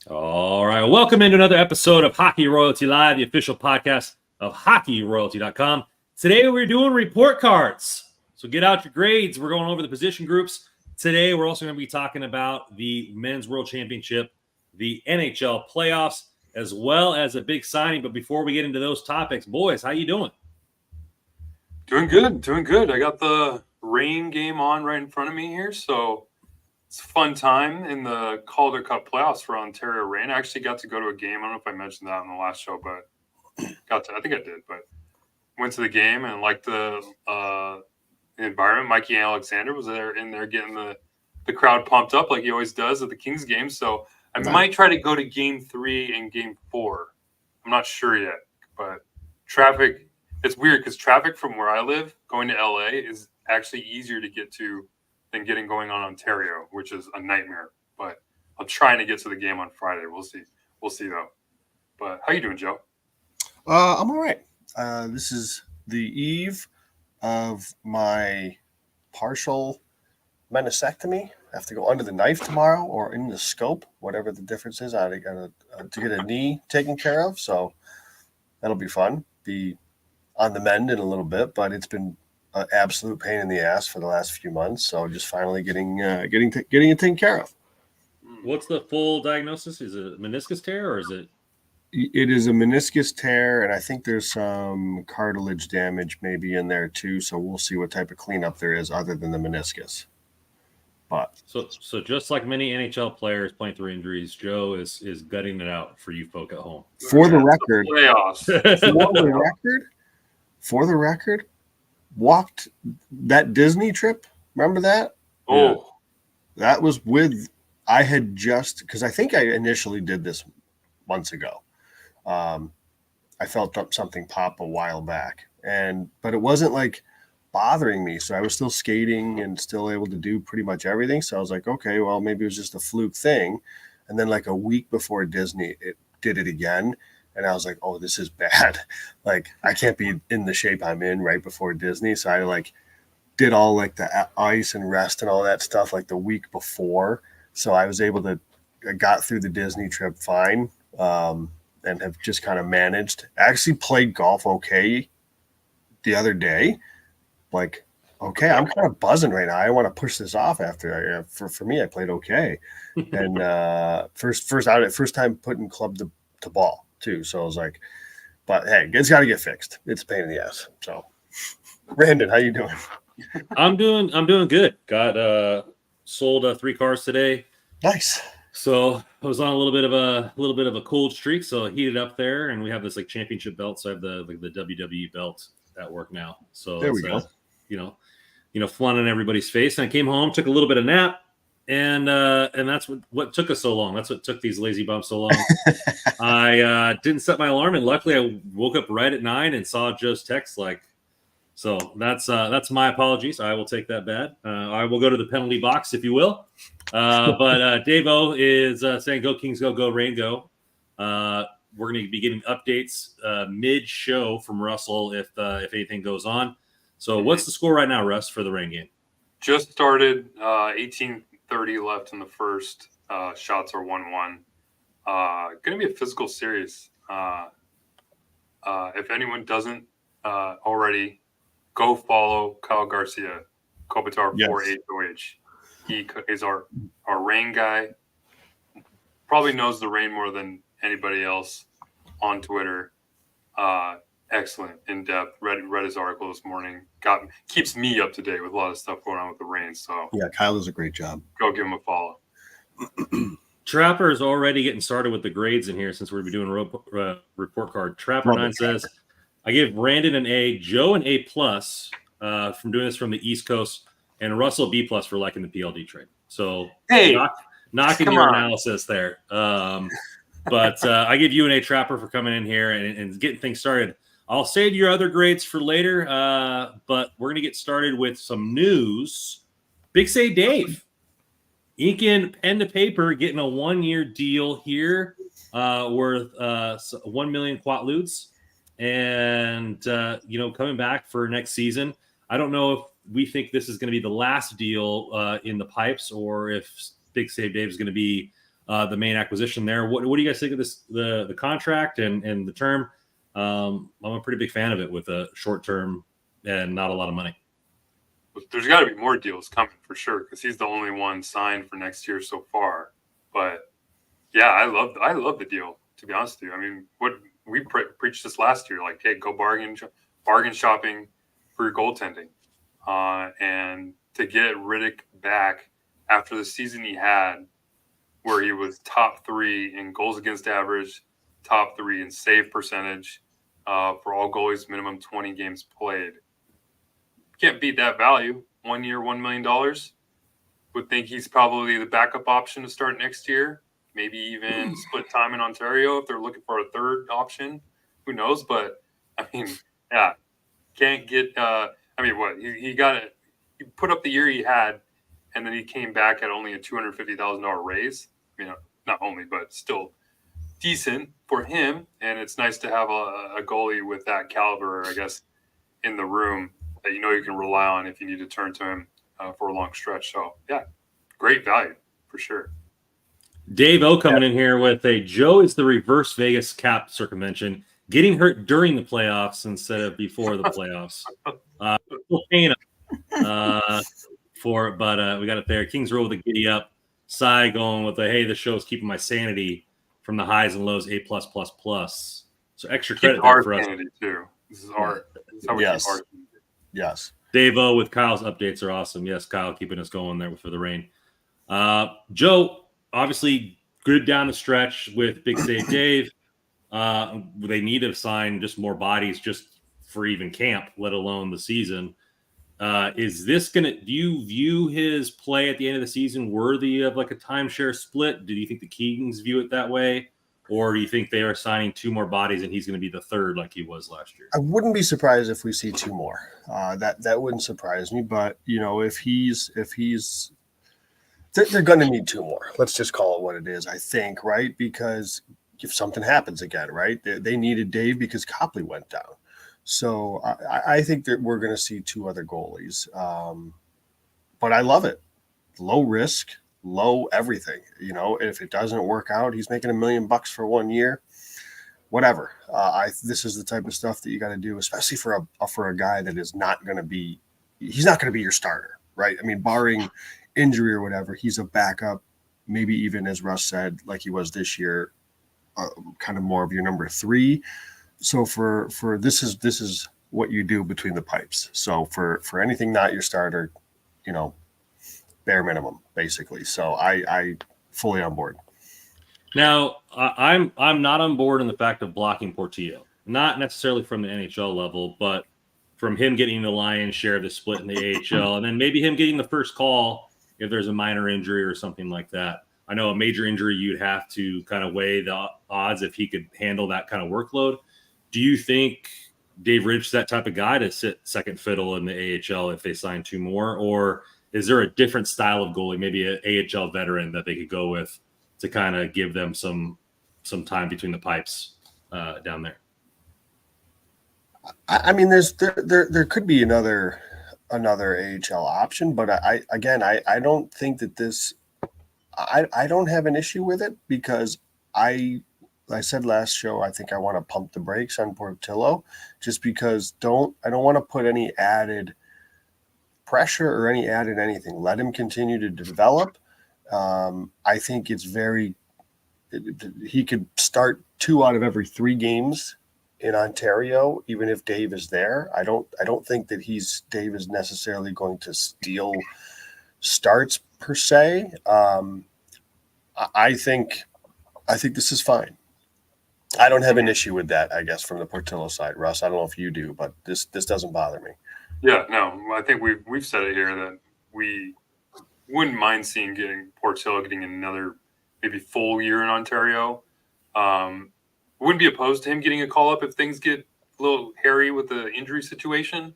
All right. Welcome into another episode of Hockey Royalty Live, the official podcast of HockeyRoyalty.com. Today we're doing report cards. So get out your grades. We're going over the position groups. Today we're also going to be talking about the Men's World Championship, the NHL playoffs, as well as a big signing. But before we get into those topics, boys, how you doing? Doing good. I got the rain game on right in front of me here, so it's a fun time in the Calder Cup playoffs for Ontario Reign. I actually got to go to a game. I don't know if I mentioned that in the last show, but I think I did. But went to the game and liked the environment. Mikey Alexander was in there getting the crowd pumped up like he always does at the Kings game. So I might try to go to Game 3 and Game 4. I'm not sure yet, but traffic. It's weird because traffic from where I live going to LA is actually easier to get to than going on Ontario, which is a nightmare. But I'm trying to get to the game on Friday. We'll see though. But how you doing, Joe? I'm all right. This is the eve of my partial meniscectomy. I have to go under the knife tomorrow or in the scope, whatever the difference is. I got to get a knee taken care of, so that'll be fun. Be on the mend in a little bit, but it's been an absolute pain in the ass for the last few months. So just finally getting it taken care of. What's the full diagnosis? Is it a meniscus tear or is it? It is a meniscus tear, and I think there's some cartilage damage maybe in there too. So we'll see what type of cleanup there is other than the meniscus. But so just like many NHL players playing through injuries, Joe is gutting it out for you folk at home. For the record, walked that Disney trip. Remember that? Oh, that was I had just, because I think I initially did this months ago. I felt something pop a while back, but it wasn't like bothering me. So I was still skating and still able to do pretty much everything. So I was like, okay, well, maybe it was just a fluke thing. And then like a week before Disney, it did it again. And I was like, oh, this is bad. Like, I can't be in the shape I'm in right before Disney. So I like did all like the ice and rest and all that stuff like the week before. So I was able to, I got through the Disney trip fine, and have just kind of managed. I actually played golf okay the other day. Like, okay, I'm kind of buzzing right now. I want to push this off after. For me, I played okay. And first time putting club to ball too. So I was like, but hey, it's got to get fixed. It's a pain in the ass. So, Brandon, how you doing? I'm doing good. Got sold 3 cars today. Nice. So I was on a little bit of a cold streak, so I heated up there, and we have this like championship belt. So I have the WWE belt at work now. So there we go. Fun in everybody's face. And I came home, took a little bit of nap, and that's what took us so long. That's what took these lazy bumps so long. I didn't set my alarm, and luckily I woke up right at 9 and saw Joe's text. So that's my apologies. I will take that bad. I will go to the penalty box, if you will. But Dave-O is saying, "Go Kings, go Reign, go." We're going to be getting updates mid-show from Russell if anything goes on. So what's the score right now, Russ, for the Reign game? Just started. 18:30 left in the first. Shots are 1-1. Going to be a physical series. If anyone doesn't already, go follow Kyle Garcia, Kopitar 48OH. He is our Reign guy. Probably knows the Reign more than anybody else on Twitter. Excellent, in depth. Read his article this morning. Keeps me up to date with a lot of stuff going on with the Reign. So yeah, Kyle does a great job. Go give him a follow. Trapper is already getting started with the grades in here since we're doing a report card. Trapper9 says, I give Brandon an A, Joe an A plus from doing this from the East Coast, and Russell B plus for liking the PLD trade. So hey, knocking your analysis there. But I give you an A, Trapper, for coming in here and getting things started. I'll save your other grades for later, but we're going to get started with some news. Big Say Dave, inking pen to paper, getting a 1-year deal here worth 1 million quatludes. And, coming back for next season. I don't know if we think this is going to be the last deal in the pipes or if Big Save Dave is going to be the main acquisition there. What do you guys think of this, the contract and the term? I'm a pretty big fan of it with a short term and not a lot of money. There's got to be more deals coming for sure because he's the only one signed for next year so far. But yeah, I love the deal, to be honest with you. I mean, what we preached this last year, like, hey, go bargain shopping for your goaltending, and to get Riddick back after the season he had, where he was top 3 in goals against average, top 3 in save percentage, for all goalies, minimum 20 games played. Can't beat that value. 1 year, $1 million. Would think he's probably the backup option to start next year. Maybe even split time in Ontario if they're looking for a third option. Who knows? But I mean, yeah, can't get. I mean, what he got it. He put up the year he had, and then he came back at only a $250,000 raise. You know, not only, but still decent for him. And it's nice to have a goalie with that caliber, I guess, in the room that you know you can rely on if you need to turn to him for a long stretch. So yeah, great value for sure. Dave O coming in here with a Joe is the reverse Vegas cap circumvention, getting hurt during the playoffs instead of before the playoffs. Still paying for it, but we got it there. Kings roll with a giddy up. Cy going with a hey, the show's keeping my sanity from the highs and lows. A+++. So extra credit there for us. Sanity too. This is art. This is how we keep art. Yes. Dave O with Kyle's updates are awesome. Yes, Kyle keeping us going there for the rain. Joe, obviously good down the stretch with Big Save Dave. They need to sign just more bodies just for even camp, let alone the season. Is this do you view his play at the end of the season worthy of like a timeshare split? Do you think the Kings view it that way? Or do you think they are signing 2 more bodies and he's going to be the third like he was last year? I wouldn't be surprised if we see 2 more. That wouldn't surprise me. But you know, if he's they're going to need 2 more. Let's just call it what it is. I think, right? Because if something happens again, right? They needed Dave because Copley went down. So I think that we're going to see 2 other goalies. But I love it. Low risk, low everything. You know, if it doesn't work out, he's making $1 million for 1 year. Whatever. This is the type of stuff that you got to do, especially for a guy that is not going to be. He's not going to be your starter, right? I mean, barring injury or whatever, he's a backup. Maybe even, as Russ said, like he was this year, kind of more of your number 3. So for this is what you do between the pipes. So for anything not your starter, you know, bare minimum basically. So I fully on board. Now I'm not on board in the fact of blocking Portillo, not necessarily from the NHL level, but from him getting the lion's share of the split in the AHL, and then maybe him getting the first call if there's a minor injury or something like that. I know a major injury, you'd have to kind of weigh the odds if he could handle that kind of workload. Do you think Dave Ridge is that type of guy to sit second fiddle in the AHL if they sign 2 more? Or is there a different style of goalie, maybe an AHL veteran that they could go with to kind of give them some time between the pipes down there? I mean, there could be another AHL option, but I don't think that this. I don't have an issue with it because I said last show, I think I want to pump the brakes on Portillo just because I don't want to put any added pressure or any added anything. Let him continue to develop. I think it's he could start 2 out of every 3 games in Ontario, even if Dave is there. I don't think that Dave is necessarily going to steal starts per se. I think this is fine. I don't have an issue with that, I guess, from the Portillo side. Russ, I don't know if you do, but this doesn't bother me. Yeah, no, I think we've said it here that we wouldn't mind seeing Portillo getting another maybe full year in Ontario. Wouldn't be opposed to him getting a call up if things get a little hairy with the injury situation.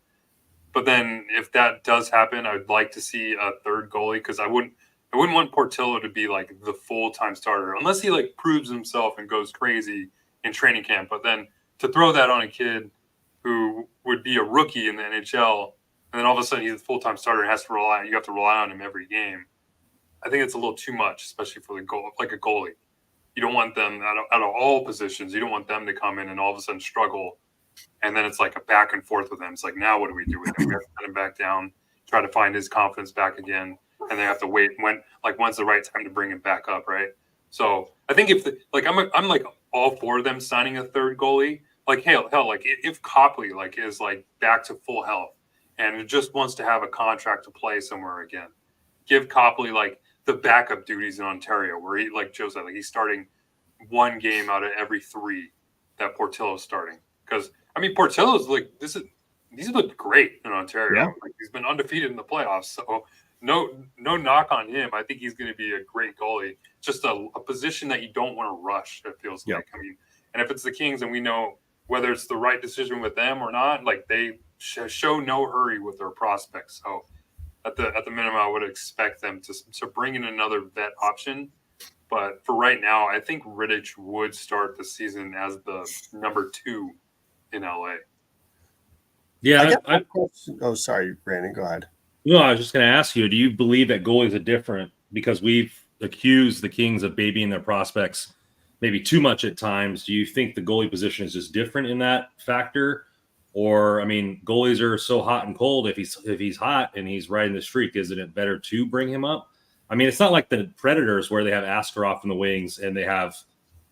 But then if that does happen, I would like to see a third goalie because I wouldn't want Portillo to be like the full-time starter unless he like proves himself and goes crazy in training camp. But then to throw that on a kid who would be a rookie in the NHL and then all of a sudden he's a full-time starter and you have to rely on him every game. I think it's a little too much, especially for the goal, like a goalie. You don't want them out of all positions. You don't want them to come in and all of a sudden struggle, and then it's like a back and forth with them. It's like, now what do we do with him? We have to send him back down, try to find his confidence back again, and they have to wait when's the right time to bring him back up, right? So I think I'm like all for them signing a third goalie. Like hell, like if Copley is like back to full health and just wants to have a contract to play somewhere again, give Copley like the backup duties in Ontario, where he, like Joe said, like he's starting one game out of every 3 that Portillo's starting. Because I mean, Portillo's like he's looked great in Ontario. Yeah. Like, he's been undefeated in the playoffs, so no knock on him. I think he's going to be a great goalie. Just a position that you don't want to rush. It feels like. I mean, and if it's the Kings, and we know whether it's the right decision with them or not, like they show no hurry with their prospects. So at the minimum, I would expect them to bring in another vet option. But for right now, I think Rittich would start the season as the number 2 in LA. Yeah. Oh, sorry, Brandon. Go ahead. No, I was just going to ask you, do you believe that goalies are different? Because we've accused the Kings of babying their prospects maybe too much at times. Do you think the goalie position is just different in that factor? Or, I mean, goalies are so hot and cold. If he's hot and he's riding the streak, isn't it better to bring him up? I mean, it's not like the Predators where they have Askarov in the wings and they have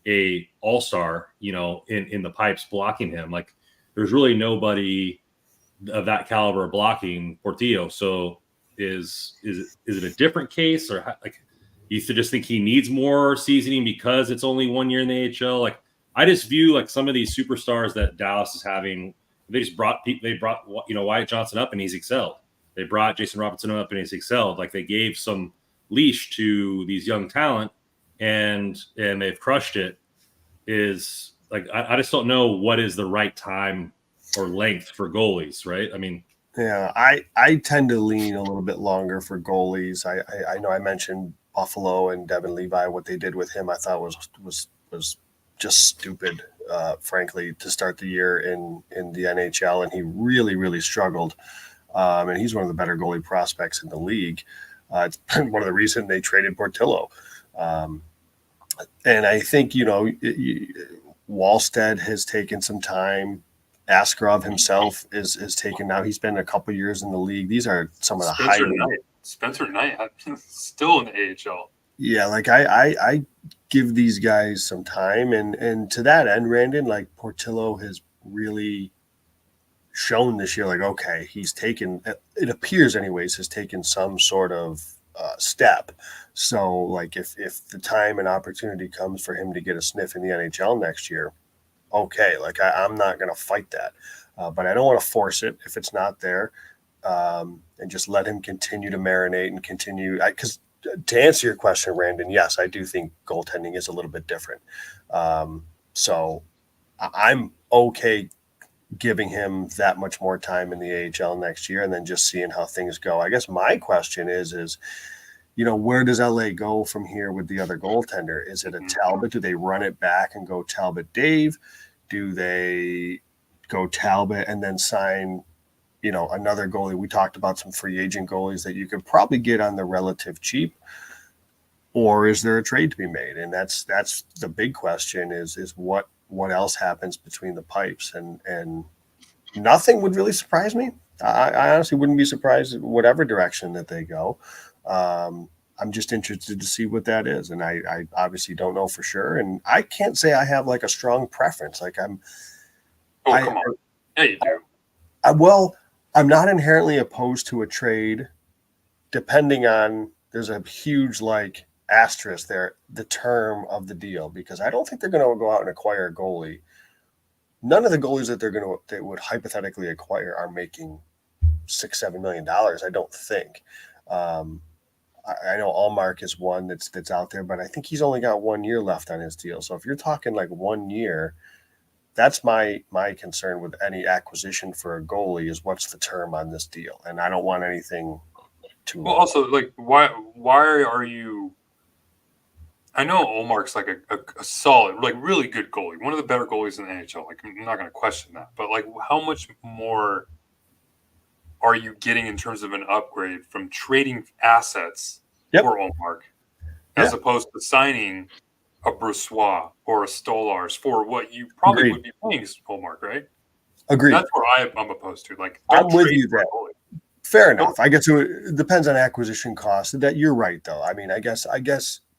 a all-star, in the pipes blocking him. Like, there's really nobody of that caliber blocking Portillo. So is it a different case, or like you just think he needs more seasoning because it's only 1 year in the AHL? Like, I just view like some of these superstars that Dallas is having. They brought Wyatt Johnson up and he's excelled. They brought Jason Robinson up and he's excelled. Like, they gave some leash to these young talent and they've crushed it. Is like, I just don't know what is the right time or length for goalies, right? I mean, yeah, I tend to lean a little bit longer for goalies. I know I mentioned Buffalo and Devin Levi. What they did with him, I thought was just stupid, frankly, to start the year in the NHL, and he really struggled. And he's one of the better goalie prospects in the league. It's been one of the reasons they traded Portillo. And I think, Wallstead has taken some time. Askarov himself is taken now. He's been a couple years in the league. These are some of the Spencer Knight still in the AHL. Yeah, like I give these guys some time, and to that end, Brandon, like Portillo has really shown this year, like, okay, he's taken, it appears anyways, has taken some sort of step. So like if the time and opportunity comes for him to get a sniff in the NHL next year, okay, like I'm not going to fight that. But I don't want to force it if it's not there, and just let him continue to marinate and continue. Because to answer your question, Brandon, yes, I do think goaltending is a little bit different. So I'm okay giving him that much more time in the AHL next year and then just seeing how things go. I guess my question is, where does LA go from here with the other goaltender? Is it a Talbot? Do they run it back and go Talbot Dave? Do they go Talbot and then sign, another goalie? We talked about some free agent goalies that you could probably get on the relative cheap. Or is there a trade to be made? And that's the big question is what else happens between the pipes, and nothing would really surprise me. I honestly wouldn't be surprised in whatever direction that they go. I'm just interested to see what that is. And I obviously don't know for sure. And I can't say I have like a strong preference. Like come on. Yeah, you do. Well, I'm not inherently opposed to a trade depending on, there's a huge like asterisk there, the term of the deal, because I don't think they're going to go out and acquire a goalie. None of the goalies that they would hypothetically acquire are making $6-7 million. I don't think. I know Allmark is one that's out there, but I think he's only got 1 year left on his deal. So if you're talking like 1 year, that's my concern with any acquisition for a goalie is what's the term on this deal, and I don't want anything too. Well, also, like, why are you? I know Olmark's like a solid, like really good goalie, one of the better goalies in the NHL. Like, I'm not going to question that, but like, how much more are you getting in terms of an upgrade from trading assets Yep. for Olmark, as opposed to signing a Brussois or a Stolars for what you probably Agreed. would be paying Olmark, right? Agreed. That's where I'm opposed to. Like, don't I'm with trade you for a there. goalie. Fair enough. I guess it depends on acquisition cost. That you're right, though. I mean, I guess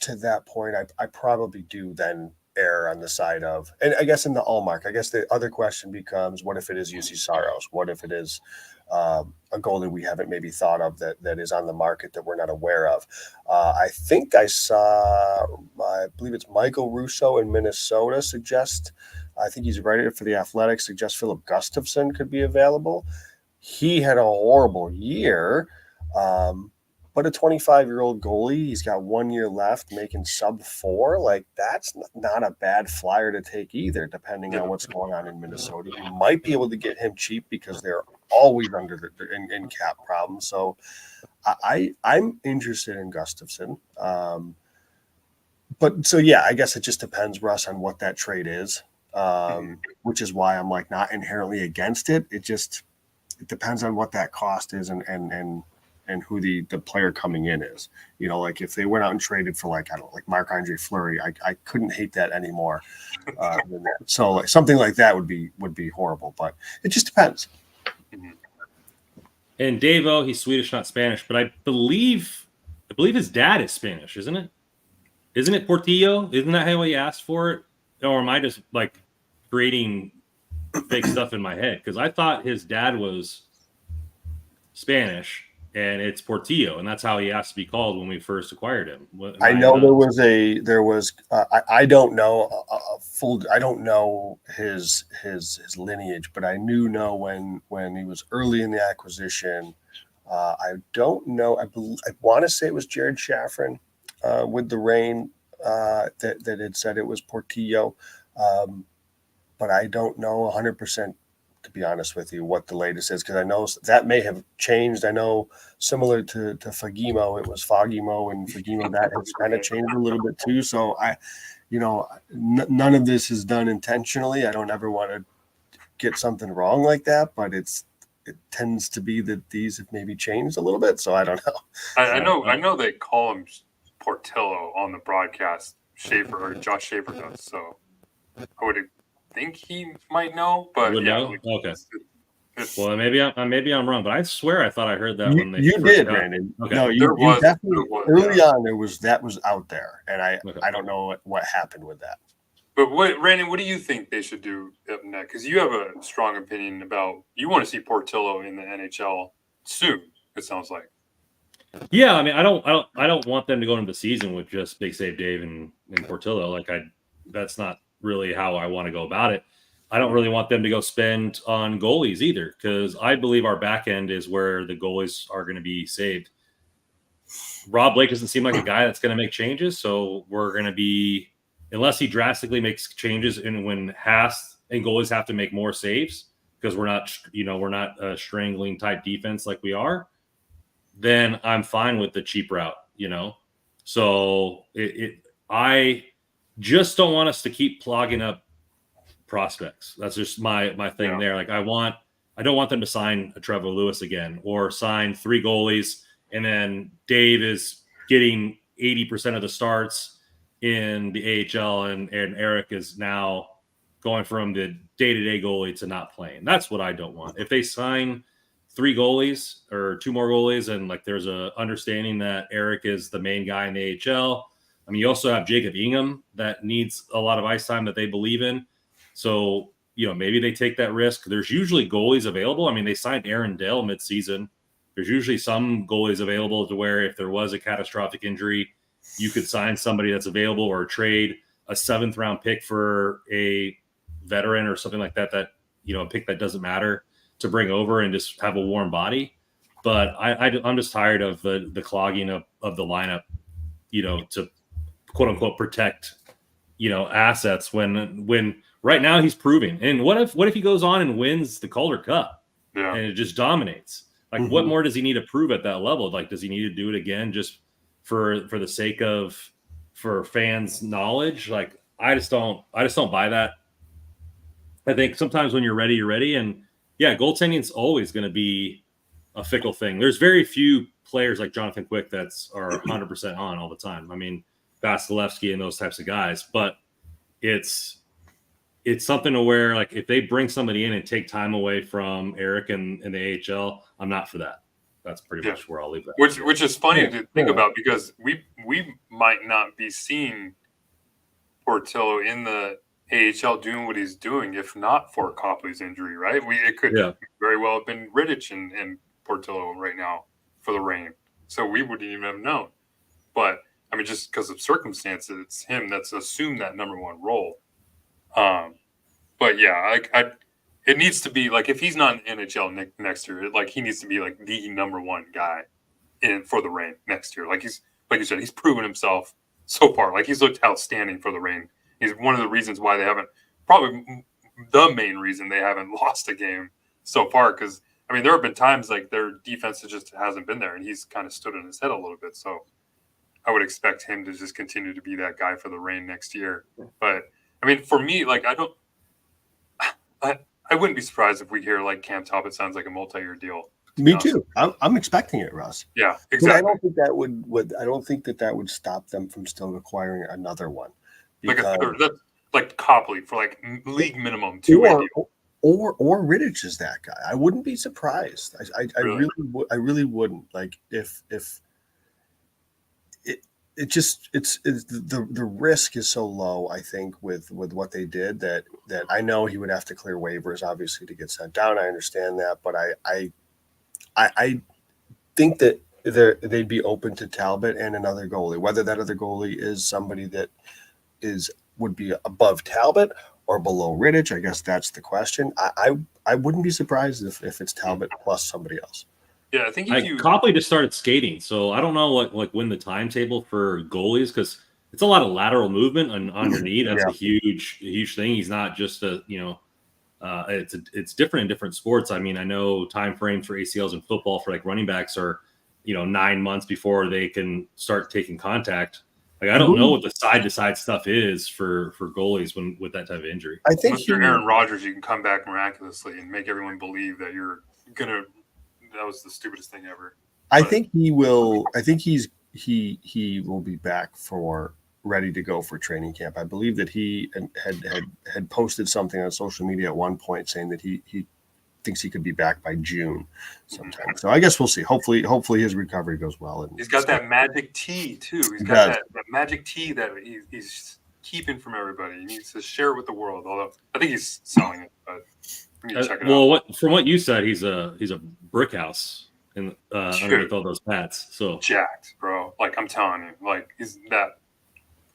to that point, I probably do then err on the side of, and I guess in the Allmark, I guess the other question becomes, what if it is UC Saros? What if it is a goalie we haven't maybe thought of that is on the market that we're not aware of? I think I saw, I believe it's Michael Russo in Minnesota suggest, I think he's writing for the Athletics, suggest Philip Gustafson could be available. He had a horrible year, but a 25-year-old goalie, he's got 1 year left, making sub-4. Like, that's not a bad flyer to take either, depending on what's going on in Minnesota. You might be able to get him cheap because they're always under in cap problems. So I'm interested in Gustafson. But so, yeah, I guess it just depends, Russ, on what that trade is, which is why I'm like not inherently against it. It depends on what that cost is and who the player coming in is. You know, like if they went out and traded for like, I don't know, like Marc-Andre Fleury, I couldn't hate that anymore than that. So like something like that would be horrible, but it just depends. And Davo, he's Swedish, not Spanish, but I believe his dad is Spanish, isn't it? Isn't it Portillo? Isn't that how he asked for it? Or am I just like creating fake stuff in my head? Because I thought his dad was Spanish and it's Portillo, and that's how he asked to be called when we first acquired him. I know there was I don't know I don't know his lineage, but I know when he was early in the acquisition. I don't know. I want to say it was Jared Shaffrin with the Rain that had said it was Portillo, but I don't know 100%. To be honest with you, what the latest is, because I know that may have changed. I know similar to Fagimo, it was Fogimo and Fagimo, that has kind of changed a little bit too. So none of this is done intentionally. I don't ever want to get something wrong like that, but it tends to be that these have maybe changed a little bit. So I don't know. I know they call him Portillo on the broadcast. Josh Schaefer does. So I would think he might know, but know? Okay. Well, maybe I'm wrong, but I swear I thought I heard that when they you did, Brandon. Okay. No, you definitely early on that was out there, and I don't know what happened with that. But Brandon, what do you think they should do up next? Because you have a strong opinion about you want to see Portillo in the NHL soon. It sounds like. Yeah, I mean, I don't want them to go into the season with just Big Save Dave and Portillo. Like that's not really how I want to go about it. I don't really want them to go spend on goalies either, because I believe our back end is where the goalies are going to be saved. Rob Blake doesn't seem like a guy that's going to make changes, so we're going to be, unless he drastically makes changes, and when Haas and goalies have to make more saves because we're not a strangling type defense like we are, then I'm fine with the cheap route. So I just don't want us to keep clogging up prospects. That's just my thing there. Like I don't want them to sign a Trevor Lewis again or sign 3 goalies and then Dave is getting 80% of the starts in the AHL and Eric is now going from the day-to-day goalie to not playing. That's what I don't want. If they sign 3 goalies or 2 more goalies and like there's a understanding that Eric is the main guy in the AHL. I mean, you also have Jacob Ingham that needs a lot of ice time that they believe in. So, maybe they take that risk. There's usually goalies available. I mean, they signed Aaron Dale midseason. There's usually some goalies available to where if there was a catastrophic injury, you could sign somebody that's available or trade a 7th round pick for a veteran or something like that, a pick that doesn't matter to bring over and just have a warm body. But I'm just tired of the clogging of the lineup, to quote unquote protect, assets when right now he's proving. And what if he goes on and wins the Calder Cup and it just dominates? Like what more does he need to prove at that level? Like, does he need to do it again just for the sake of for fans' knowledge? Like, I just don't buy that. I think sometimes when you're ready, you're ready. And yeah, goaltending is always going to be a fickle thing. There's very few players like Jonathan Quick are 100% on all the time. I mean, Vasilevsky and those types of guys, but it's something to where, like, if they bring somebody in and take time away from Eric and the AHL, I'm not for that. That's pretty much where I'll leave that. Which is funny to think about, because we might not be seeing Portillo in the AHL doing what he's doing if not for Copley's injury, right? It could very well have been Rittich and Portillo right now for the Reign, so we wouldn't even have known. But I mean, just because of circumstances, it's him that's assumed that number one role. But yeah, it needs to be like, if he's not in NHL next year, like, he needs to be like the number one guy for the Reign next year. Like you said, he's proven himself so far. Like, he's looked outstanding for the Reign. He's one of the reasons why they haven't, probably the main reason they haven't lost a game so far. Because I mean, there have been times like their defense just hasn't been there, and he's kind of stood on his head a little bit. So I would expect him to just continue to be that guy for the Reign next year. But I mean, for me, like, I wouldn't be surprised if we hear like Cam Talbot sounds like a multi-year deal. Me too. I'm expecting it, Russ. Yeah, exactly. But I don't think that would stop them from still acquiring another one. Like a third, like Copley for like league minimum 2-way deal. Or Rittich is that guy. I wouldn't be surprised. I really wouldn't. Like, if the risk is so low, I think, with what they did, that I know he would have to clear waivers, obviously, to get sent down. I understand that, but I think that they'd be open to Talbot and another goalie. Whether that other goalie is somebody that would be above Talbot or below Rittich, I guess that's the question. I wouldn't be surprised if it's Talbot plus somebody else. Yeah, I think Copley just started skating, so I don't know when the timetable for goalies, because it's a lot of lateral movement on your knee. That's a huge thing. He's not just it's different in different sports. I mean, I know time frames for ACLs in football for like running backs are 9 months before they can start taking contact. Like, I don't know what the side to side stuff is for goalies with that type of injury. I think unless you're Aaron Rodgers, you can come back miraculously and make everyone believe that you're gonna. That was the stupidest thing ever. I think he will. I think he will be back ready to go for training camp. I believe that he had posted something on social media at one point saying that he thinks he could be back by June sometime. So I guess we'll see. Hopefully his recovery goes well. And he's got that magic tea too. He's got that magic tea that he's keeping from everybody. He needs to share it with the world. Although I think he's selling it, but we need to check it out. From what you said, he's a brick house underneath all those pads. So jacked, bro. Like, I'm telling you, like,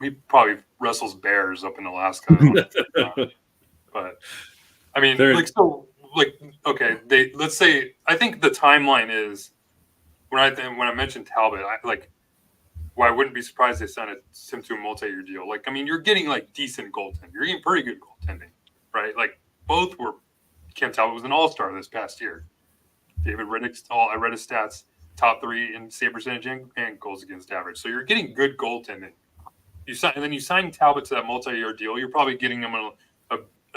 he probably wrestles bears up in Alaska. But I mean, okay, let's say, I think the timeline is when I mentioned Talbot, I wouldn't be surprised they signed him to a multi-year deal. Like, I mean, you're getting like decent goaltending. You're getting pretty good goaltending, right? Like, both were. Cam Talbot was an all-star this past year. David Rittich, I read his stats, top 3 in save percentage and goals against average. So you're getting good goaltending. And then you sign Talbot to that multi-year deal. You're probably getting him a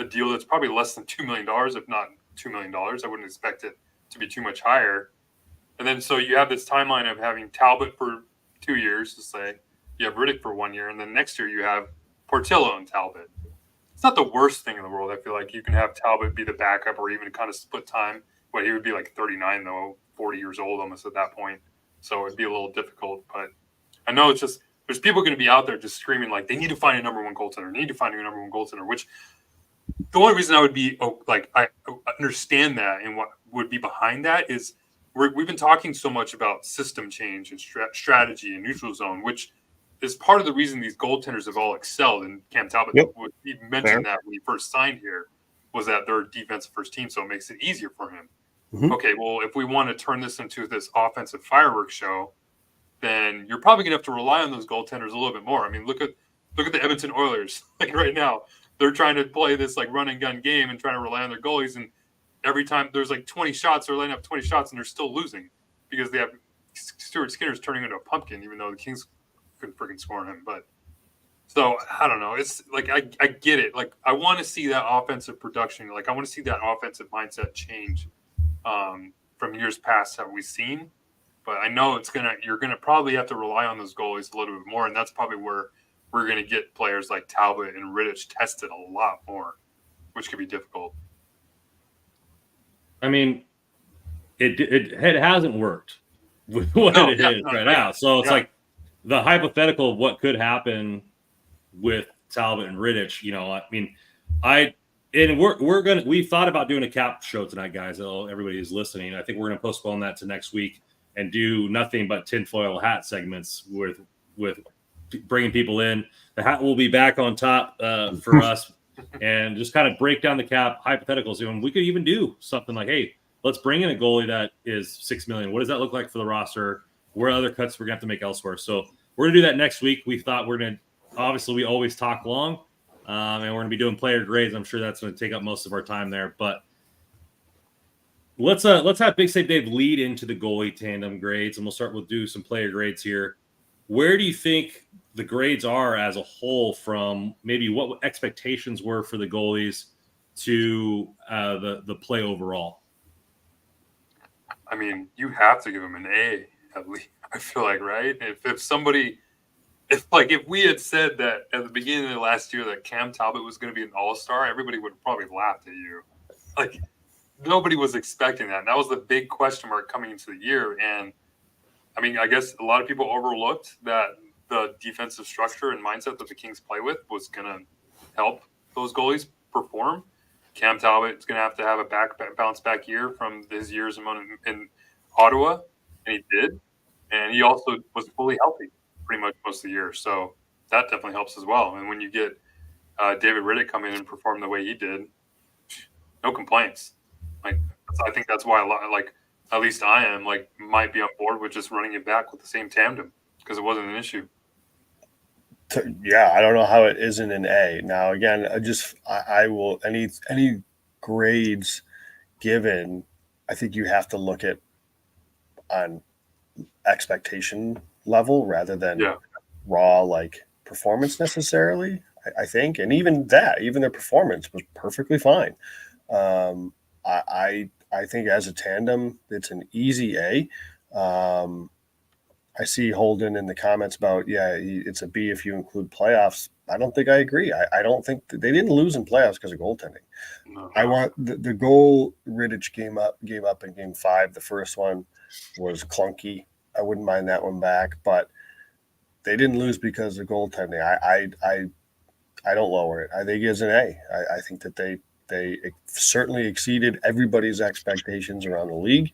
deal that's probably less than $2 million, if not $2 million. I wouldn't expect it to be too much higher. And then so you have this timeline of having Talbot for 2 years, to say. You have Rittich for 1 year, and then next year you have Portillo and Talbot. It's not the worst thing in the world. I feel like you can have Talbot be the backup, or even kind of split time. But he would be like 39, though, 40 years old almost at that point. So it'd be a little difficult. But I know it's just, there's people going to be out there just screaming like they need to find a number one goaltender, which the only reason I would be I understand that, and what would be behind that is we've been talking so much about system change and strategy and neutral zone, which is part of the reason these goaltenders have all excelled. And Cam Talbot, he mentioned that when he first signed here, was that they're defensive first team, so it makes it easier for him. Mm-hmm. Okay, well, if we want to turn this into this offensive fireworks show, then you're probably going to have to rely on those goaltenders a little bit more. I mean, look at the Edmonton Oilers. Like, right now, they're trying to play this like run and gun game and trying to rely on their goalies. And every time there's like 20 shots, they're lining up 20 shots, and they're still losing because they have Stuart Skinner's turning into a pumpkin, even though the Kings couldn't freaking score on him. But so I don't know. It's like I get it. Like, I want to see that offensive production. Like, I want to see that offensive mindset change. from years past have we seen. But I know you're gonna probably have to rely on those goalies a little bit more, and that's probably where we're gonna get players like Talbot and Rittich tested a lot more, which could be difficult. I mean, it hasn't worked with what it is right now. So it's like the hypothetical of what could happen with Talbot and Rittich. I mean, we thought about doing a cap show tonight, guys. Everybody who's listening, I think we're gonna postpone that to next week and do nothing but tinfoil hat segments with bringing people in. The hat will be back on top for us, and just kind of break down the cap hypotheticals. And we could even do something like, hey, let's bring in a goalie that is $6 million. What does that look like for the roster? Where other cuts we're gonna have to make elsewhere? So we're gonna do that next week. We thought obviously we always talk long, and we're gonna be doing player grades. I'm sure that's gonna take up most of our time there, but let's have Big Save Dave lead into the goalie tandem grades, and we'll do some player grades here. Where do you think the grades are as a whole, from maybe what expectations were for the goalies to the play overall? I mean, you have to give them an A at least. I feel like, right? If we had said that at the beginning of last year that Cam Talbot was going to be an all-star, everybody would have probably laughed at you. Like, nobody was expecting that. And that was the big question mark coming into the year. And I mean, I guess a lot of people overlooked that the defensive structure and mindset that the Kings play with was going to help those goalies perform. Cam Talbot is going to have a bounce back year from his years in Ottawa, and he did. And he also was fully healthy pretty much most of the year. So that definitely helps as well. And when you get David Rittich come in and perform the way he did, no complaints. Like, I think that's why at least I am might be on board with just running it back with the same tandem, because it wasn't an issue. Yeah, I don't know how it isn't an A. Now, again, I will any grades given. I think you have to look at on expectation level rather than raw performance necessarily. I think, and even their performance was perfectly fine. I think as a tandem, it's an easy A. I see Holden in the comments about, it's a B if you include playoffs. I don't think I agree. I don't think they didn't lose in playoffs because of goaltending. No. I want the goal Rittich gave up in game 5. The first one was clunky. I wouldn't mind that one back, but they didn't lose because of goaltending. I don't lower it. I think it's an A. I think that they certainly exceeded everybody's expectations around the league.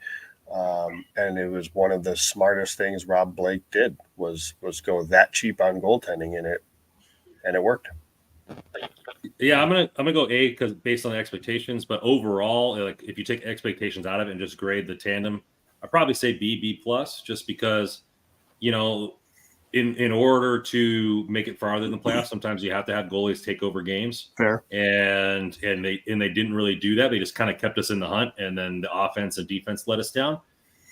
And it was one of the smartest things Rob Blake did was go that cheap on goaltending, and it worked. Yeah, I'm gonna go A because based on the expectations, but overall, if you take expectations out of it and just grade the tandem, I'd probably say B plus, just because in order to make it farther in the playoffs, sometimes you have to have goalies take over games. Fair. And they didn't really do that. They just kind of kept us in the hunt, and then the offense and defense let us down.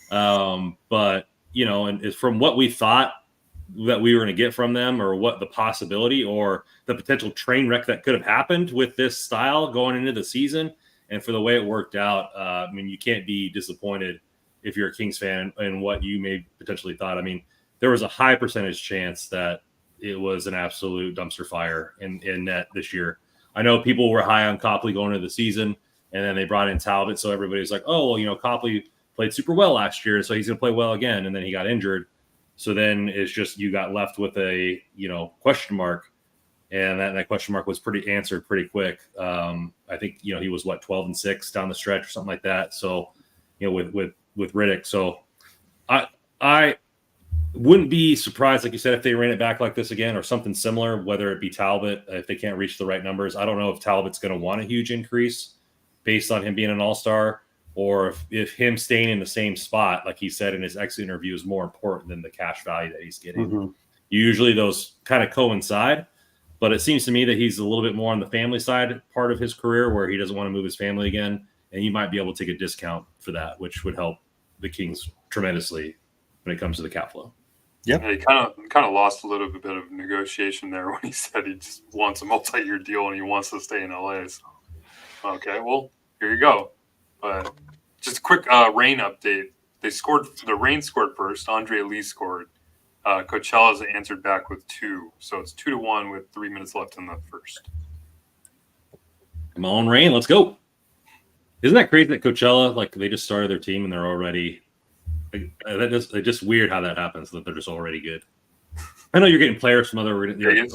But and from what we thought that we were going to get from them, or what the possibility or the potential train wreck that could have happened with this style going into the season, and for the way it worked out, I mean, you can't be disappointed if you're a Kings fan and what you may potentially thought. I mean, there was a high percentage chance that it was an absolute dumpster fire in net this year. I know people were high on Copley going into the season, and then they brought in Talbot, so everybody's like, oh, well, Copley played super well last year, so he's going to play well again, and then he got injured. So then it's just you got left with a question mark, and that question mark was answered pretty quick. I think he was 12-6 down the stretch or something like that. So with Rittich, so I wouldn't be surprised, like you said, if they ran it back like this again or something similar, whether it be Talbot, if they can't reach the right numbers. I don't know if Talbot's going to want a huge increase based on him being an all-star, or if him staying in the same spot, like he said in his exit interview, is more important than the cash value that he's getting. Mm-hmm. Usually those kind of coincide, but it seems to me that he's a little bit more on the family side part of his career, where he doesn't want to move his family again, and you might be able to take a discount for that, which would help the Kings tremendously when it comes to the cap flow. Yep. Yeah, he kind of lost a little bit of negotiation there when he said he just wants a multi-year deal and he wants to stay in LA. So, okay, well, here you go. But Just a quick Rain update. The Rain scored first. Andre Lee scored. Coachella's answered back with 2. So it's 2-1 with 3 minutes left in the first. Come on, Rain, let's go. Isn't that crazy that Coachella, like, they just started their team and they're already it's just weird how that happens, that they're just already good. I know you're getting players from other organizations.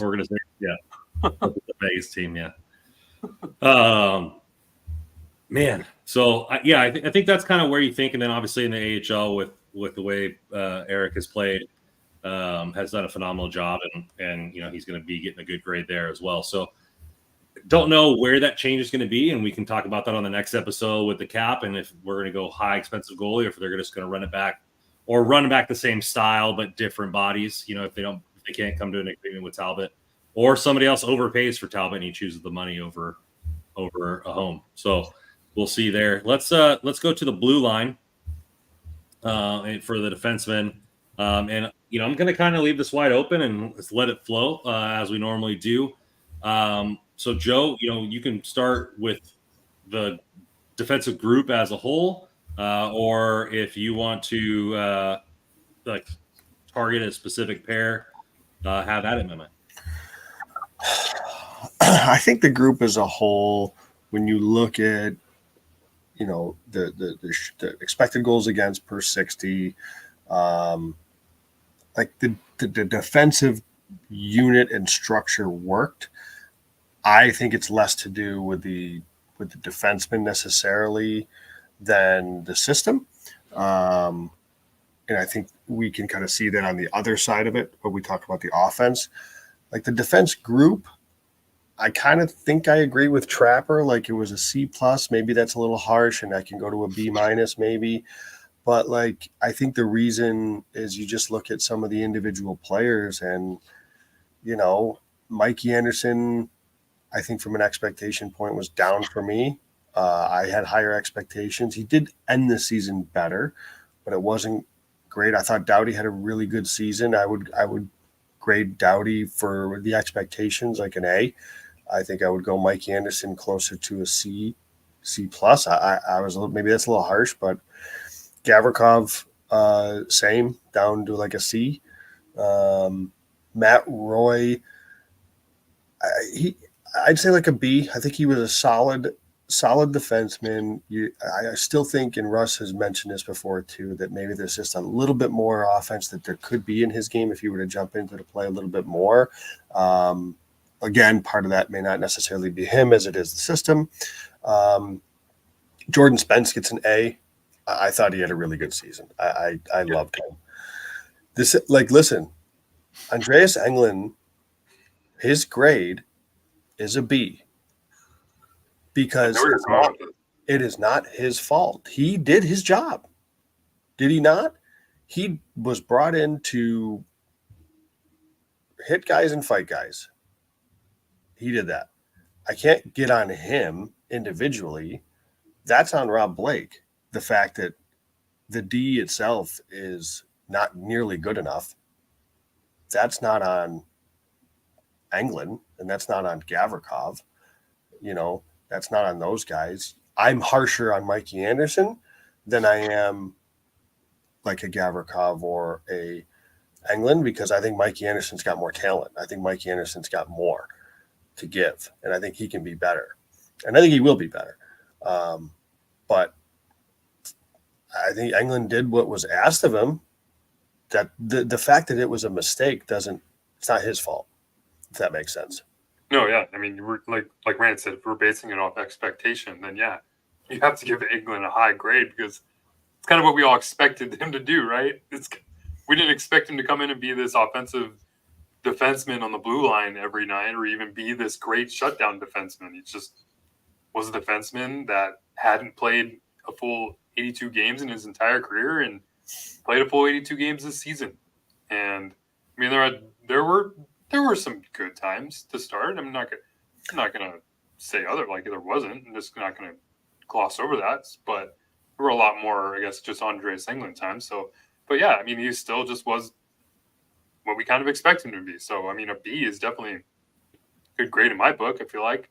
Yeah. The Vegas team, yeah. Man, so I think that's kind of where you think, and then obviously in the AHL with the way Eric has played, has done a phenomenal job, and he's going to be getting a good grade there as well. So don't know where that change is going to be, and we can talk about that on the next episode with the cap, and if we're going to go high expensive goalie, or if they're just going to run it back, or run back the same style but different bodies. If they can't come to an agreement with Talbot, or somebody else overpays for Talbot and he chooses the money over a home. So we'll see there. Let's go to the blue line for the defenseman, and I'm going to kind of leave this wide open and let's let it flow as we normally do. So Joe, you can start with the defensive group as a whole, or if you want to target a specific pair, have that in my mind. I think the group as a whole, when you look at the expected goals against per 60, like the defensive unit and structure worked. I think it's less to do with the defenseman necessarily than the system. And I think we can kind of see that on the other side of it when we talk about the offense. Like the defense group, I kind of think I agree with Trapper. Like it was a C+, maybe that's a little harsh, and I can go to a B- maybe. But like I think the reason is you just look at some of the individual players, and Mikey Anderson, I think from an expectation point was down for me. I had higher expectations. He did end the season better, but it wasn't great. I thought Doughty had a really good season. I would grade Doughty for the expectations like an A. I think I would go Mikey Anderson closer to a C+. I was maybe that's a little harsh, but Gavrikov, same, down to like a C. Matt Roy, I'd say like a B. I think he was a solid defenseman. I still think, and Russ has mentioned this before too, that maybe there's just a little bit more offense that there could be in his game if he were to jump into the play a little bit more. Again, part of that may not necessarily be him as it is the system. Jordan Spence gets an A. I thought he had a really good season. I loved him. Listen, Andreas Englund, his grade is a B because it is not his fault. He did his job. Did he not? He was brought in to hit guys and fight guys. He did that. I can't get on him individually. That's on Rob Blake. The fact that the D itself is not nearly good enough, that's not on Englund, and that's not on Gavrikov. That's not on those guys. I'm harsher on Mikey Anderson than I am like a Gavrikov or a Englund, because I think Mikey Anderson's got more talent. I think Mikey Anderson's got more to give, and I think he can be better, and I think he will be better. But I think Englund did what was asked of him. That the fact that it was a mistake it's not his fault, if that makes sense. No, yeah. I mean, we're like Rand said, if we're basing it off expectation, then yeah, you have to give Englund a high grade because it's kind of what we all expected him to do, right? We didn't expect him to come in and be this offensive defenseman on the blue line every night, or even be this great shutdown defenseman. He just was a defenseman that hadn't played a full 82 games in his entire career and played a full 82 games this season. And I mean, there were some good times to start. I'm not gonna say there wasn't. I'm just not gonna gloss over that. But there were a lot more, I guess, just Andreas Englund times. So, but yeah, I mean, he still just was what we kind of expect him to be. So, I mean, a B is definitely a good grade in my book. I feel like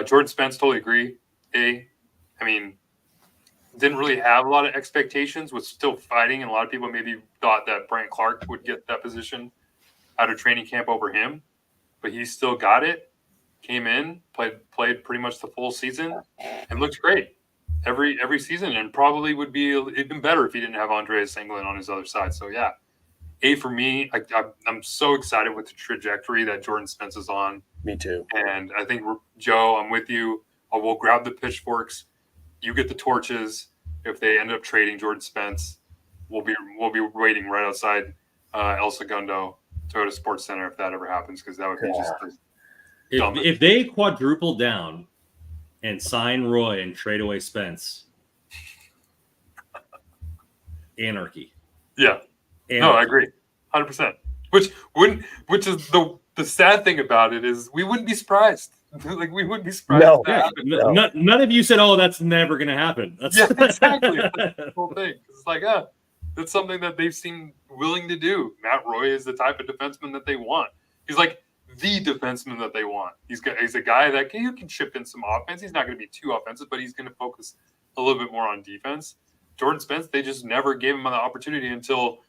Jordan Spence, totally agree. A. I mean, didn't really have a lot of expectations, was still fighting, and a lot of people maybe thought that Brant Clark would get that position out of training camp over him, but he still got it. Came in, played pretty much the full season, and looked great every season, and probably would be even better if he didn't have Andreas Englund on his other side. So yeah, A for me. I'm so excited with the trajectory that Jordan Spence is on. Me too. And I think, Joe, I'm with you. We'll grab the pitchforks. You get the torches. If they end up trading Jordan Spence, we'll be waiting right outside El Segundo Toyota Sports Center if that ever happens, because that would be just if they quadruple down and sign Roy and trade away Spence, anarchy. Yeah. Anarchy. No, I agree, 100%. Which is the sad thing about it is we wouldn't be surprised. Like, we wouldn't be surprised. No. None of you said, "Oh, that's never going to happen." Yeah, exactly. That's the whole thing. It's like, that's something that they've seemed willing to do. Matt Roy is the type of defenseman that they want. He's like the defenseman that they want. He's a guy that you can chip in some offense. He's not going to be too offensive, but he's going to focus a little bit more on defense. Jordan Spence, they just never gave him an opportunity until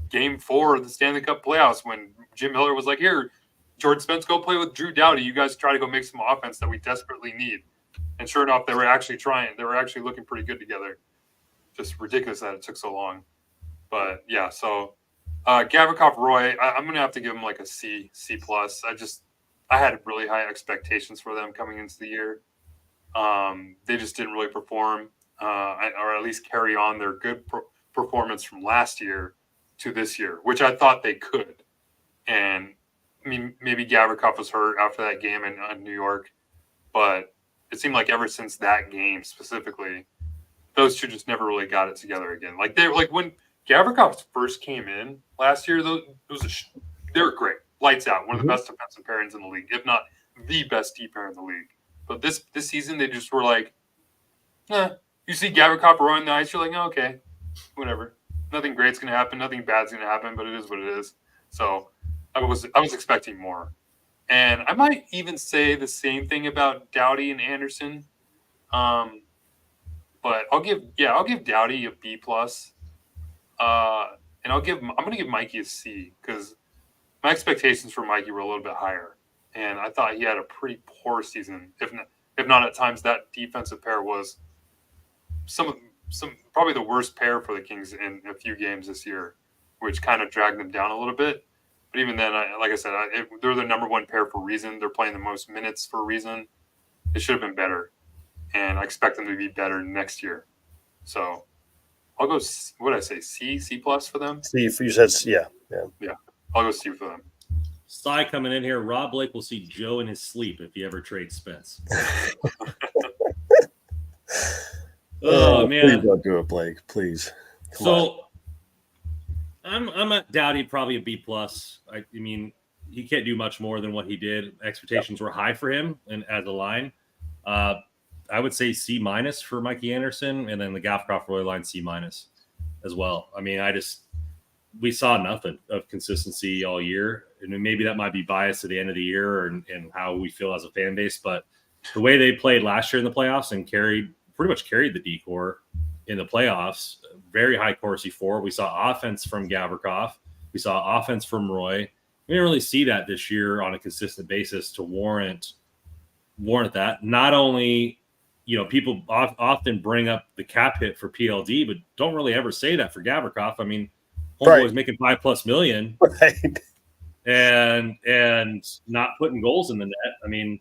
Game 4 of the Stanley Cup playoffs, when Jim Miller was like, "Here, Jordan Spence, go play with Drew Doughty. You guys try to go make some offense that we desperately need." And sure enough, they were actually trying. They were actually looking pretty good together. Just ridiculous that it took so long. But yeah, so Gavrikov Roy, I'm going to have to give him like a C+. I had really high expectations for them coming into the year. They just didn't really perform, or at least carry on their good performance from last year to this year, which I thought they could. And I mean, maybe Gavrikov was hurt after that game in New York, but it seemed like ever since that game specifically, those two just never really got it together again. Like when Gavrikov first came in last year, they were great, lights out, one of the best defensive pairings in the league, if not the best D pair in the league. But this season, they just were like, you see Gavrikov Roy on the ice, you're like, oh, okay, whatever. Nothing great's going to happen. Nothing bad's going to happen, but it is what it is. So I was expecting more. And I might even say the same thing about Doughty and Anderson. But I'll give Doughty a B+. And I'm going to give Mikey a C, because my expectations for Mikey were a little bit higher. And I thought he had a pretty poor season. If not at times, that defensive pair was probably the worst pair for the Kings in a few games this year, which kind of dragged them down a little bit. But even then, like I said, they're the number one pair for a reason. They're playing the most minutes for a reason. It should have been better, and I expect them to be better next year. So I'll go. What did I say? C+ for them. C. You said yeah. I'll go C for them. Cy coming in here. Rob Blake will see Joe in his sleep if he ever trades Spence. Oh man! Please don't do it, Blake. Please. Come on. I'm at Doughty, probably a B+. I mean, he can't do much more than what he did. Expectations were high for him, and as a line, I would say C- for Mikey Anderson, and then the Gavrikov Roy line C- as well. I mean, we saw nothing of consistency all year, and maybe that might be biased at the end of the year and how we feel as a fan base. But the way they played last year in the playoffs and pretty much carried the D-core in the playoffs, very high Corsi for. We saw offense from Gavrikov. We saw offense from Roy. We didn't really see that this year on a consistent basis to warrant that. Not only, people often bring up the cap hit for PLD, but don't really ever say that for Gavrikov. I mean, homeboy's making $5+ million, right, and not putting goals in the net. I mean,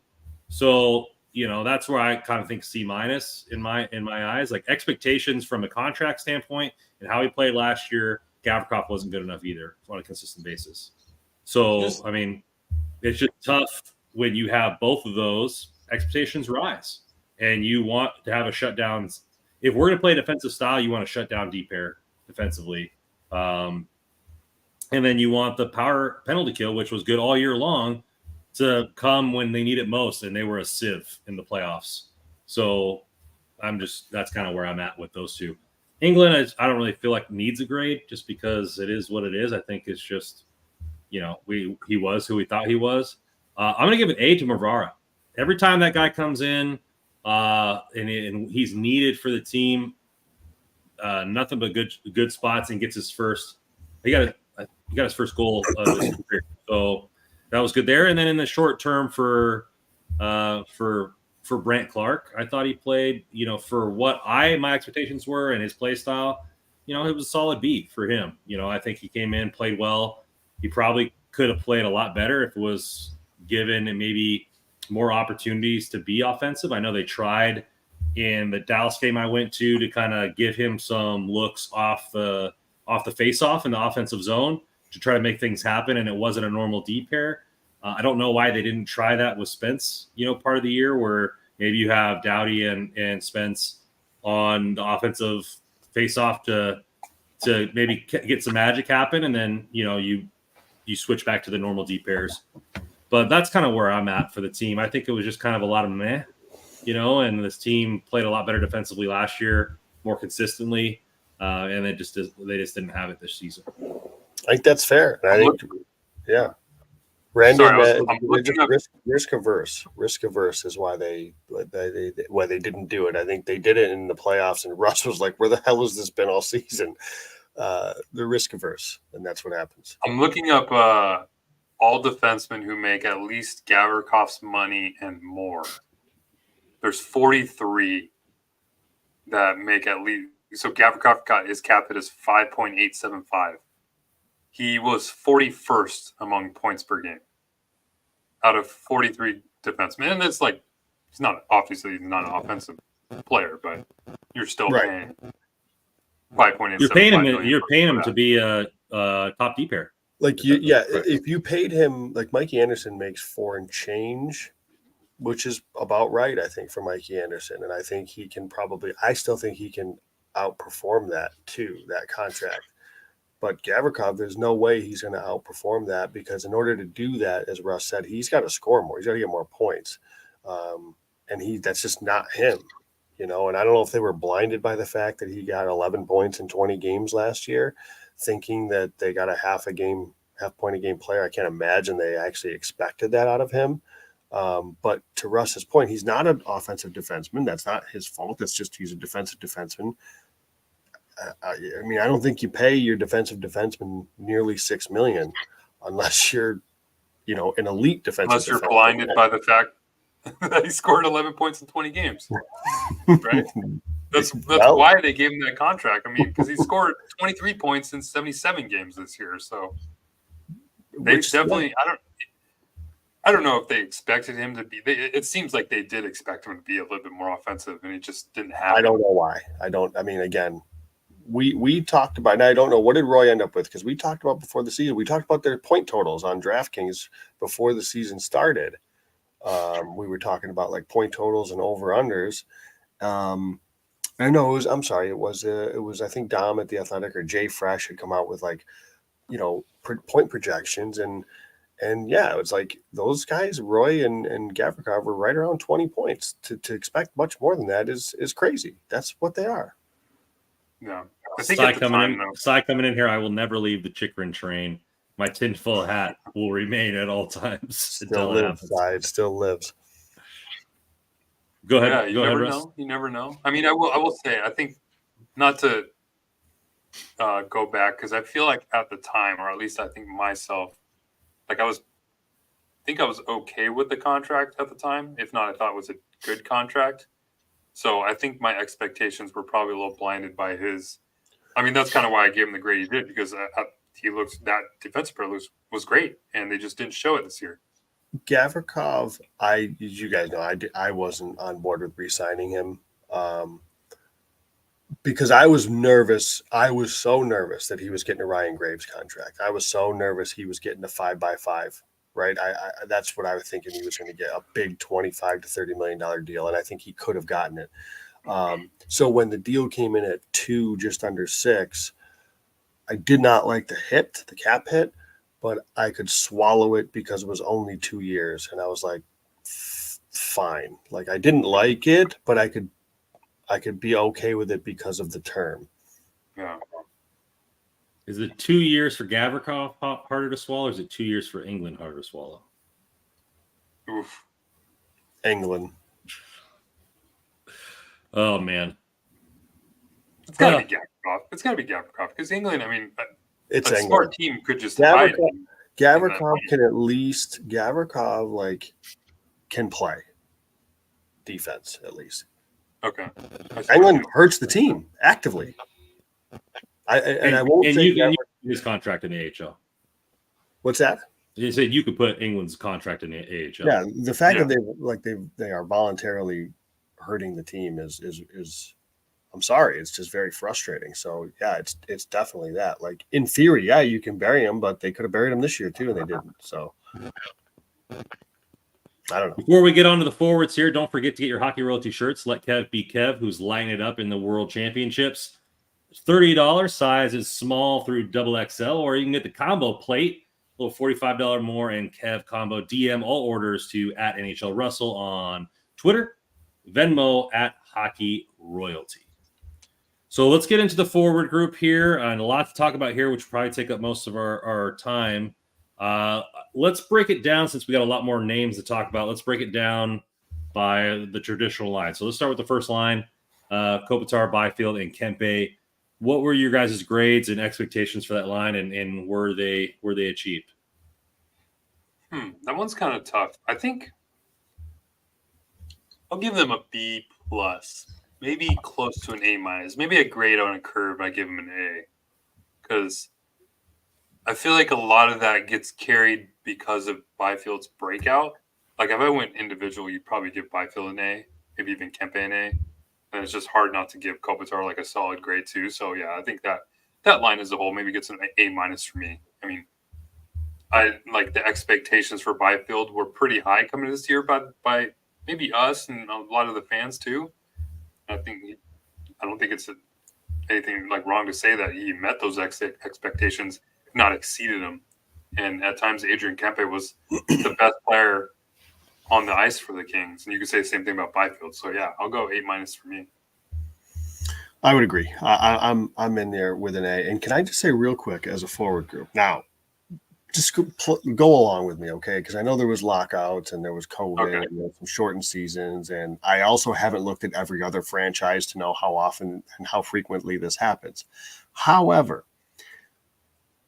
so that's where I kind of think C- in my eyes. Like, expectations from a contract standpoint and how he played last year, Gavrikov wasn't good enough either on a consistent basis. So, I mean, it's just tough when you have both of those. Expectations rise, and you want to have a shutdown. If we're going to play defensive style, you want to shut down deep pair defensively. And then you want the power penalty kill, which was good all year long, to come when they need it most, and they were a sieve in the playoffs. So that's kind of where I'm at with those two. England, I don't really feel like needs a grade, just because it is what it is. I think it's just, he was who we thought he was. I'm going to give an A to Mavara. Every time that guy comes in and he's needed for the team, nothing but good spots and gets his first. He got his first goal of his career, so that was good there. And then in the short term for Brant Clark, I thought he played, for what my expectations were and his play style. It was a solid B for him. I think he came in, played well. He probably could have played a lot better if it was given and maybe more opportunities to be offensive. I know they tried in the Dallas game I went to kind of give him some looks off the face-off in the offensive zone to try to make things happen, and it wasn't a normal D pair. I don't know why they didn't try that with Spence, part of the year where maybe you have Doughty and Spence on the offensive face-off to maybe get some magic happen, and then you switch back to the normal D pairs. But that's kind of where I'm at for the team. I think it was just kind of a lot of meh, and this team played a lot better defensively last year, more consistently, and they just didn't have it this season. I think that's fair. And I think, yeah. Brandon, I'm looking up. Risk averse. Risk averse is why they didn't do it. I think they did it in the playoffs, and Russ was like, "Where the hell has this been all season?" They're risk averse, and that's what happens. I'm looking up all defensemen who make at least Gavrikoff's money and more. There's 43 that make at least. So Gavrikov got his cap hit is 5.875. He was 41st among points per game out of 43 defensemen. And it's like, he's not an offensive player, but you're still paying 5.875. You're paying him to be a top D pair. If you paid him, like Mikey Anderson makes 4 and change, which is about right, I think, for Mikey Anderson. And I think I still think he can outperform that too, that contract. But Gavrikov, there's no way he's going to outperform that, because in order to do that, as Russ said, he's got to score more. He's got to get more points. And that's just not him, And I don't know if they were blinded by the fact that he got 11 points in 20 games last year, thinking that they got a half point a game player. I can't imagine they actually expected that out of him. But to Russ's point, he's not an offensive defenseman. That's not his fault. That's just he's a defensive defenseman. I don't think you pay your defensive defenseman nearly $6 million unless you're, an elite defensive. Unless you're blinded by the fact that he scored 11 points in 20 games, right? That's why they gave him that contract. Because he scored 23 points in 77 games this year. So they definitely. I don't know if they expected him to be. It seems like they did expect him to be a little bit more offensive, and it just didn't happen. I don't know why. Again. We talked about, and I don't know, what did Roy end up with? Because we talked about before the season, we talked about their point totals on DraftKings before the season started. We were talking about like point totals and over-unders. I know it was I think Dom at The Athletic or Jay Fresh had come out with point projections. And yeah, it was like those guys, Roy and Gavrikov, were right around 20 points. To expect much more than that is crazy. That's what they are. Yeah. Sai coming in here, I will never leave the Chikrin train. My tinfoil hat will remain at all times. Still lives. Go ahead. Yeah, you never know. You never know. I will say, I think, not to go back, because I feel like at the time, or at least I think myself, like I was okay with the contract at the time. If not, I thought it was a good contract. So I think my expectations were probably a little blinded by his. That's kind of why I gave him the grade he did, because that defensive player was great, and they just didn't show it this year. Gavrikov, you guys know, I wasn't on board with re-signing him because I was nervous. I was so nervous that he was getting a Ryan Graves contract. I was so nervous he was getting a 5x5. Right, that's what I was thinking. He was going to get a big $25 to $30 million deal, and I think he could have gotten it. So when the deal came in at 2, just under 6, I did not like the cap hit, but I could swallow it because it was only 2 years, and I was like, fine. Like I didn't like it, but I could be okay with it because of the term. Yeah. Is it 2 years for Gavrikov harder to swallow, or is it 2 years for England harder to swallow? Oof. England. Oh, man. It's got to be Gavrikov. It's got to be Gavrikov because England. I mean, It's a England. smart team could just hide Gavrikov, him. Gavrikov can at least Gavrikov can play defense at least. Okay. England hurts the team actively. I won't say you his contract in the AHL. What's that? You said you could put England's contract in the AHL. Yeah, the fact that they are voluntarily hurting the team is I'm sorry, it's just very frustrating. So yeah, it's definitely that. Like in theory, yeah, you can bury him, but they could have buried him this year too, and they didn't. So I don't know. Before we get on to the forwards here, don't forget to get your Hockey Royalty shirts. Let Kev be Kev, who's lining it up in the World Championships. $30, size is small through XXL, or you can get the combo plate, a little $45 more, and Kev combo. DM all orders to @NHL Russell on Twitter, Venmo @Hockey Royalty. So let's get into the forward group here, and a lot to talk about here, which will probably take up most of our time. Let's break it down since we got a lot more names to talk about. Let's break it down by the traditional line. So let's start with the first line, Kopitar, Byfield, and Kempe. What were your guys' grades and expectations for that line, and were they achieved? That one's kind of tough. I think I'll give them a B+, maybe close to an A-, maybe a grade on a curve. I give them an A because I feel like a lot of that gets carried because of Byfield's breakout. Like if I went individual, you'd probably give Byfield an A, maybe even Kempe an A. And it's just hard not to give Kopitar like a solid grade too. So yeah, I think that line as a whole maybe gets an A- for me. I mean, I like the expectations for Byfield were pretty high coming this year by maybe us and a lot of the fans too. I don't think it's anything like wrong to say that he met those expectations, if not exceeded them. And at times, Adrian Kempe was the best player on the ice for the Kings, and you could say the same thing about Byfield. So yeah, I'll go A- for me. I would agree. I'm in there with an A. And can I just say real quick as a forward group now? Just go along with me, okay? Because I know there was lockouts and there was COVID and there was some shortened seasons, and I also haven't looked at every other franchise to know how often and how frequently this happens. However,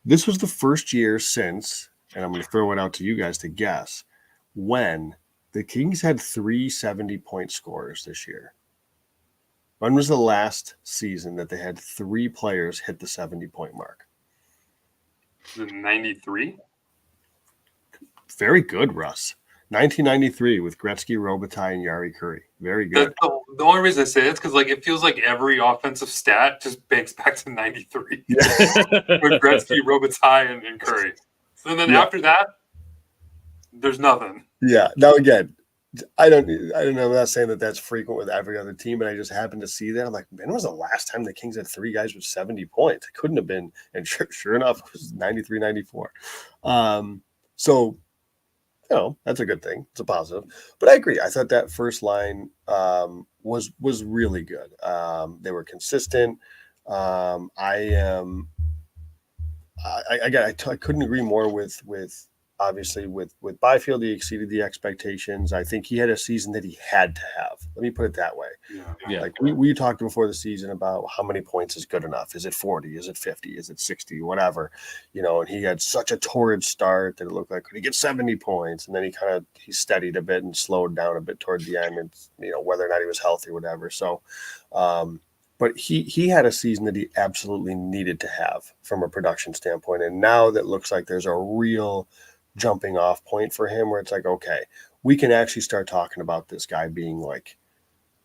this was the first year since, and I'm going to throw it out to you guys to guess, when the Kings had 3 70-point scorers this year. When was the last season that they had 3 players hit the 70-point mark? 93. Very good, Russ. 1993 with Gretzky, Robitaille, and Jari Kurri. Very good. The only reason I say it's because it feels like every offensive stat just banks back to 93 Yeah. with Gretzky, Robitaille, and Kurri. So then after that, there's nothing. Yeah. Now again, I don't know. I'm not saying that that's frequent with every other team, but I just happened to see that. I'm like, when was the last time the Kings had 3 guys with 70 points? It couldn't have been. And sure enough, it was 93, 94. So, that's a good thing. It's a positive. But I agree. I thought that first line was really good. They were consistent. I couldn't agree more with obviously with Byfield. He exceeded the expectations. I think he had a season that he had to have. Let me put it that way. Yeah. Like we talked before the season about how many points is good enough. Is it 40? Is it 50? Is it 60? Whatever. And he had such a torrid start that it looked like could he get 70 points? And then he steadied a bit and slowed down a bit toward the end, and whether or not he was healthy or whatever. So but he had a season that he absolutely needed to have from a production standpoint. And now that looks like there's a real jumping off point for him where it's like, okay, we can actually start talking about this guy being like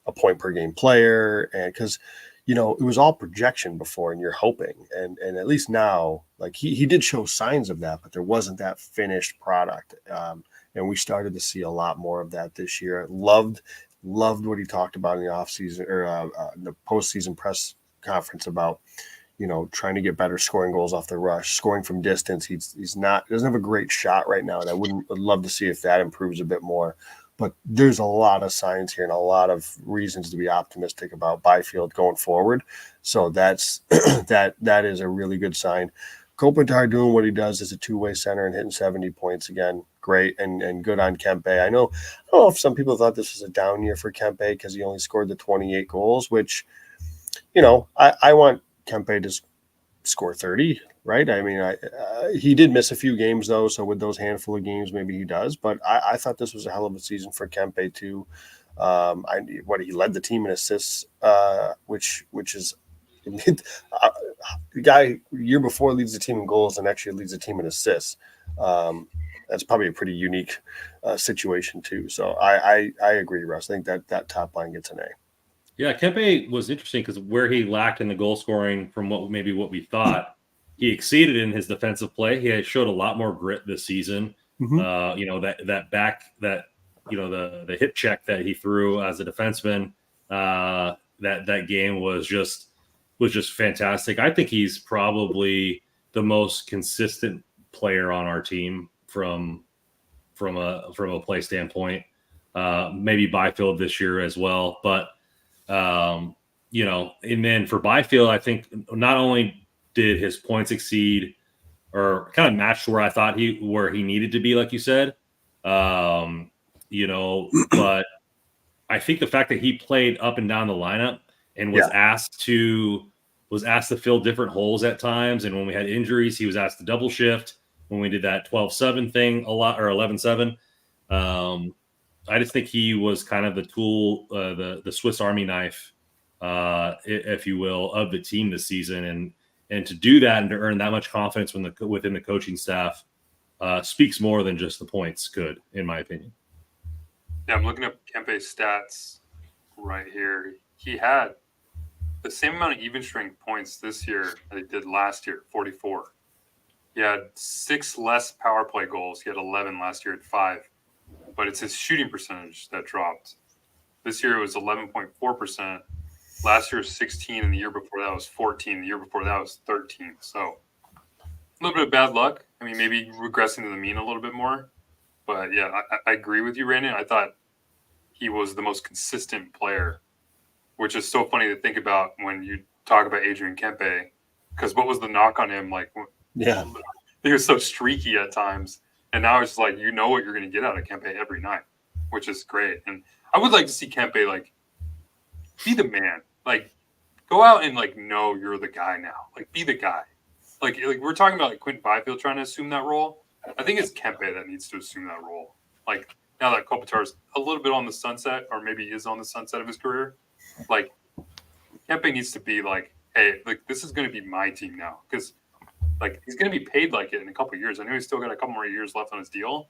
a point per game player. And because, it was all projection before and you're hoping. And at least now, like he did show signs of that, but there wasn't that finished product. And we started to see a lot more of that this year. Loved what he talked about in the offseason or the postseason press conference about, trying to get better scoring goals off the rush, scoring from distance. He doesn't have a great shot right now. And I'd love to see if that improves a bit more. But there's a lot of signs here and a lot of reasons to be optimistic about Byfield going forward. So that's that is a really good sign. Kopitar doing what he does as a two-way center and hitting 70 points again. Great and good on Kempe. I don't know if some people thought this was a down year for Kempe because he only scored the 28 goals, which I want Kempe to score 30, right? I mean, he did miss a few games though, so with those handful of games, maybe he does. But I thought this was a hell of a season for Kempe too. He led the team in assists, which is the guy year before leads the team in goals and actually leads the team in assists. That's probably a pretty unique situation too. So I agree, Russ. I think that top line gets an A. Yeah, Kempe was interesting because where he lacked in the goal scoring from what we thought, he exceeded in his defensive play. He had showed a lot more grit this season. Mm-hmm. The hip check that he threw as a defenseman, that game was just fantastic. I think he's probably the most consistent player on our team from a play standpoint. Maybe Byfield this year as well, but and then for Byfield, I think not only did his points exceed or kind of match where I thought where he needed to be, like you said, but I think the fact that he played up and down the lineup and was asked to fill different holes at times, and when we had injuries, he was asked to double shift. When we did that 12-7 thing a lot, or 11-7, I just think he was kind of the tool, the Swiss Army knife, if you will, of the team this season. And to do that and to earn that much confidence within the coaching staff speaks more than just the points could, in my opinion. Yeah, I'm looking up Kempe's stats right here. He had the same amount of even strength points this year that he did last year, 44. He had 6 less power play goals. He had 11 last year at 5. But it's his shooting percentage that dropped. This year it was 11.4%. Last year was 16, and the year before that was 14. The year before that was 13. So a little bit of bad luck. I mean, maybe regressing to the mean a little bit more. But yeah, I agree with you, Brandon. I thought he was the most consistent player, which is so funny to think about when you talk about Adrian Kempe. Because what was the knock on him? Like, Yeah, he was so streaky at times. And now it's like, you know what you're going to get out of Kempe every night, which is great. And I would like to see Kempe, like, be the man. Like, go out and, like, know you're the guy now. Like, be the guy. Like we're talking about, like, Quentin Byfield trying to assume that role. I think it's Kempe that needs to assume that role. Like, now that Kopitar's a little bit on the sunset, or maybe he is on the sunset of his career, like, Kempe needs to be like, hey, like, this is going to be my team now. Because, like, he's going to be paid like it in a couple of years. I know he's still got a couple more years left on his deal,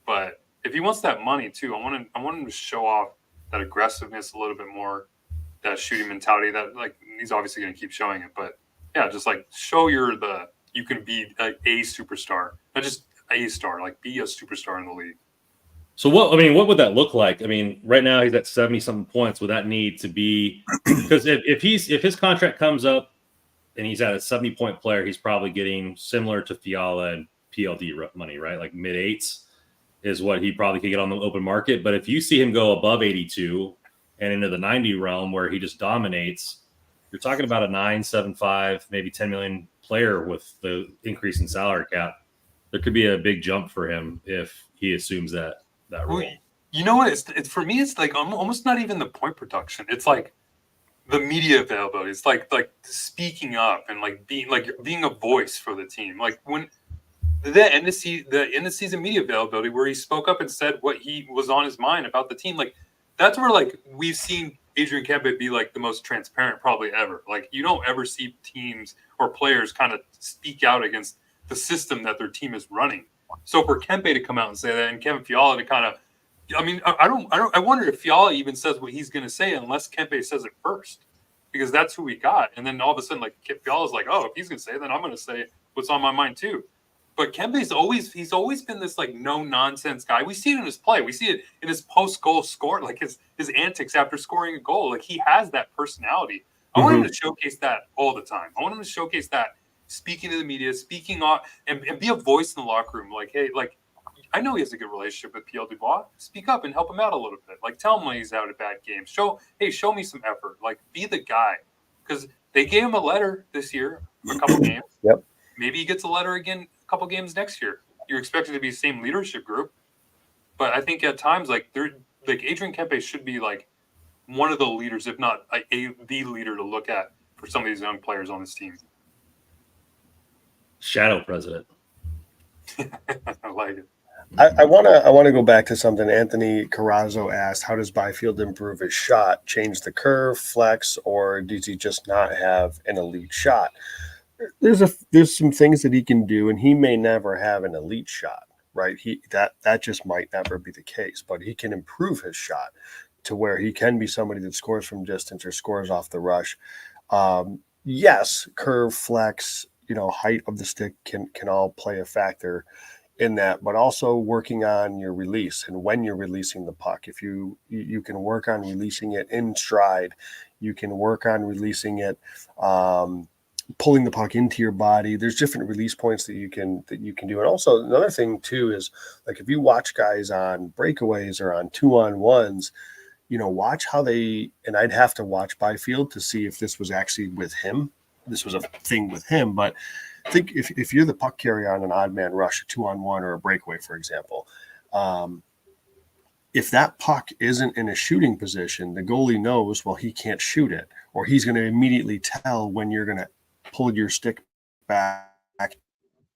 but if he wants that money too, I want him to show off that aggressiveness a little bit more, that shooting mentality. That, like, he's obviously going to keep showing it, but yeah, just like show you can be a superstar, not just a star. Like, be a superstar in the league. So what would that look like? I mean, right now he's at 70-something points. Would that need to be, because if his contract comes up and he's at a 70-point player, he's probably getting similar to Fiala and PLD money, right? Like mid-8s is what he probably could get on the open market. But if you see him go above 82 and into the 90 realm where he just dominates, you're talking about a 9.75, maybe 10 million player with the increase in salary cap. There could be a big jump for him if he assumes that role. Well, you know what? It's for me, it's like almost not even the point production. It's like the media availability. It's like speaking up and being a voice for the team. Like when the end of season media availability where he spoke up and said what he was on his mind about the team. Like, that's where, like, we've seen Adrian Kempe be, like, the most transparent probably ever. Like, you don't ever see teams or players kind of speak out against the system that their team is running. So for Kempe to come out and say that, and Kevin Fiala to kind of, I mean, I wonder if Fiala even says what he's going to say unless Kempe says it first, because that's who we got. And then all of a sudden, like, Fiala's like, oh, if he's going to say it, then I'm going to say what's on my mind too. But Kempe's always been this, like, no nonsense guy. We see it in his play. We see it in his post goal score, like his antics after scoring a goal. Like, he has that personality. I want him to showcase that all the time. I want him to showcase that, speaking to the media, speaking on, and be a voice in the locker room. Like, hey, like, I know he has a good relationship with P.L. Dubois. Speak up and help him out a little bit. Like, tell him when he's out at bad games. Show me some effort. Like, be the guy. Because they gave him a letter this year, a couple games. Yep. Maybe he gets a letter again a couple games next year. You're expected to be the same leadership group. But I think at times, like, Adrian Kempe should be, like, one of the leaders, if not the leader to look at for some of these young players on this team. Shadow president. I like it. I wanna go back to something Anthony Carrazzo asked. How does Byfield improve his shot? Change the curve, flex, or does he just not have an elite shot? There's some things that he can do, and he may never have an elite shot, right? That just might never be the case, but he can improve his shot to where he can be somebody that scores from distance or scores off the rush. Yes, curve, flex, height of the stick can all play a factor in that, but also working on your release and when you're releasing the puck. If you can work on releasing it in stride, you can work on releasing it, pulling the puck into your body. There's different release points that you can do. And also another thing too is, like, if you watch guys on breakaways or on 2-on-1s, watch how they, and I'd have to watch Byfield to see if this was actually with him. This was a thing with him, but I think if you're the puck carrier on an odd man rush, a 2-on-1 or a breakaway, for example, if that puck isn't in a shooting position, the goalie knows, well, he can't shoot it, or he's going to immediately tell when you're going to pull your stick back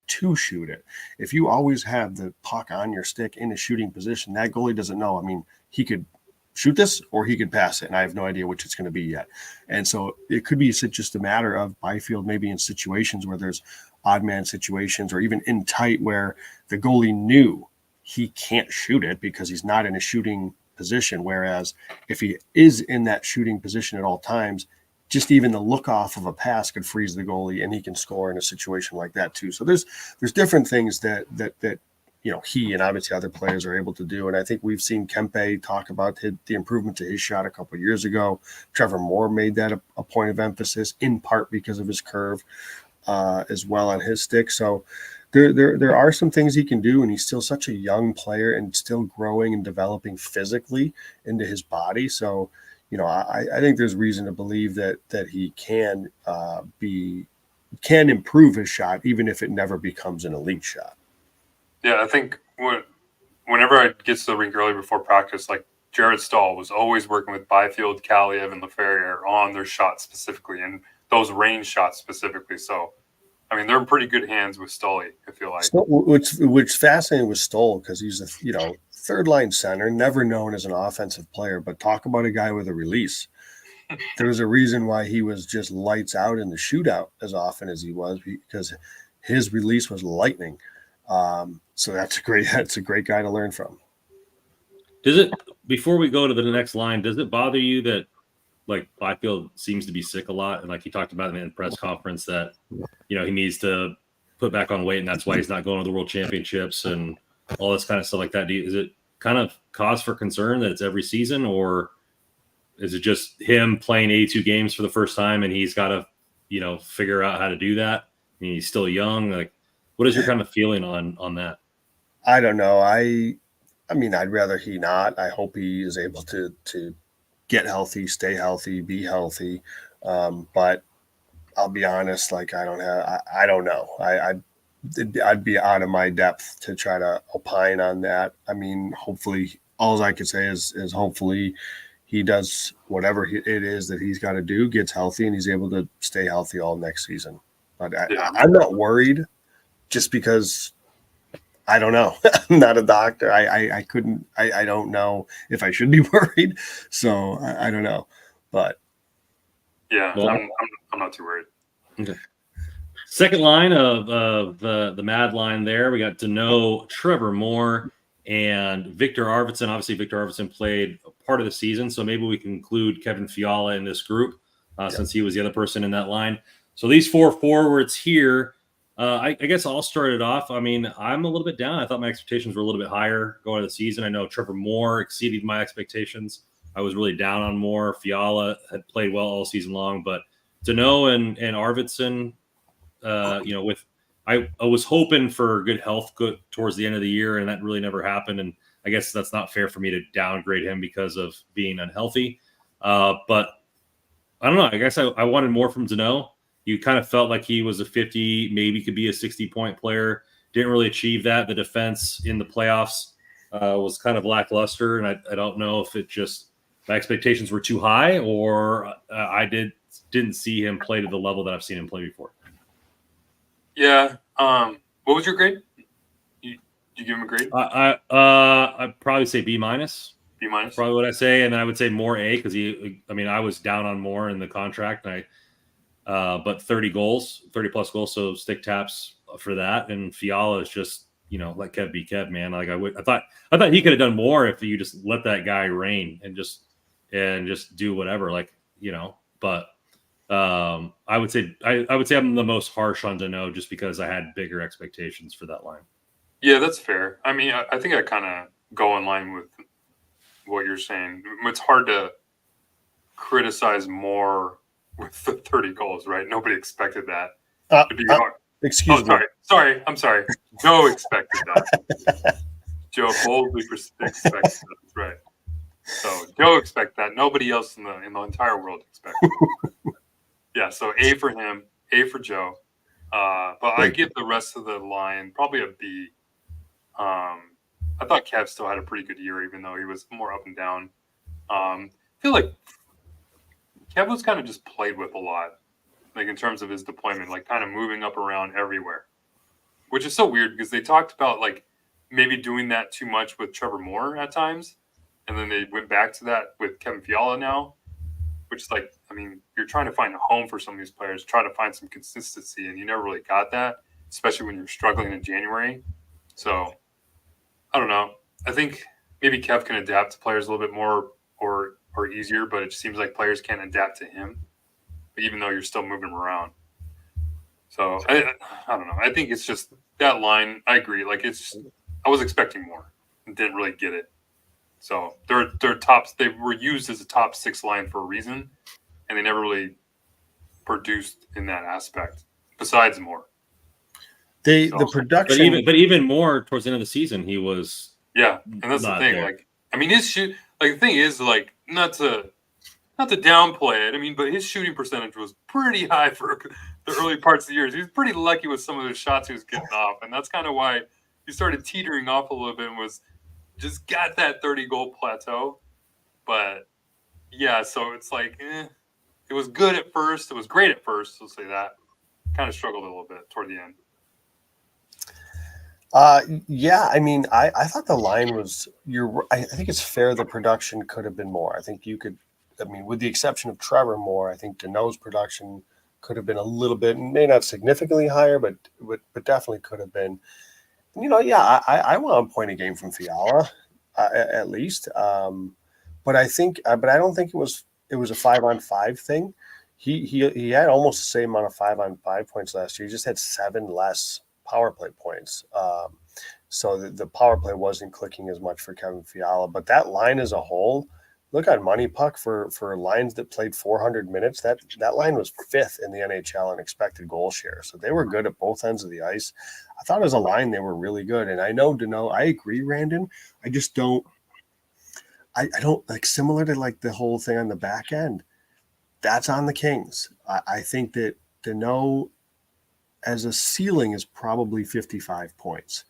to shoot it. If you always have the puck on your stick in a shooting position, that goalie doesn't know. I mean, he could shoot this or he could pass it, and I have no idea which it's going to be yet. And so it could be just a matter of Byfield maybe in situations where there's odd man situations, or even in tight where the goalie knew he can't shoot it because he's not in a shooting position. Whereas if he is in that shooting position at all times, just even the look off of a pass could freeze the goalie, and he can score in a situation like that too. So there's different things that he and obviously other players are able to do. And I think we've seen Kempe talk about the improvement to his shot a couple of years ago. Trevor Moore made that a point of emphasis, in part because of his curve as well on his stick. So there are some things he can do, and he's still such a young player and still growing and developing physically into his body. So, I think there's reason to believe that he can improve his shot, even if it never becomes an elite shot. Yeah, I think whenever I get to the rink early before practice, like Jared Stahl was always working with Byfield, Kaliev, and LaFerriere on their shots specifically, and those range shots specifically. So, I mean, they're in pretty good hands with Stoley, I feel like. Which fascinating with Stoll, because he's a third line center, never known as an offensive player, but talk about a guy with a release. There's a reason why he was just lights out in the shootout as often as he was, because his release was lightning. So that's a great guy to learn from. Before we go to the next line, does it bother you that, like, Byfield seems to be sick a lot, and like he talked about in the press conference that he needs to put back on weight, and that's why he's not going to the World Championships and all this kind of stuff like that? Is it kind of cause for concern that it's every season, or is it just him playing 82 games for the first time and he's got to figure out how to do that? I mean, he's still young. Like, what is your kind of feeling on that? I don't know. I mean, I'd rather he not. I hope he is able to get healthy, stay healthy, be healthy. But I'll be honest, like, I don't know. I'd be out of my depth to try to opine on that. I mean, hopefully, all I could say is hopefully he does whatever it is that he's got to do, gets healthy, and he's able to stay healthy all next season. But I'm not worried, just because I don't know. I'm not a doctor. I don't know if I should be worried. So I don't know. But yeah, well, I'm not too worried. Okay. Second line of the Mad line there, we got Danault, Trevor Moore, and Victor Arvidsson. Obviously, Victor Arvidsson played part of the season, so maybe we can include Kevin Fiala in this group since he was the other person in that line. So these four forwards here, I guess I'll start it off. I mean, I'm a little bit down. I thought my expectations were a little bit higher going into the season. I know Trevor Moore exceeded my expectations. I was really down on Moore. Fiala had played well all season long, but Danault and Arvidsson, I was hoping for good health towards the end of the year, and that really never happened. And I guess that's not fair for me to downgrade him because of being unhealthy. But I don't know. I guess I wanted more from Danault. You kind of felt like he was a 50, maybe could be a 60-point player. Didn't really achieve that. The defense in the playoffs was kind of lackluster, and I don't know if it just my expectations were too high, or I didn't see him play to the level that I've seen him play before. Yeah. What was your grade? You give him a grade? I'd probably say B minus. B minus. Probably what I say, and then I would say more A because I was down on Moore in the contract, and but 30 plus goals, so stick taps for that. And Fiala is just, let Kev be Kev, man. Like I thought he could have done more if you just let that guy reign and just do whatever, But I would say I'm the most harsh on Dano just because I had bigger expectations for that line. Yeah, that's fair. I mean, I think I kind of go in line with what you're saying. It's hard to criticize more with the 30 goals, right? Nobody expected that to be hard. Excuse me. Sorry. I'm sorry. Joe expected that. Joe boldly expects that. Right. So Joe expects that. Nobody else in the entire world expects it. Yeah. So A for him, A for Joe. But I give the rest of the line probably a B. I thought Kev still had a pretty good year, even though he was more up and down. I feel like Kev was kind of just played with a lot, like in terms of his deployment, like kind of moving up around everywhere, which is so weird because they talked about like maybe doing that too much with Trevor Moore at times. And then they went back to that with Kevin Fiala now, which is like, I mean, you're trying to find a home for some of these players, try to find some consistency, and you never really got that, especially when you're struggling in January. So I don't know. I think maybe Kev can adapt to players a little bit more or easier, but it just seems like players can't adapt to him, even though you're still moving them around. So I don't know. I think it's just that line. I agree. Like I was expecting more and didn't really get it. So they're tops. They were used as a top 6 line for a reason, and they never really produced in that aspect. Besides more, the production, but even more towards the end of the season, he was and that's the thing. There. Like, I mean, his shoot. Like the thing is, like not to downplay it. I mean, but his shooting percentage was pretty high for the early parts of the year. He was pretty lucky with some of the shots he was getting off, and that's kind of why he started teetering off a little bit and was just got that 30-goal plateau. But yeah, so it's like, it was good at first. It was great at first. Let's say that. Kind of struggled a little bit toward the end. Yeah, I mean, I thought the line was. I think it's fair. The production could have been more. I think you could. I mean, with the exception of Trevor Moore, I think Dano's production could have been a little bit, may not significantly higher, but definitely could have been. I want a point a game from Fiala, at least. But I don't think it was a 5-on-5 thing. He had almost the same amount of 5-on-5 points last year. He just had 7 less power play points. So the power play wasn't clicking as much for Kevin Fiala. But that line as a whole, look on Money Puck for lines that played 400 minutes. That line was 5th in the NHL in expected goal share. So they were good at both ends of the ice. I thought as a line they were really good. And I know Dano, I agree, Randon. I just don't. I don't like, similar to like the whole thing on the back end. That's on the Kings. I think that Dano as a ceiling is probably 55 points,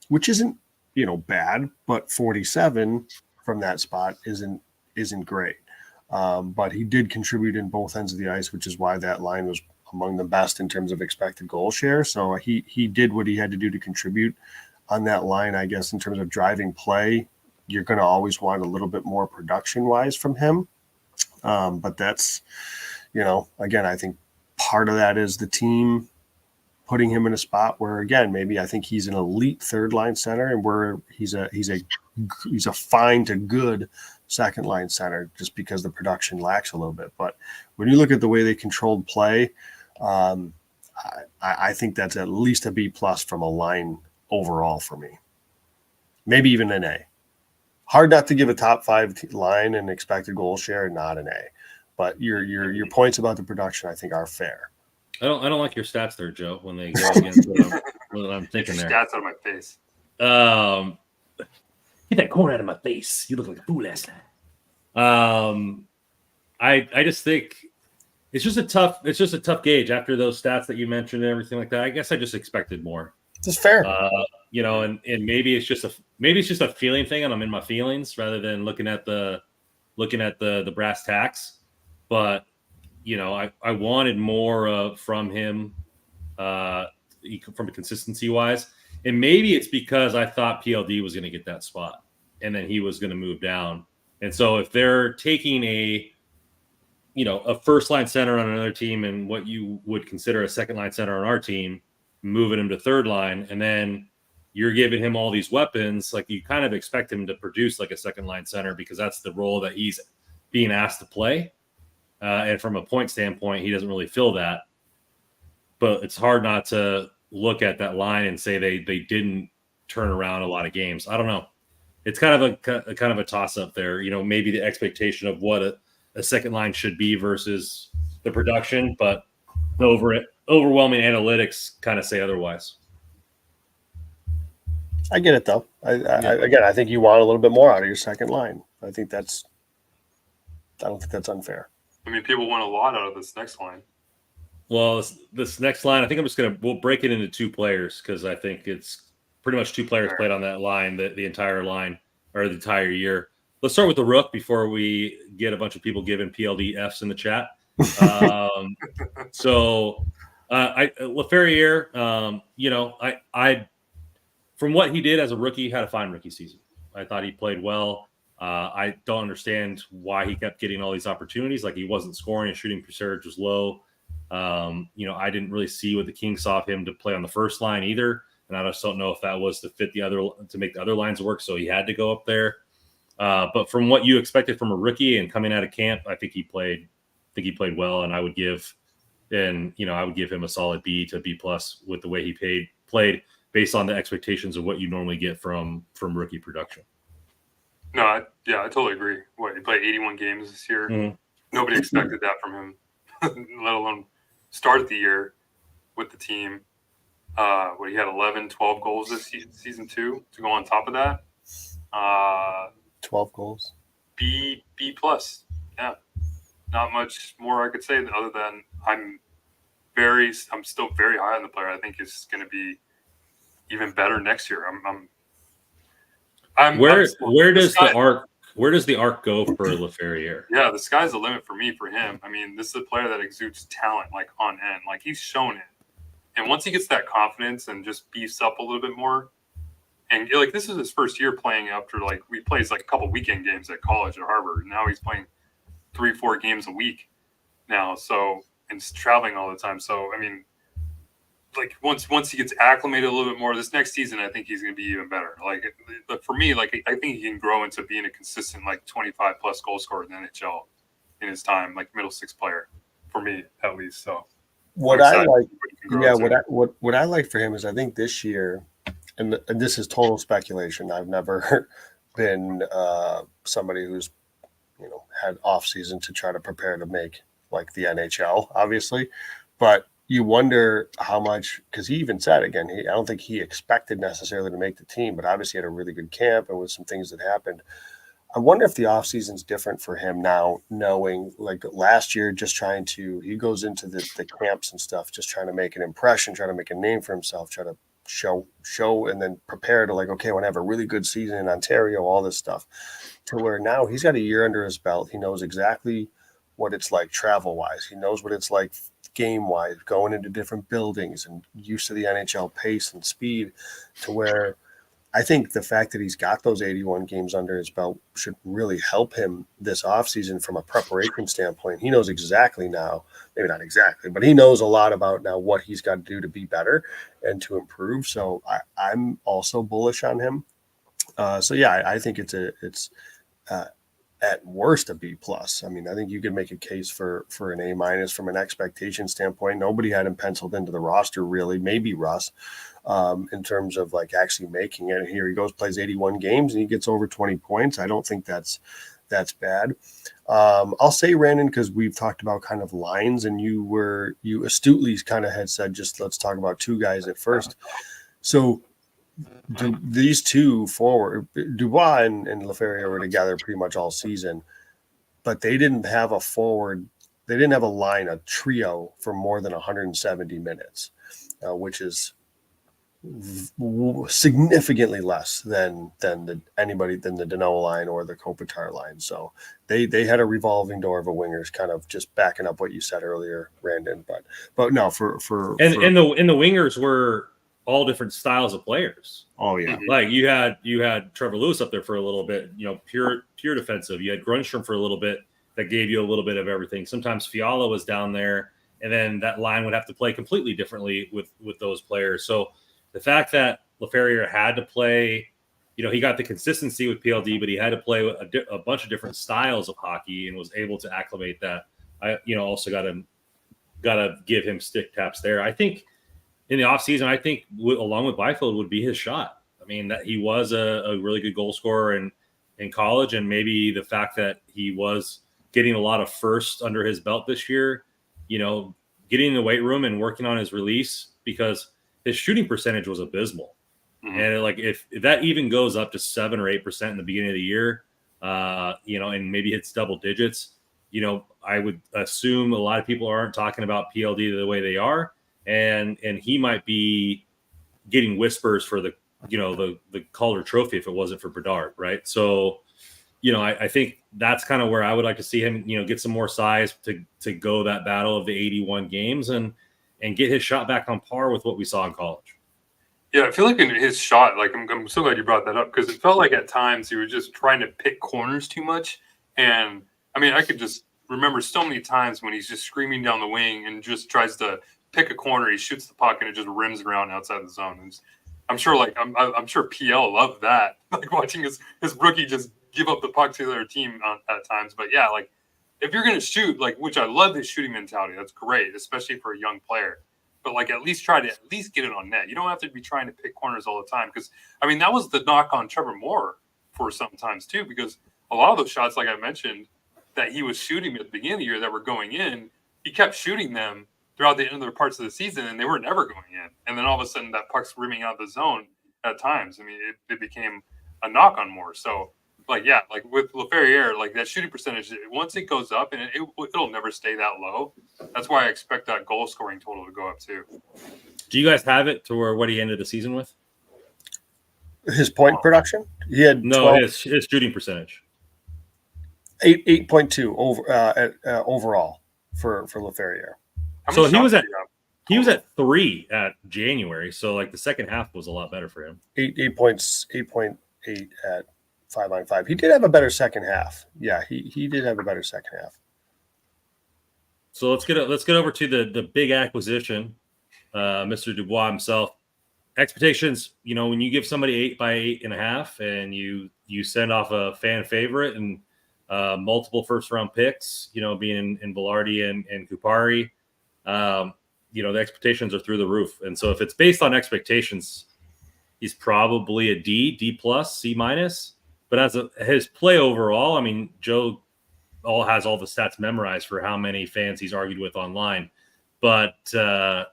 which isn't bad, but 47 from that spot isn't great. But he did contribute in both ends of the ice, which is why that line was among the best in terms of expected goal share. So he did what he had to do to contribute on that line. I guess in terms of driving play, you're going to always want a little bit more production wise from him. But that's, again, I think part of that is the team putting him in a spot where, again, maybe I think he's an elite third line center, and where he's a fine to good second line center, just because the production lacks a little bit. But when you look at the way they controlled play, I think that's at least a B plus from a line overall for me. Maybe even an A. Hard not to give a top 5 line and expected goal share not an A. But your points about the production, I think, are fair. I don't like your stats there, Joe, when they go against what I'm thinking there. Stats out of my face. Get that corn out of my face. You look like a fool last night. I just think it's just a tough gauge after those stats that you mentioned and everything like that. I guess I just expected more. It's fair. And maybe it's just a feeling thing, and I'm in my feelings rather than looking at the brass tacks. But I wanted more from him, from consistency wise, and maybe it's because I thought PLD was going to get that spot, and then he was going to move down. And so if they're taking a first line center on another team and what you would consider a second line center on our team, moving him to third line, and then you're giving him all these weapons, like you kind of expect him to produce like a second line center because that's the role that he's being asked to play. And from a point standpoint, he doesn't really fill that. But it's hard not to look at that line and say they didn't turn around a lot of games. I don't know. It's kind of a toss up there. Maybe the expectation of what a second line should be versus the production, but the overwhelming analytics kind of say otherwise. I get it though. I think you want a little bit more out of your second line. I don't think that's unfair. I mean, people want a lot out of this next line. Well, this next line, I think we'll break it into two players because I think it's pretty much two players played on that line, the entire line or the entire year. Let's start with the Rook before we get a bunch of people giving PLD Fs in the chat. Laferriere, I from what he did as a rookie, had a fine rookie season. I thought he played well. I don't understand why he kept getting all these opportunities. Like he wasn't scoring, his shooting percentage was low. I didn't really see what the Kings saw of him to play on the first line either. And I just don't know if that was to make the other lines work. So he had to go up there. But from what you expected from a rookie and coming out of camp, I think he played well, and I would give him a solid B to B plus with the way he played based on the expectations of what you normally get from rookie production. No, I totally agree. He played 81 games this year. Mm-hmm. Nobody expected that from him, let alone start the year with the team. He had 11, 12 goals this season two to go on top of that. 12 goals. B plus. Yeah. Not much more I could say other than I'm still very high on the player. I think he's going to be even better next year. Where does the arc go for Laferriere? Yeah, the sky's the limit for him. I mean, this is a player that exudes talent like on end. Like he's shown it. And once he gets that confidence and just beefs up a little bit more, and like this is his first year playing after we plays like a couple weekend games at college at Harvard. Now he's playing 3-4 games a week now. So and he's traveling all the time. So I mean, like once he gets acclimated a little bit more this next season, I think he's going to be even better. Like for me, I think he can grow into being a consistent 25 plus goal scorer in the NHL in his time, like middle six player for me at least. So what I like for him is I think this year, and this is total speculation. I've never been somebody who's had off season to try to prepare to make like the NHL, obviously, but you wonder how much, because he even said again, I don't think he expected necessarily to make the team, but obviously had a really good camp and with some things that happened. I wonder if the offseason is different for him now, knowing like last year, he goes into the camps and stuff, just trying to make an impression, trying to make a name for himself, try to show and then prepare to I want to have a really good season in Ontario, all this stuff, to where now he's got a year under his belt. He knows exactly what it's like travel wise. He knows what it's like game wise, going into different buildings and used to the NHL pace and speed, to where I think the fact that he's got those 81 games under his belt should really help him this offseason from a preparation standpoint. He knows exactly now, maybe not exactly, but he knows a lot about now what he's got to do to be better and to improve. So I'm also bullish on him. I think it's at worst a B plus. I mean, I think you could make a case for an A minus from an expectation standpoint. Nobody had him penciled into the roster really, maybe Russ, in terms of actually making it. Here he goes, plays 81 games and he gets over 20 points. I don't think that's bad. I'll say Brandon, because we've talked about kind of lines, and you astutely kind of had said, just let's talk about two guys at first. So these two forward, Dubois and Laferriere were together pretty much all season, but they didn't have a forward. They didn't have a trio for more than 170 minutes, which is significantly less than the Dano line or the Kopitar line. So they had a revolving door of a wingers, kind of just backing up what you said earlier, Brandon. But no, for the wingers were all different styles of players. Oh yeah, like you had Trevor Lewis up there for a little bit, pure defensive. You had Grunstrom for a little bit that gave you a little bit of everything. Sometimes Fiala was down there, and then that line would have to play completely differently with those players. So the fact that LaFerriere had to play, he got the consistency with PLD, but he had to play a bunch of different styles of hockey and was able to acclimate that. I also got to give him stick taps there. I think in the offseason, I think along with Byfield would be his shot. I mean, that he was a really good goal scorer in college, and maybe the fact that he was getting a lot of firsts under his belt this year, getting in the weight room and working on his release, because his shooting percentage was abysmal. Mm-hmm. And if that even goes up to 7 or 8% in the beginning of the year, and maybe hits double digits, I would assume a lot of people aren't talking about PLD the way they are. And he might be getting whispers for the Calder Trophy if it wasn't for Bedard, right? So, I think that's kind of where I would like to see him, get some more size to go that battle of the 81 games and get his shot back on par with what we saw in college. Yeah, I feel like in his shot, I'm so glad you brought that up, because it felt like at times he was just trying to pick corners too much. And I mean, I could just remember so many times when he's just screaming down the wing and just tries to pick a corner, he shoots the puck and it just rims around outside the zone. And I'm sure, I'm sure PL loved that, watching his rookie just give up the puck to their team at times. But yeah, if you're going to shoot, which I love his shooting mentality, that's great, especially for a young player. But at least try to get it on net. You don't have to be trying to pick corners all the time, because I mean that was the knock on Trevor Moore for sometimes too, because a lot of those shots, like I mentioned, that he was shooting at the beginning of the year that were going in, he kept shooting them throughout the end of the parts of the season, and they were never going in. And then all of a sudden, that puck's rimming out of the zone at times. I mean, it became a knock on Moore. So, with LaFerriere, that shooting percentage, once it goes up, and it'll never stay that low. That's why I expect that goal scoring total to go up too. Do you guys have it to where what he ended the season with? His point production? He had his shooting percentage. 8.2 overall for LaFerriere. So he was at 3 at January. So the second half was a lot better for him. 8.8 at 5-on-5. He did have a better second half. Yeah, he did have a better second half. So let's get over to the big acquisition, Mr. Dubois himself. Expectations, when you give somebody 8 by 8.5 and you send off a fan favorite and multiple first round picks, being in Velarde and Kupari, the expectations are through the roof. And so if it's based on expectations, he's probably a D plus, C minus. But as his play overall, I mean, Joe has all the stats memorized for how many fans he's argued with online. But, I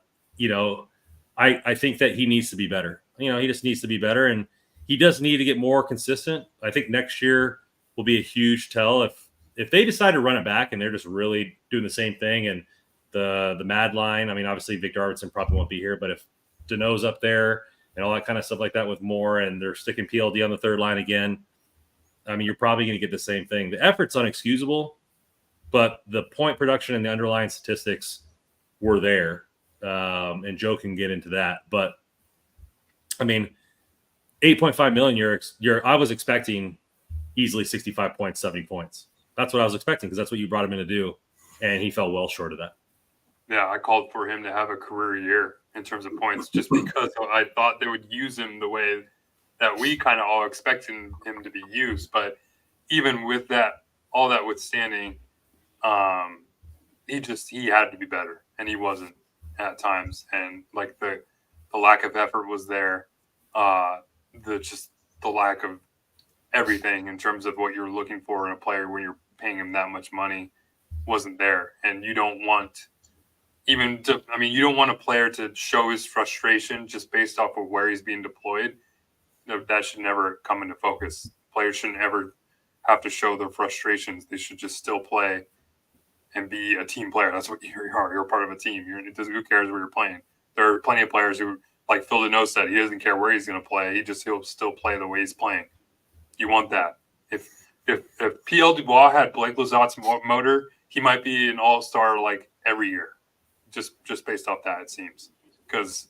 think that he needs to be better. He just needs to be better, and he does need to get more consistent. I think next year will be a huge tell if they decide to run it back and they're just really doing the same thing. And the Mad line, I mean, obviously Victor Arvidsson probably won't be here, but if Dano's up there and all that kind of stuff like that with Moore, and they're sticking PLD on the third line again, I mean, you're probably going to get the same thing. The effort's unexcusable, but the point production and the underlying statistics were there. And Joe can get into that. But, I mean, 8.5 million, I was expecting easily 65 points, 70 points. That's what I was expecting, because that's what you brought him in to do, and he fell well short of that. Yeah, I called for him to have a career year in terms of points, just because I thought they would use him the way that we kind of all expected him to be used. But even with that, all that withstanding, he had to be better, and he wasn't at times. And the lack of effort was there, the lack of everything in terms of what you're looking for in a player when you're paying him that much money wasn't there. And you don't want you don't want a player to show his frustration just based off of where he's being deployed. No, that should never come into focus. Players shouldn't ever have to show their frustrations. They should just still play and be a team player. That's what you are. You're part of a team. Who cares where you're playing? There are plenty of players who like Phil Deneau said, he doesn't care where he's going to play. He'll still play the way he's playing. You want that. If PL Dubois had Blake Lazat's motor, he might be an all-star like every year, just based off that, it seems. Because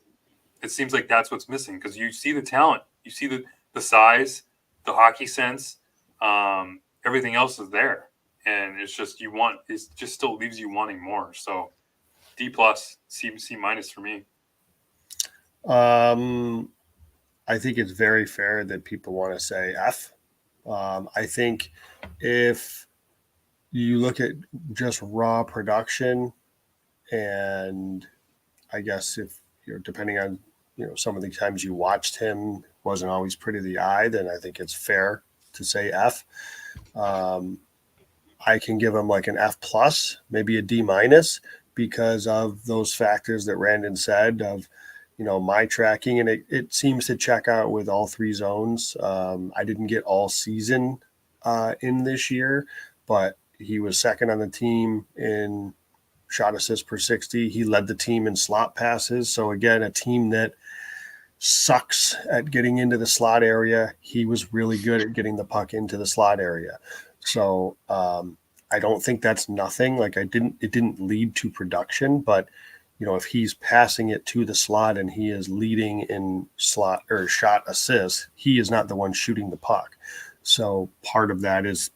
it seems like that's what's missing, because you see the talent. You see the size, the hockey sense, everything else is there. And it's just it just still leaves you wanting more. So D+, C minus for me. I think it's very fair that people want to say F. I think if you look at just raw production, and I guess if you're depending on some of the times you watched him wasn't always pretty to the eye, then I think it's fair to say F. I can give him like an F plus, maybe a D minus, because of those factors that Randon said of my tracking, and it seems to check out with all three zones. I didn't get all season in this year, but he was second on the team in shot assists per 60. He led the team in slot passes. So again, a team that sucks at getting into the slot area, he was really good at getting the puck into the slot area. So I don't think that's nothing. Like it didn't lead to production, but if he's passing it to the slot and he is leading in slot or shot assists, he is not the one shooting the puck. So part of that is,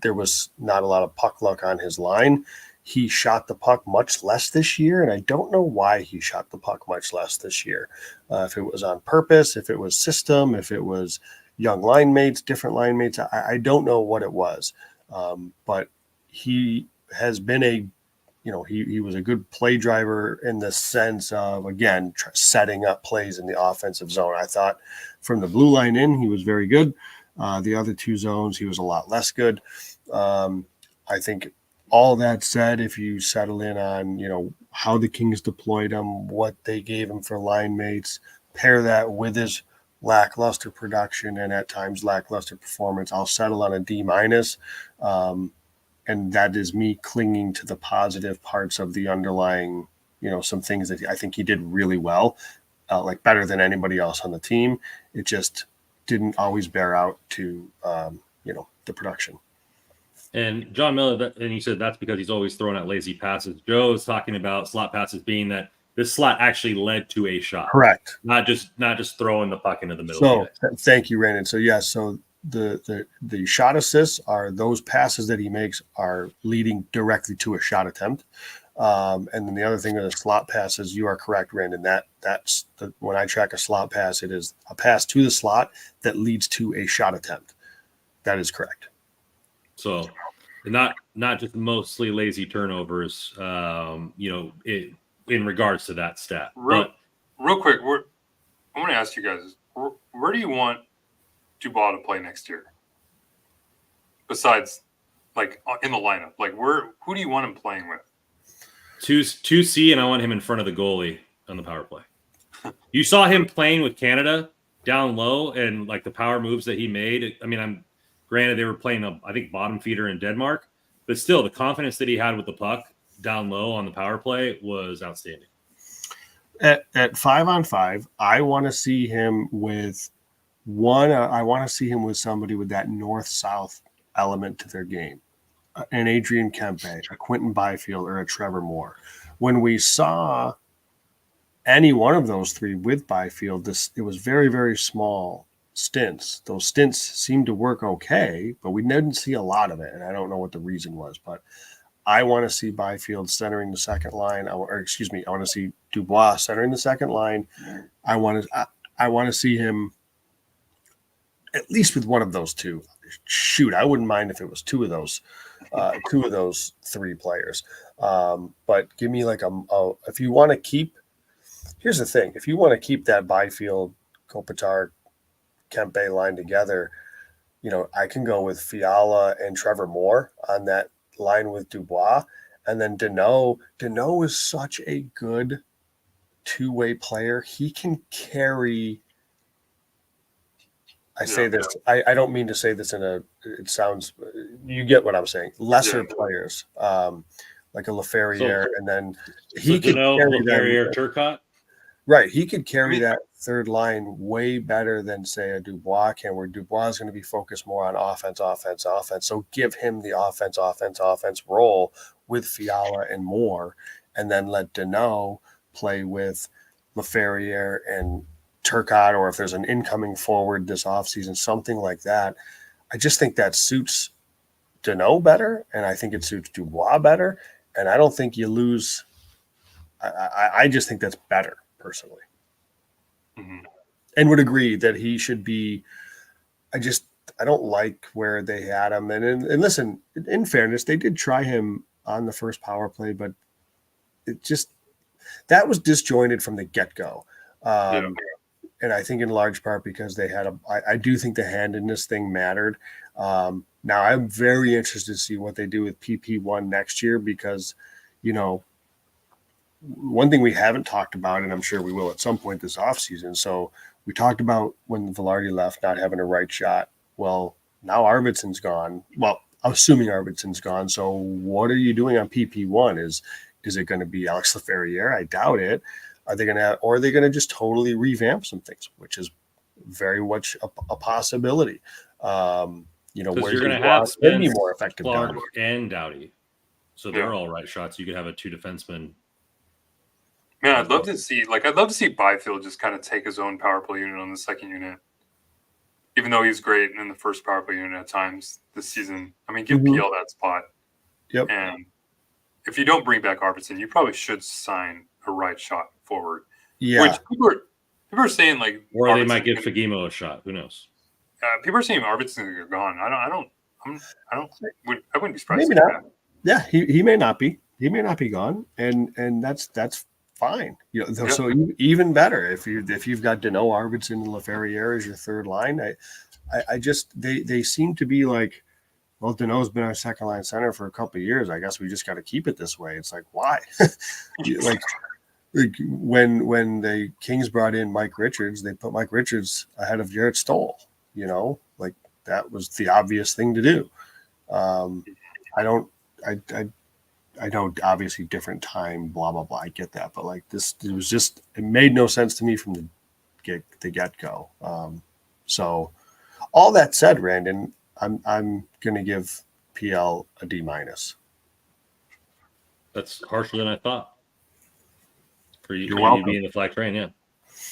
there was not a lot of puck luck on his line. He shot the puck much less this year, and I don't know why he shot the puck much less this year. If it was on purpose, if it was system, if it was young line mates, different line mates, I don't know what it was. But he has been he was a good play driver in the sense of, again, setting up plays in the offensive zone. I thought from the blue line in, he was very good. The other two zones, he was a lot less good. I think all that said, if you settle in on, how the Kings deployed him, what they gave him for line mates, pair that with his lackluster production and at times lackluster performance, I'll settle on a D minus. And that is me clinging to the positive parts of the underlying, some things that I think he did really well, like better than anybody else on the team. It just didn't always bear out to, the production. And John Miller, and he said that's because he's always throwing out lazy passes. Joe is talking about slot passes being that this slot actually led to a shot. Correct. Not just throwing the puck into the middle. So thank you, Brandon. So yes, so the shot assists are those passes that he makes are leading directly to a shot attempt. And then the other thing are the slot passes. You are correct, Brandon. That's when I track a slot pass, it is a pass to the slot that leads to a shot attempt. That is correct. So not just mostly lazy turnovers, in regards to that stat. Real quick, I want to ask you guys, where do you want Dubois to play next year? Besides, like in the lineup, like who do you want him playing with? 2C, and I want him in front of the goalie on the power play. You saw him playing with Canada down low, and like the power moves that he made. I mean, granted they were playing I think bottom feeder in Denmark, but still the confidence that he had with the puck down low on the power play was outstanding. At 5-on-5, I want to see him with I want to see him with somebody with that north-south element to their game. An Adrian Kempe, a Quentin Byfield, or a Trevor Moore. When we saw any one of those three with Byfield, it was very, very small stints. Those stints seemed to work okay, but we didn't see a lot of it, and I don't know what the reason was. But I want to see Byfield centering the second line. I want to see Dubois centering the second line. I want to see him at least with one of those two. Shoot, I wouldn't mind if it was two of those three players. But give me like if you want to keep. Here's the thing: if you want to keep that Byfield, Kopitar, Kempe line together, I can go with Fiala and Trevor Moore on that line with Dubois, and then Deneau. Deneau is such a good two-way player. He can carry. I say this. I don't mean to say this it sounds. You get what I'm saying. Lesser players, like a Laferriere, and then he can carry Laferriere, Turcotte. Right. He could carry that third line way better than, say, a Dubois can, where Dubois is going to be focused more on offense. So give him the offense role with Fiala and Moore, and then let Deneau play with LaFerriere and Turcotte, or if there's an incoming forward this offseason, something like that. I just think that suits Deneau better, and I think it suits Dubois better. And I don't think you lose. I just think that's better, personally. Mm-hmm. And would agree that he should be. I don't like where they had him. And listen, in fairness, they did try him on the first power play, but that was disjointed from the get-go. And I think in large part because they had I do think the handedness thing mattered. Now I'm very interested to see what they do with PP1 next year, because, one thing we haven't talked about, and I'm sure we will at some point this offseason. So we talked about when Velarde left, not having a right shot. Well, now Arvidsson's gone. Well, I'm assuming Arvidsson's gone. So what are you doing on PP1? Is it going to be Alex LaFerriere? I doubt it. Are they going to just totally revamp some things, which is very much a possibility. Because you're going to have Spence, more effective, Clark, and Doughty. So they're all right shots. You could have a 2 defenseman. Man, I'd love to see Byfield just kind of take his own power play unit on the second unit. Even though he's great in the first power play unit at times this season. I mean, give PL that spot. Yep. And if you don't bring back Arvidsson, you probably should sign a right shot forward. Yeah. Which people are saying, like, or they might give Fagemo a shot. Who knows? People are saying Arvidsson is gone. I wouldn't be surprised. Maybe not. Yeah, he may not be. He may not be gone, and that's fine. So even better if you've got Deneau, Arvidsson, and LaFerriere as your third line. I just they seem to be like, well, Deneau's been our second line center for a couple of years. I guess we just got to keep it this way. It's like, why? like when the Kings brought in Mike Richards, they put Mike Richards ahead of Jarrett Stoll. Like that was the obvious thing to do. I know obviously different time, blah, blah, blah. I get that. But like this, it made no sense to me from the get-go. So all that said, Randon, I'm going to give PL a D-. That's harsher than I thought. For you, You're welcome. To be in the flag train, yeah.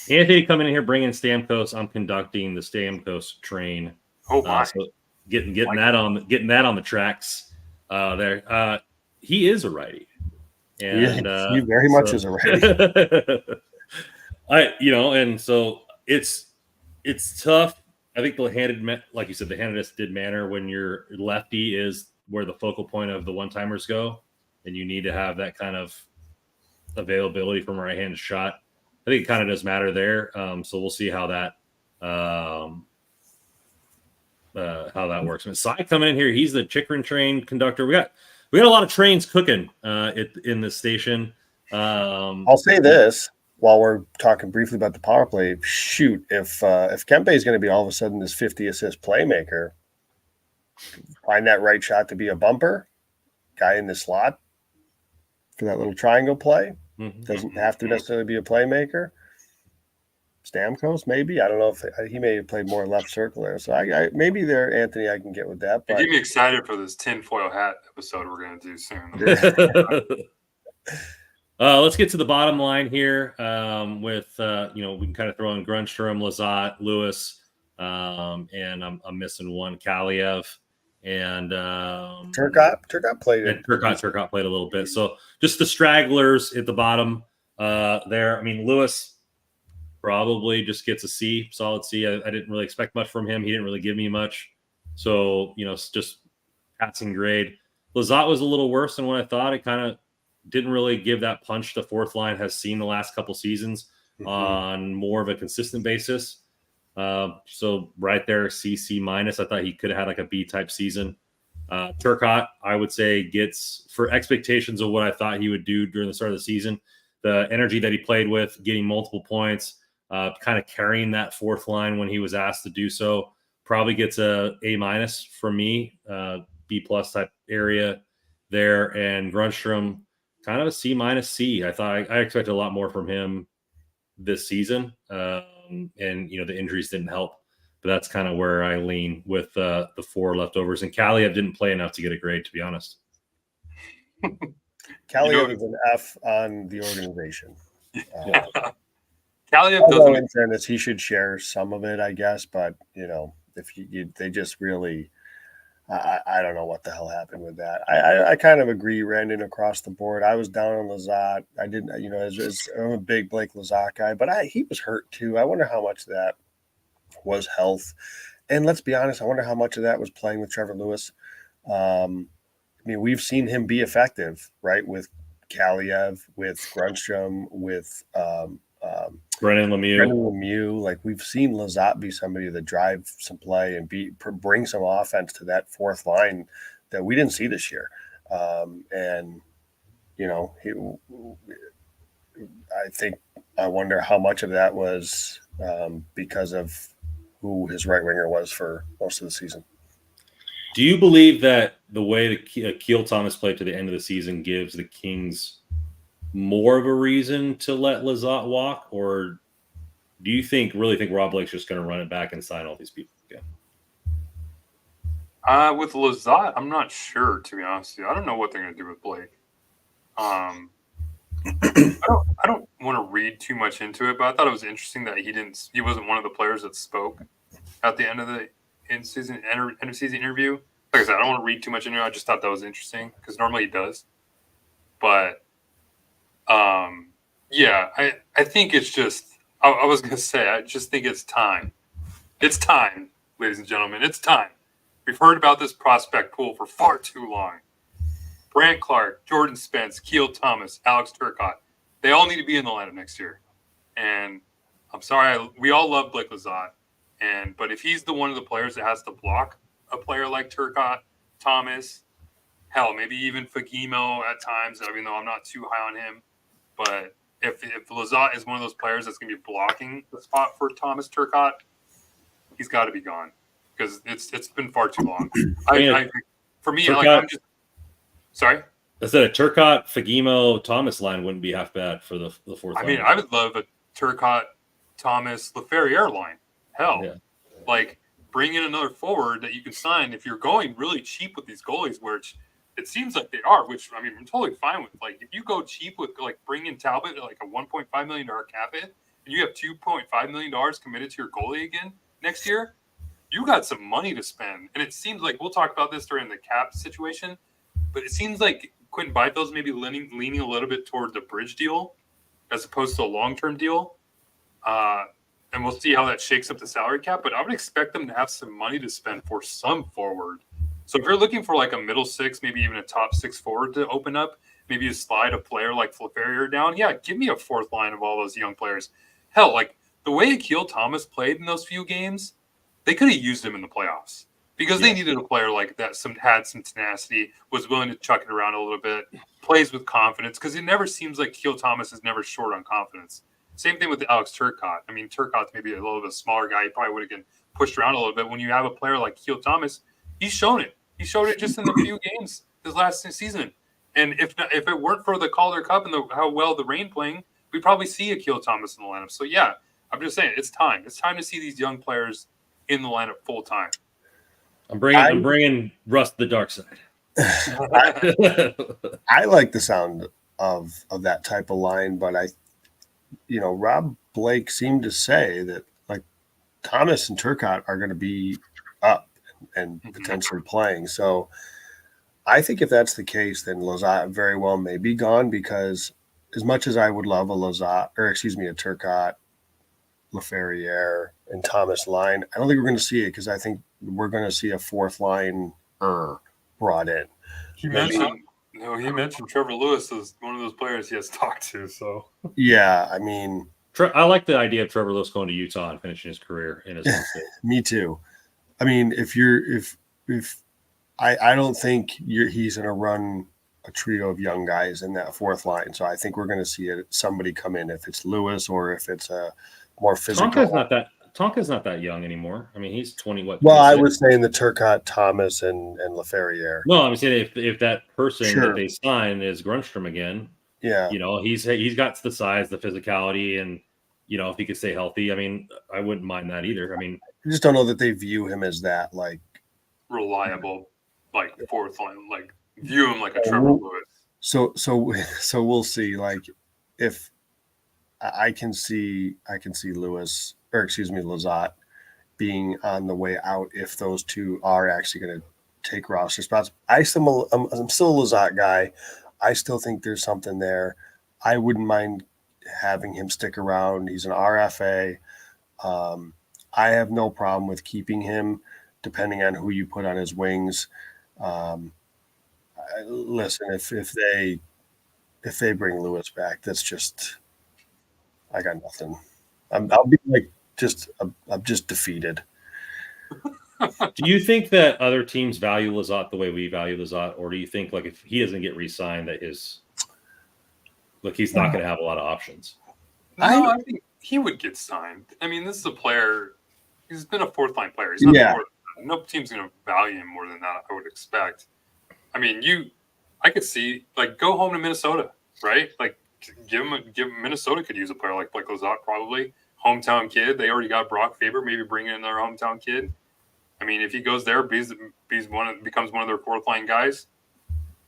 Anthony coming in here bringing Stamkos. I'm conducting the Stamkos train. Oh my! So getting that on the tracks there. He is a righty, and he very much is a righty. And so it's tough. I think like you said, the handedness did matter when your lefty is where the focal point of the one-timers go, and you need to have that kind of availability from a right-handed shot. I think it kind of does matter there. So we'll see how that works. And Cy coming in here, he's the Chikrin train conductor. We got a lot of trains cooking in this station. I'll say this while we're talking briefly about the power play. Shoot, if Kempe is going to be all of a sudden this 50 assist playmaker, find that right shot to be a bumper, guy in the slot for that little triangle play. Doesn't have to necessarily be a playmaker. Stamkos, maybe. I don't know if he may have played more left circle there. So I maybe there, Anthony, I can get with that. But you get me excited for this tinfoil hat episode we're going to do soon. Let's get to the bottom line here with, we can kind of throw in Grundstrom, Lizotte, Lewis, and I'm missing one, Kaliev. And Turcotte played it. Turcotte played a little bit. So just the stragglers at the bottom there. I mean, Lewis probably just gets a C, solid C. I didn't really expect much from him. He didn't really give me much. So, it's just passing grade. Lizotte was a little worse than what I thought. It kind of didn't really give that punch the fourth line has seen the last couple seasons on more of a consistent basis. So right there, C minus. I thought he could have had like a B type season. Turcotte, I would say, gets for expectations of what I thought he would do during the start of the season. The energy that he played with, getting multiple points, kind of carrying that fourth line when he was asked to do so, probably gets a minus from me, B plus type area there. And Grundstrom, kind of a C minus C. I thought I expected a lot more from him this season. And the injuries didn't help. But that's kind of where I lean with the 4 leftovers. And Kaliev didn't play enough to get a grade, to be honest. Kaliev is an F on the organization. Kaliev although in fairness, he should share some of it, I guess. But if they just really, I don't know what the hell happened with that. I kind of agree, Brandon, across the board. I was down on Lizotte. I didn't, I'm a big Blake Lizotte guy, but he was hurt too. I wonder how much of that was health. And let's be honest, I wonder how much of that was playing with Trevor Lewis. We've seen him be effective, right, with Kaliev, with Grunstrom, with Brennan Lemieux. Like, we've seen Lizotte be somebody that drives some play and bring some offense to that fourth line that we didn't see this year. I wonder how much of that was because of who his right winger was for most of the season. Do you believe that the way Keel Thomas played to the end of the season gives the Kings more of a reason to let Lizotte walk, or do you really think Rob Blake's just going to run it back and sign all these people again? With Lizotte, I'm not sure, to be honest with you. I don't know what they're going to do with Blake. I don't want to read too much into it, but I thought it was interesting that he wasn't one of the players that spoke at the end of the end of season interview. Like I said, I don't want to read too much into it. I just thought that was interesting because normally he does. But I think it's just I was going to say, I just think it's time. It's time, ladies and gentlemen. It's time. We've heard about this prospect pool for far too long. Brant Clark, Jordan Spence, Keel Thomas, Alex Turcotte. They all need to be in the lineup next year. And I'm sorry, we all love Blake Lizotte. But if he's one of the players that has to block a player like Turcotte, Thomas, hell, maybe even Fagemo at times, even though I'm not too high on him. But if Lizotte is one of those players that's going to be blocking the spot for Thomas Turcotte, he's got to be gone because it's been far too long. For me, Turcotte, I'm just sorry. I said a Turcotte, Fagemo, Thomas line wouldn't be half bad for the fourth line. I would love a Turcotte, Thomas, Laferriere line. Hell, like bring in another forward that you can sign if you're going really cheap with these goalies, which it seems like they are, which I'm totally fine with. Like, if you go cheap with, bring in Talbot at, a $1.5 million cap hit, and you have $2.5 million committed to your goalie again next year, you got some money to spend. And it seems like, we'll talk about this during the cap situation, but it seems like Quentin Byfield's maybe leaning a little bit toward the bridge deal as opposed to a long-term deal. And we'll see how that shakes up the salary cap, but I would expect them to have some money to spend for some forward. So if you're looking for a middle six, maybe even a top six forward to open up, maybe you slide a player like Laferriere down. Yeah, give me a fourth line of all those young players. Hell, the way Keel Thomas played in those few games, they could have used him in the playoffs because they needed a player like that, had some tenacity, was willing to chuck it around a little bit, plays with confidence, because it never seems like Keel Thomas is never short on confidence. Same thing with Alex Turcotte. Turcotte's maybe a little bit smaller guy. He probably would have been pushed around a little bit. When you have a player like Keel Thomas, he's shown it. He showed it just in the few games this last season. And if it weren't for the Calder Cup and how well the Reign playing, we'd probably see a Keel Thomas in the lineup. So, yeah, I'm just saying it's time. It's time to see these young players in the lineup full time. I'm bringing Russ the dark side. I like the sound of that type of line, but Rob Blake seemed to say that Thomas and Turcotte are going to be up and potentially playing. So I think if that's the case, then Lizotte very well may be gone, because as much as I would love a Turcotte, Laferriere, and Thomas line, I don't think we're going to see it, because I think we're going to see a fourth line brought in. He mentioned Trevor Lewis as one of those players he has talked to. So yeah, I like the idea of Trevor Lewis going to Utah and finishing his career in his home state. Me too. If I don't think he's going to run a trio of young guys in that fourth line. So I think we're going to see somebody come in, if it's Lewis or if it's a more physical. Tonka's not that young anymore. He's 20. What? Well, I was saying the Turcotte, Thomas, and Laferriere. No, I'm saying if that person that they sign is Grunstrom again, yeah, he's got the size, the physicality, and if he could stay healthy, I mean, I wouldn't mind that either. I mean, I just don't know that they view him as that, like, reliable, like fourth line, like view him like a Trevor Lewis. So we'll see. Like, if I can see Lewis, or excuse me, Lizotte being on the way out if those two are actually going to take roster spots. I'm still a Lizotte guy. I still think there's something there. I wouldn't mind having him stick around. He's an RFA. I have no problem with keeping him, depending on who you put on his wings. Listen, if they bring Lewis back, that's just, I got nothing. I'll be like, I'm just defeated. do you think that other teams value Lizotte the way we value Lizotte, or do you think like if he doesn't get re-signed that he's not going to have a lot of options? No, I think he would get signed. I mean, this is a player. He's been a fourth line player. He's not no team's going to value him more than that, I would expect. I mean, I could see like go home to Minnesota, right? Like give Minnesota could use a player like Lizotte, probably hometown kid. They already got Brock Faber. Maybe bring in their hometown kid. I mean, if he goes there, becomes one of their fourth line guys,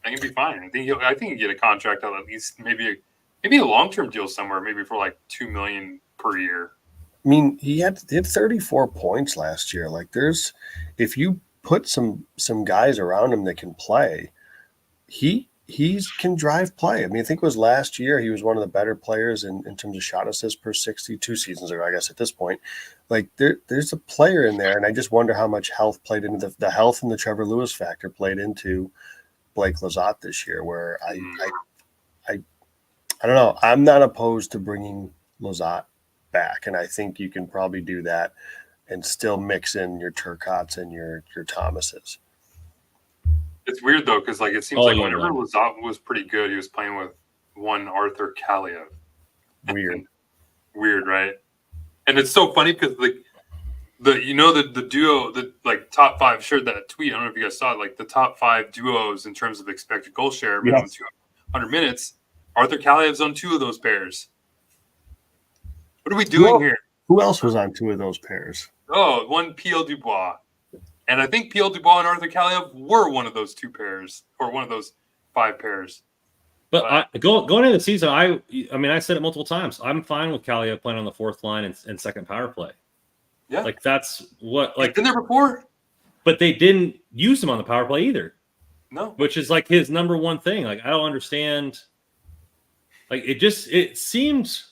I think he'd be fine. I think he'll get a contract out, at least maybe a long term deal somewhere, maybe for like $2 million per year. I mean, he had 34 points last year. Like, if you put some guys around him that can play, he can drive play. I mean, I think it was last year he was one of the better players in terms of shot assists per 62 seasons ago, I guess, at this point. Like, there's a player in there, and I just wonder how much health played into the health and the Trevor Lewis factor played into Blake Lizotte this year, where I don't know. I'm not opposed to bringing Lizotte back, and I think you can probably do that and still mix in your Turcottes and your Thomases. It's weird though, because like it seems like whenever Lizotte was pretty good, he was playing with one Arthur Kaliev. Weird, right? And it's so funny because like the duo, the like top five, shared that tweet. I don't know if you guys saw it. Like the top 5 duos in terms of expected goal share, minimum 200 minutes. Arthur Kaliev's on 2 of those pairs. What are we doing here? Who else was on 2 of those pairs? Oh, one P.L. Dubois. And I think P.L. Dubois and Arthur Kaliev were one of those 2 pairs, or one of those 5 pairs. But going into the season, I mean, I said it multiple times. I'm fine with Kaliev playing on the 4th line and second power play. Yeah. Like, that's what, like. He's been there before. But they didn't use him on the power play either. No. Which is like his number one thing. Like, I don't understand. Like, it seems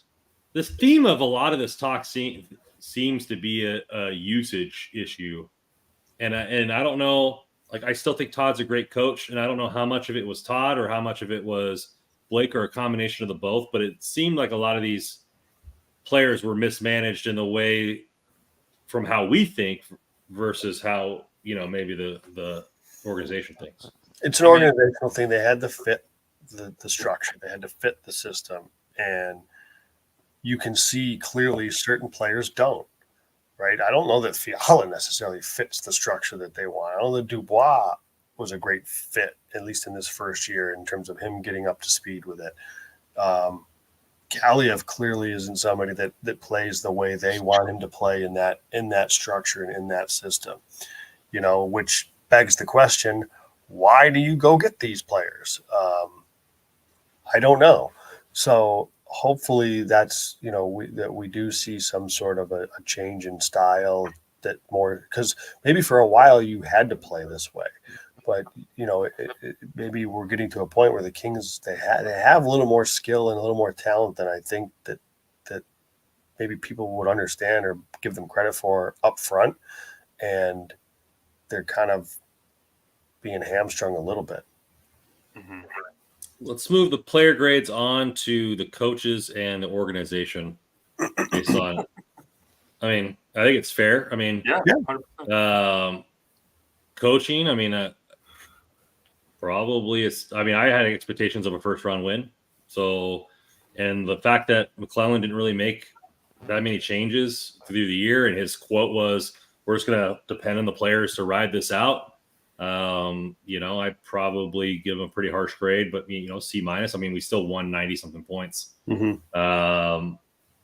this theme of a lot of this talk seems to be a usage issue. And I don't know, like, I still think Todd's a great coach, and I don't know how much of it was Todd or how much of it was Blake or a combination of the both, but it seemed like a lot of these players were mismanaged in the way from how we think versus how, maybe the organization thinks. It's an organizational thing. They had to fit the structure. They had to fit the system. And you can see clearly certain players don't. Right? I don't know that Fiala necessarily fits the structure that they want. I know that Dubois was a great fit, at least in this first year, in terms of him getting up to speed with it. Kaliev clearly isn't somebody that plays the way they want him to play in that structure and in that system. Which begs the question, why do you go get these players? I don't know. So hopefully that's, that we do see some sort of a change in style, that more, because maybe for a while you had to play this way, but maybe we're getting to a point where the Kings, they have a little more skill and a little more talent than I think that maybe people would understand or give them credit for up front, and they're kind of being hamstrung a little bit. Mm-hmm. Let's move the player grades on to the coaches and the organization based on. I mean, I think it's fair. I mean, coaching. I mean, probably it's. I mean, I had expectations of a first round win. So, and the fact that McClellan didn't really make that many changes through the year, and his quote was, "We're just going to depend on the players to ride this out." I'd probably give him a pretty harsh grade, but C-. I mean, we still won 90 something points. Mm-hmm.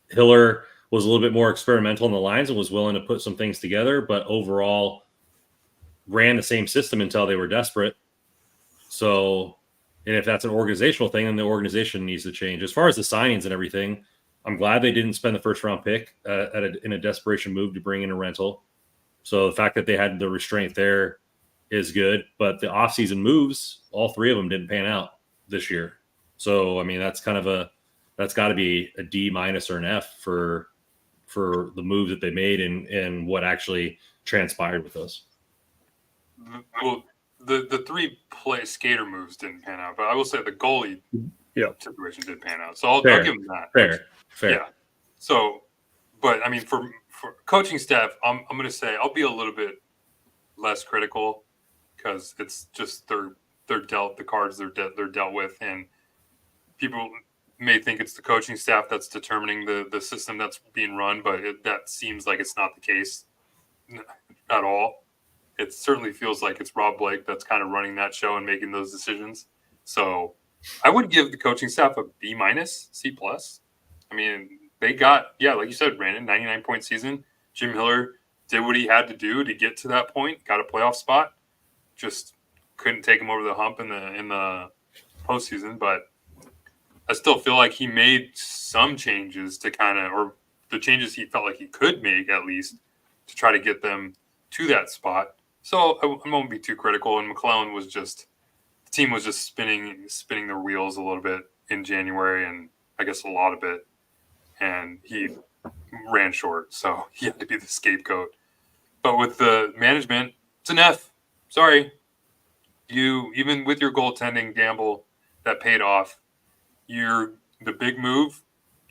Hiller was a little bit more experimental in the lines and was willing to put some things together, but overall ran the same system until they were desperate. So, and if that's an organizational thing, then the organization needs to change. As far as the signings and everything, I'm glad they didn't spend the first round pick in a desperation move to bring in a rental. So the fact that they had the restraint there is good, but the offseason moves, all three of them didn't pan out this year. So, I mean, that's got to be a D- or an F for the moves that they made and what actually transpired with those. Well, the three play skater moves didn't pan out, but I will say the goalie situation did pan out. So I'll give them that. Fair. Yeah. So, but I mean, for coaching staff, I'm going to say I'll be a little bit less critical because it's just they're dealt the cards they're dealt with, and people may think it's the coaching staff that's determining the system that's being run, but that seems like it's not the case at all. It certainly feels like it's Rob Blake that's kind of running that show and making those decisions. So I would give the coaching staff a B-, C+. I mean, they got, like you said, Brandon, 99-point season. Jim Hiller did what he had to do to get to that point, got a playoff spot. Just couldn't take him over the hump in the postseason, but I still feel like he made some changes to or the changes he felt like he could make at least to try to get them to that spot. So I won't be too critical. And McClellan was the team was just spinning their wheels a little bit in January, and I guess a lot of it. And he ran short, so he had to be the scapegoat. But with the management, it's an F. Sorry. You, even with your goaltending gamble that paid off, the big move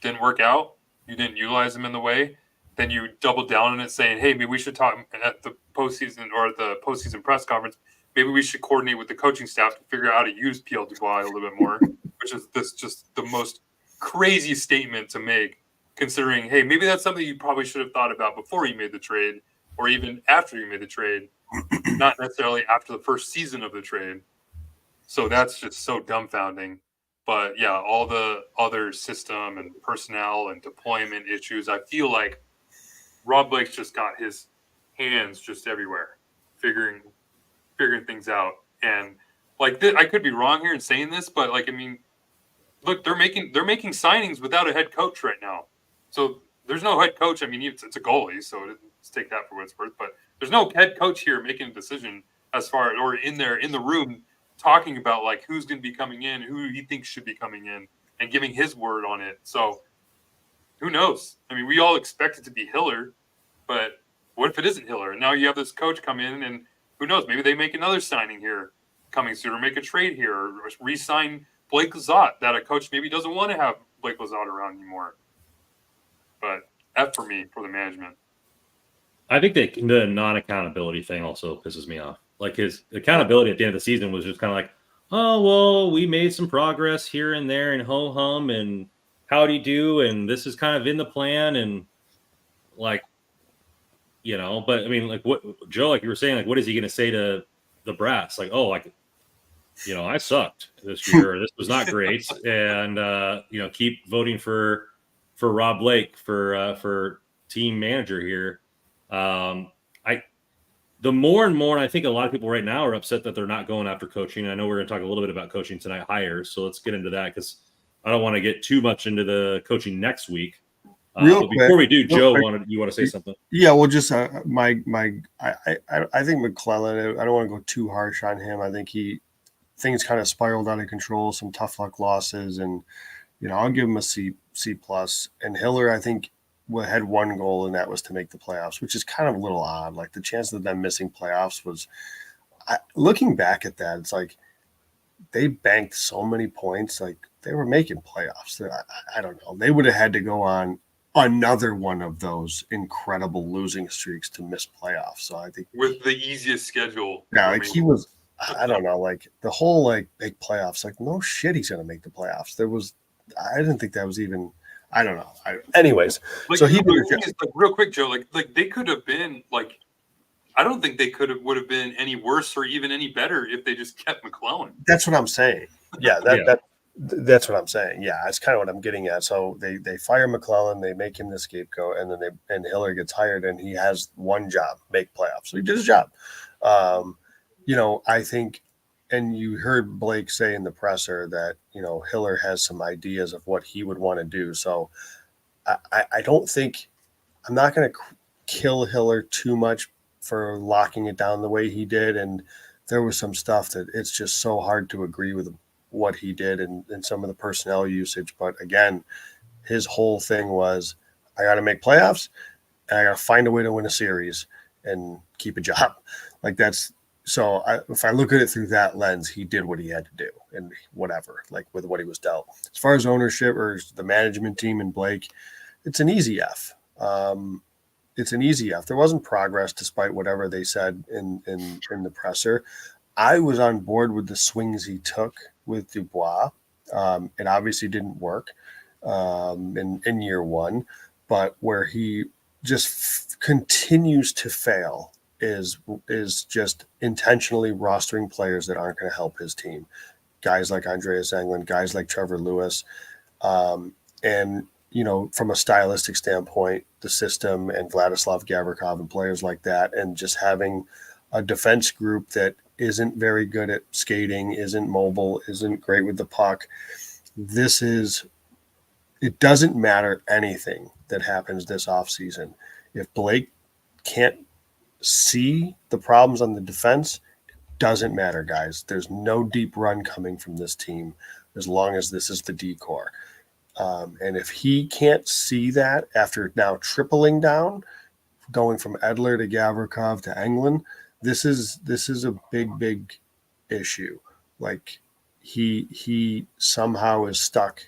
didn't work out. You didn't utilize them in the way. Then you doubled down on it saying, hey, maybe we should talk at the postseason or at the postseason press conference. Maybe we should coordinate with the coaching staff to figure out how to use PL Dubois a little bit more, which is just the most crazy statement to make, considering, hey, maybe that's something you probably should have thought about before you made the trade or even after you made the trade, not necessarily after the first season of the trade. So that's just so dumbfounding. But, yeah, all the other system and personnel and deployment issues, I feel like Rob Blake's just got his hands just everywhere, figuring things out. And like I could be wrong here in saying this, but like I mean, look, they're making signings without a head coach right now. So there's no head coach. I mean, it's a goalie, so let's take that for what it's worth. But there's no head coach here making a decision as far or in the room talking about like who's going to be coming in, who he thinks should be coming in, and giving his word on it. So who knows? I mean, we all expect it to be Hiller, but what if it isn't Hiller? And now you have this coach come in, and who knows? Maybe they make another signing here coming soon, or make a trade here, or re-sign Blake Lizotte, that a coach maybe doesn't want to have Blake Lizotte around anymore. But F for me, for the management. I think the non-accountability thing also pisses me off. Like his accountability at the end of the season was just kind of like, oh, well, we made some progress here and there and ho-hum and howdy do, and this is kind of in the plan, and like, but I mean, like what Joe, like you were saying, like what is he going to say to the brass? Like, oh, like, I sucked this year. This was not great, and keep voting for Rob Blake for team manager here. The more and more, and I think a lot of people right now are upset that they're not going after coaching. I know we're going to talk a little bit about coaching tonight, hires. So let's get into that because I don't want to get too much into the coaching next week. But before we do, Joe, you want to say something? Yeah, well, just I think McClellan. I don't want to go too harsh on him. I think things kind of spiraled out of control. Some tough luck losses, and I'll give him a C+. And Hiller, I think, had one goal, and that was to make the playoffs, which is kind of a little odd. Like the chance of them missing playoffs was, looking back at that, it's like they banked so many points. Like they were making playoffs. I don't know. They would have had to go on another one of those incredible losing streaks to miss playoffs. So I think with the easiest schedule. Yeah, like he was. I don't know. Like the whole like big playoffs. Like no shit, he's gonna make the playoffs. I didn't think that was even. I don't know. Anyways, like, so he like, real quick, Joe. Like they could have been like. I don't think they would have been any worse or even any better if they just kept McClellan. That's what I'm saying. Yeah, That's what I'm saying. Yeah, that's kind of what I'm getting at. So they fire McClellan, they make him the scapegoat, and then Hiller gets hired, and he has one job: make playoffs. So he did his job. I think, and you heard Blake say in the presser that Hiller has some ideas of what he would want to do. So I don't think I'm not going to kill Hiller too much for locking it down the way he did, and there was some stuff that it's just so hard to agree with what he did and some of the personnel usage. But again, his whole thing was, I got to make playoffs and I got to find a way to win a series and keep a job. Like that's so. If I look at it through that lens, he did what he had to do and whatever, like with what he was dealt. As far as ownership or the management team and Blake, it's an easy F. It's an easy F. There wasn't progress despite whatever they said in the presser. I was on board with the swings he took with Dubois. It obviously didn't work in year one, but where he just continues to fail is just intentionally rostering players that aren't going to help his team. Guys like Andreas Englund, guys like Trevor Lewis, and from a stylistic standpoint, the system and Vladislav Gavrikov and players like that, and just having a defense group that isn't very good at skating, isn't mobile, isn't great with the puck. It doesn't matter anything that happens this offseason. If Blake can't see the problems on the defense, it doesn't matter, guys. There's no deep run coming from this team as long as this is the D-core. And if he can't see that after now tripling down, going from Edler to Gavrikov to Englund, this is a big issue. Like he somehow is stuck.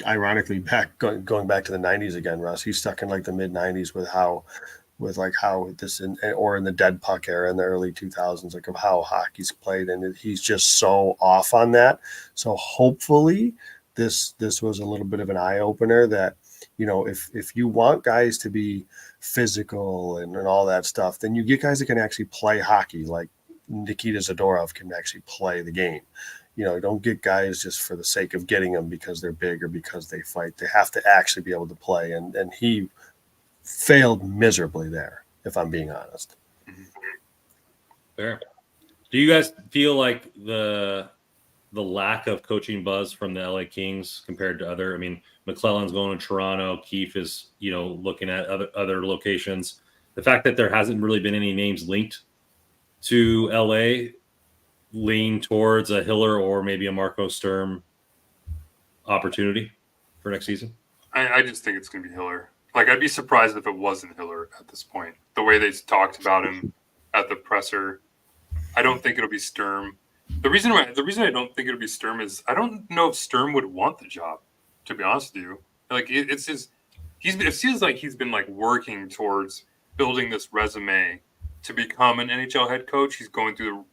Ironically, going back to the 90s again, Russ. He's stuck in like the mid 90s with how this or in the dead puck era in the early 2000s, like of how hockey's played, and he's just so off on that. So hopefully this was a little bit of an eye opener that if you want guys to be physical and all that stuff, then you get guys that can actually play hockey, like Nikita Zadorov can actually play the game. Don't get guys just for the sake of getting them because they're big or because they fight. They have to actually be able to play, and he failed miserably there, if I'm being honest. Fair. Do you guys feel like the lack of coaching buzz from the LA Kings compared to other? I mean, McClellan's going to Toronto. Keefe is, looking at other locations. The fact that there hasn't really been any names linked to LA lean towards a Hiller or maybe a Marco Sturm opportunity for next season? I just think it's going to be Hiller. Like, I'd be surprised if it wasn't Hiller at this point. The way they talked about him at the presser, I don't think it'll be Sturm. The reason I don't think it'll be Sturm is I don't know if Sturm would want the job, to be honest with you. Like, it seems like he's been like working towards building this resume to become an NHL head coach. He's going through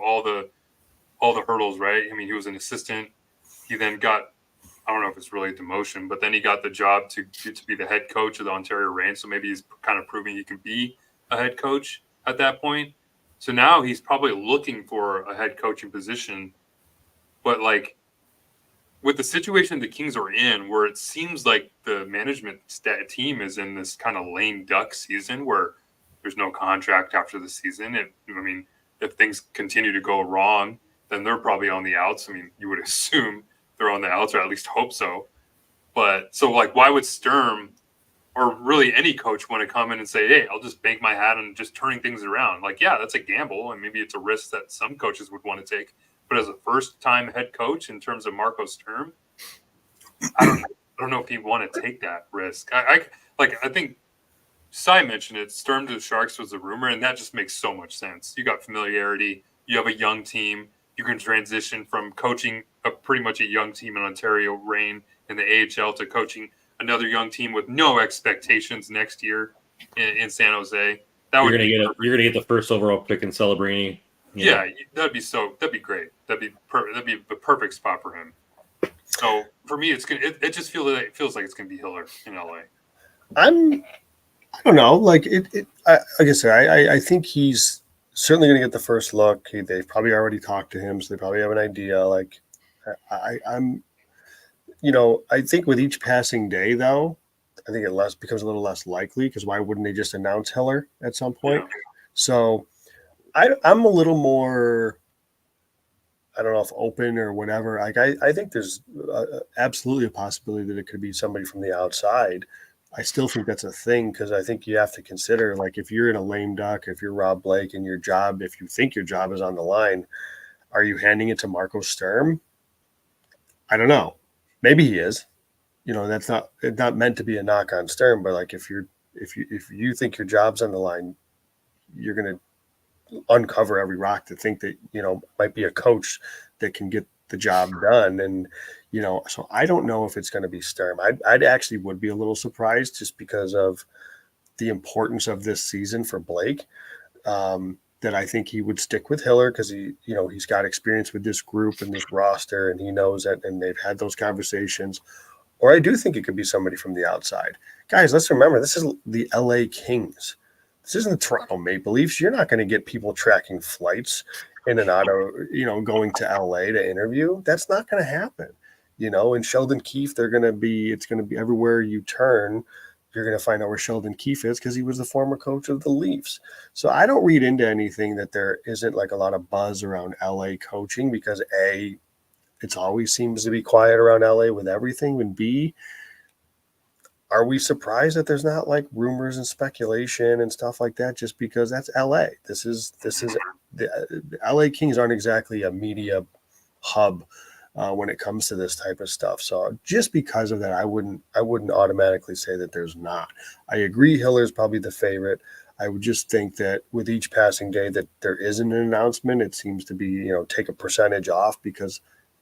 all the hurdles, right? I mean, he was an assistant. He then got, I don't know if it's really a demotion, but then he got the job to be the head coach of the Ontario Reign. So maybe he's kind of proving he can be a head coach at that point. So now he's probably looking for a head coaching position. But like with the situation the Kings are in, where it seems like the management team is in this kind of lame duck season where there's no contract after the season. If things continue to go wrong, then they're probably on the outs. I mean, you would assume they're on the outs, or at least hope so. But so, like, why would Sturm or really any coach want to come in and say, hey, I'll just bank my hat on just turning things around? Like, yeah, that's a gamble, and maybe it's a risk that some coaches would want to take. But as a first-time head coach in terms of Marco Sturm, I don't know if he'd want to take that risk. I think Cy mentioned it. Sturm to the Sharks was a rumor, and that just makes so much sense. You got familiarity. You have a young team. You can transition from coaching pretty much a young team in Ontario Reign in the AHL to coaching another young team with no expectations next year in San Jose. You're gonna get the first overall pick in Celebrini. Yeah, that'd be great. That'd be the perfect spot for him. So for me, it just feels like it's gonna be Hiller in LA. I don't know. Like like I said, I think he's certainly going to get the first look. They've probably already talked to him, so they probably have an idea. Like, I'm, I think with each passing day, though, I think it becomes a little less likely because why wouldn't they just announce Hiller at some point? Yeah. So I'm a little more, I don't know if open or whatever. Like I think there's absolutely a possibility that it could be somebody from the outside. I still think that's a thing because I think you have to consider, like, if you're in a lame duck, if you're Rob Blake and your job, if you think your job is on the line, are you handing it to Marco Sturm? I don't know. Maybe he is. That's not meant to be a knock on Sturm, but like if you think your job's on the line, you're gonna uncover every rock to think that might be a coach that can get the job done. And so I don't know if it's going to be Sturm. I'd actually would be a little surprised just because of the importance of this season for Blake. That I think he would stick with Hiller because he's got experience with this group and this roster, and he knows that, and they've had those conversations. Or I do think it could be somebody from the outside. Guys, let's remember, this is the LA Kings. This isn't the Toronto Maple Leafs. You're not going to get people tracking flights in and out of, going to LA to interview. That's not going to happen. And Sheldon Keefe, it's going to be everywhere you turn. You're going to find out where Sheldon Keefe is because he was the former coach of the Leafs. So I don't read into anything that there isn't like a lot of buzz around LA coaching because it always seems to be quiet around LA with everything. And B, are we surprised that there's not like rumors and speculation and stuff like that just because that's LA? This is the LA Kings aren't exactly a media hub when it comes to this type of stuff. So just because of that, I wouldn't automatically say that there's not. I agree Hiller's probably the favorite. I would just think that with each passing day that there isn't an announcement, it seems to be, take a percentage off because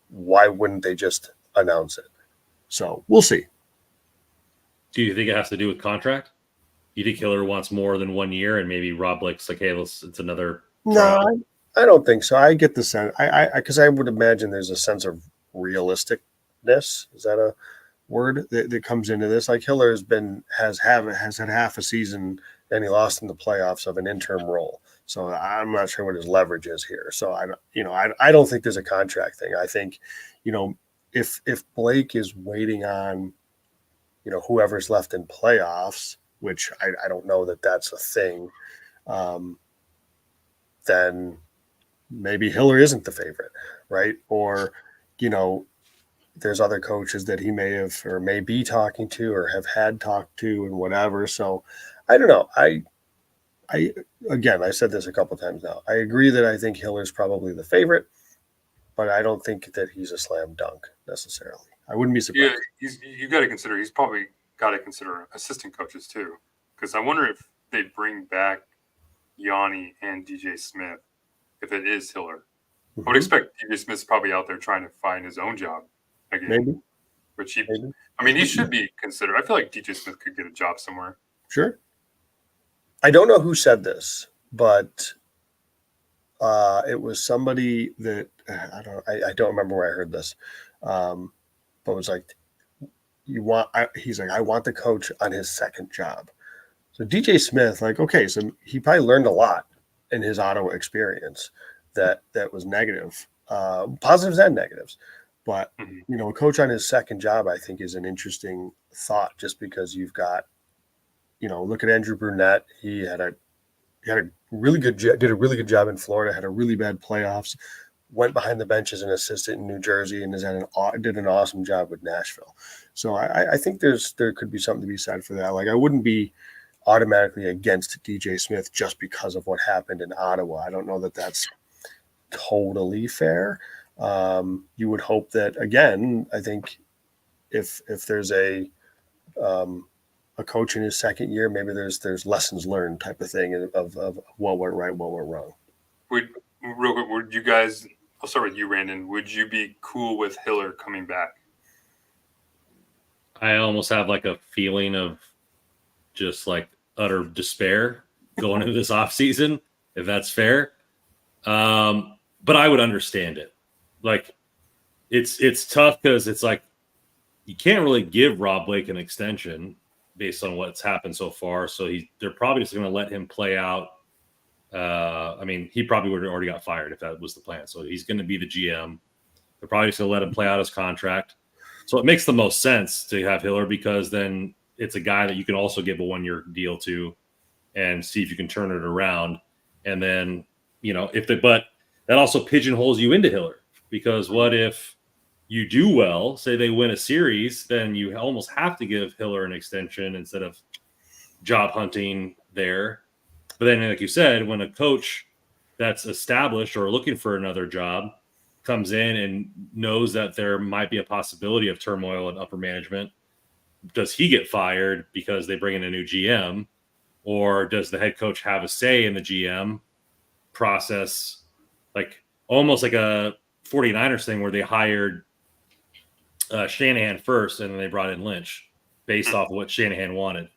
why wouldn't they just announce it? So we'll see. Do you think it has to do with contract? You think Hiller wants more than 1 year, and maybe Rob Blake's like, hey, it's another trial? No, I don't think so. I get the sense, because I would imagine there's a sense of realisticness. Is that a word that comes into this? Like Hiller has had half a season and he lost in the playoffs of an interim role. So I'm not sure what his leverage is here. So I don't think there's a contract thing. I think, if Blake is waiting on, whoever's left in playoffs, which I don't know that that's a thing, then maybe Hiller isn't the favorite, right? Or, there's other coaches that he may have or may be talking to or have had talked to and whatever. So I don't know. Again, I said this a couple of times now. I agree that I think Hiller's probably the favorite, but I don't think that he's a slam dunk necessarily. I wouldn't be surprised. Yeah, you got to consider. He's probably got to consider assistant coaches too, because I wonder if they bring back Yanni and DJ Smith if it is Hiller. I would expect DJ Smith's probably out there trying to find his own job again. Maybe. Which he should be considered. I feel like DJ Smith could get a job somewhere. Sure. I don't know who said this, but it was somebody that I don't remember where I heard this. But it was like, he's like, I want the coach on his second job. So DJ Smith, like, okay, so he probably learned a lot in his Ottawa experience that was negative, positives and negatives. But, a coach on his second job, I think, is an interesting thought just because you've got, look at Andrew Brunette. He had a really good did a really good job in Florida, had a really bad playoffs, went behind the bench as an assistant in New Jersey, and did an awesome job with Nashville. So I think there could be something to be said for that. Like I wouldn't be automatically against DJ Smith just because of what happened in Ottawa. I don't know that that's totally fair. You would hope that, again, I think if there's a coach in his second year, maybe there's lessons learned type of thing of what went right, what went wrong. Real quick, would you guys? I'll start with you, Brandon. Would you be cool with Hiller coming back? I almost have like a feeling of just like utter despair going into this offseason, if that's fair. But I would understand it. Like it's tough because it's like you can't really give Rob Blake an extension based on what's happened so far. So they're probably just going to let him play out I mean, he probably would have already got fired if that was the plan. So he's going to be the GM. They're probably just going to let him play out his contract. So it makes the most sense to have Hiller because then it's a guy that you can also give a 1-year deal to and see if you can turn it around. And then, but that also pigeonholes you into Hiller because what if you do well, say they win a series, then you almost have to give Hiller an extension instead of job hunting there. But then, like you said, when a coach that's established or looking for another job comes in and knows that there might be a possibility of turmoil in upper management, does he get fired because they bring in a new GM? Or does the head coach have a say in the GM process, like almost like a 49ers thing where they hired Shanahan first and then they brought in Lynch based off of what Shanahan wanted,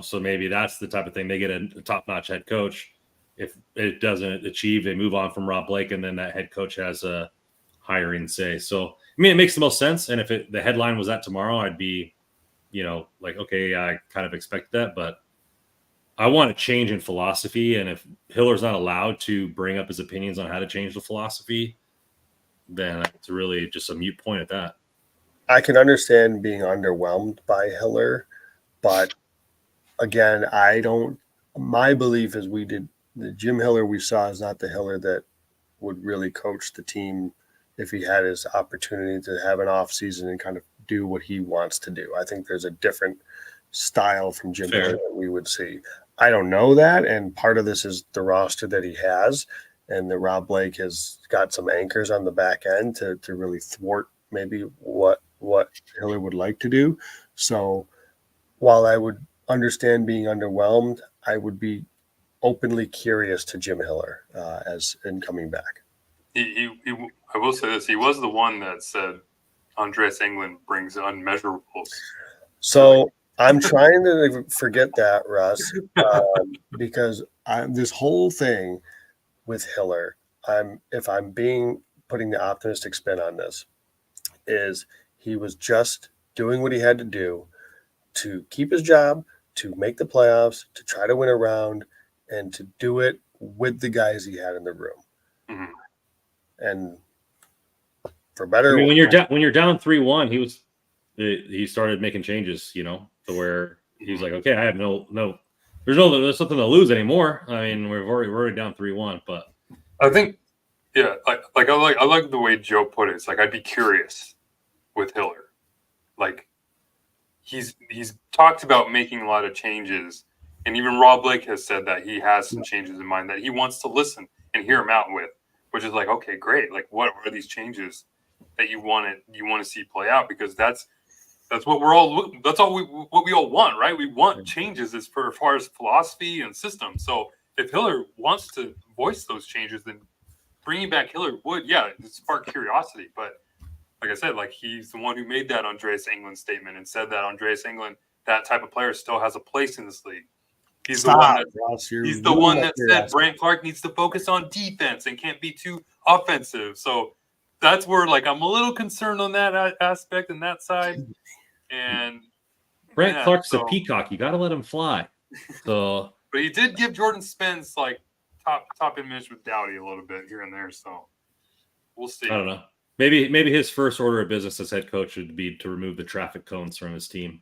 so maybe that's the type of thing. They get a top-notch head coach. If it doesn't achieve, they move on from Rob Blake, and then that head coach has a hiring say. So, I mean, it makes the most sense. And if the headline was that tomorrow, I'd be, like, okay, I kind of expect that, but I want a change in philosophy. And if Hiller's not allowed to bring up his opinions on how to change the philosophy, then it's really just a mute point at that. I can understand being underwhelmed by Hiller, but again, my belief is the Jim Hiller we saw is not the Hiller that would really coach the team if he had his opportunity to have an off season and kind of do what he wants to do. I think there's a different style from Jim Hiller that we would see. I don't know that, and part of this is the roster that he has, and that Rob Blake has got some anchors on the back end to really thwart maybe what Hiller would like to do. So while I would understand being underwhelmed, I would be openly curious to Jim Hiller as in coming back. I will say this: he was the one that said Andreas Englund brings unmeasurables. So I'm trying to forget that, Russ, because this whole thing with Hiller, if I'm putting the optimistic spin on this, is he was just doing what he had to do to keep his job, to make the playoffs, to try to win a round, and to do it with the guys he had in the room. Mm-hmm. And for better, I mean, when you're down 3-1, he started making changes, to where he's like, okay, I have there's something to lose anymore. I mean, we're already down 3-1, but I think, yeah, I like the way Joe put it. It's like, I'd be curious with Hiller. Like, he's talked about making a lot of changes, and even Rob Blake has said that he has some changes in mind that he wants to listen and hear him out with, which is like, okay, great. Like, what are these changes that you want to see play out? Because that's what what we all want, right? We want changes as far as philosophy and system. So if Hiller wants to voice those changes, then bringing back Hiller would, spark curiosity. But like I said, like, he's the one who made that Andreas Englund statement and said that Andreas Englund, that type of player, still has a place in this league. He's the one that said Brant Clark needs to focus on defense and can't be too offensive. So that's where, like, I'm a little concerned on that aspect and that side. And Brant Clark's a peacock. You got to let him fly. So, but he did give Jordan Spence like top image with Dowdy a little bit here and there. So we'll see. I don't know. Maybe his first order of business as head coach would be to remove the traffic cones from his team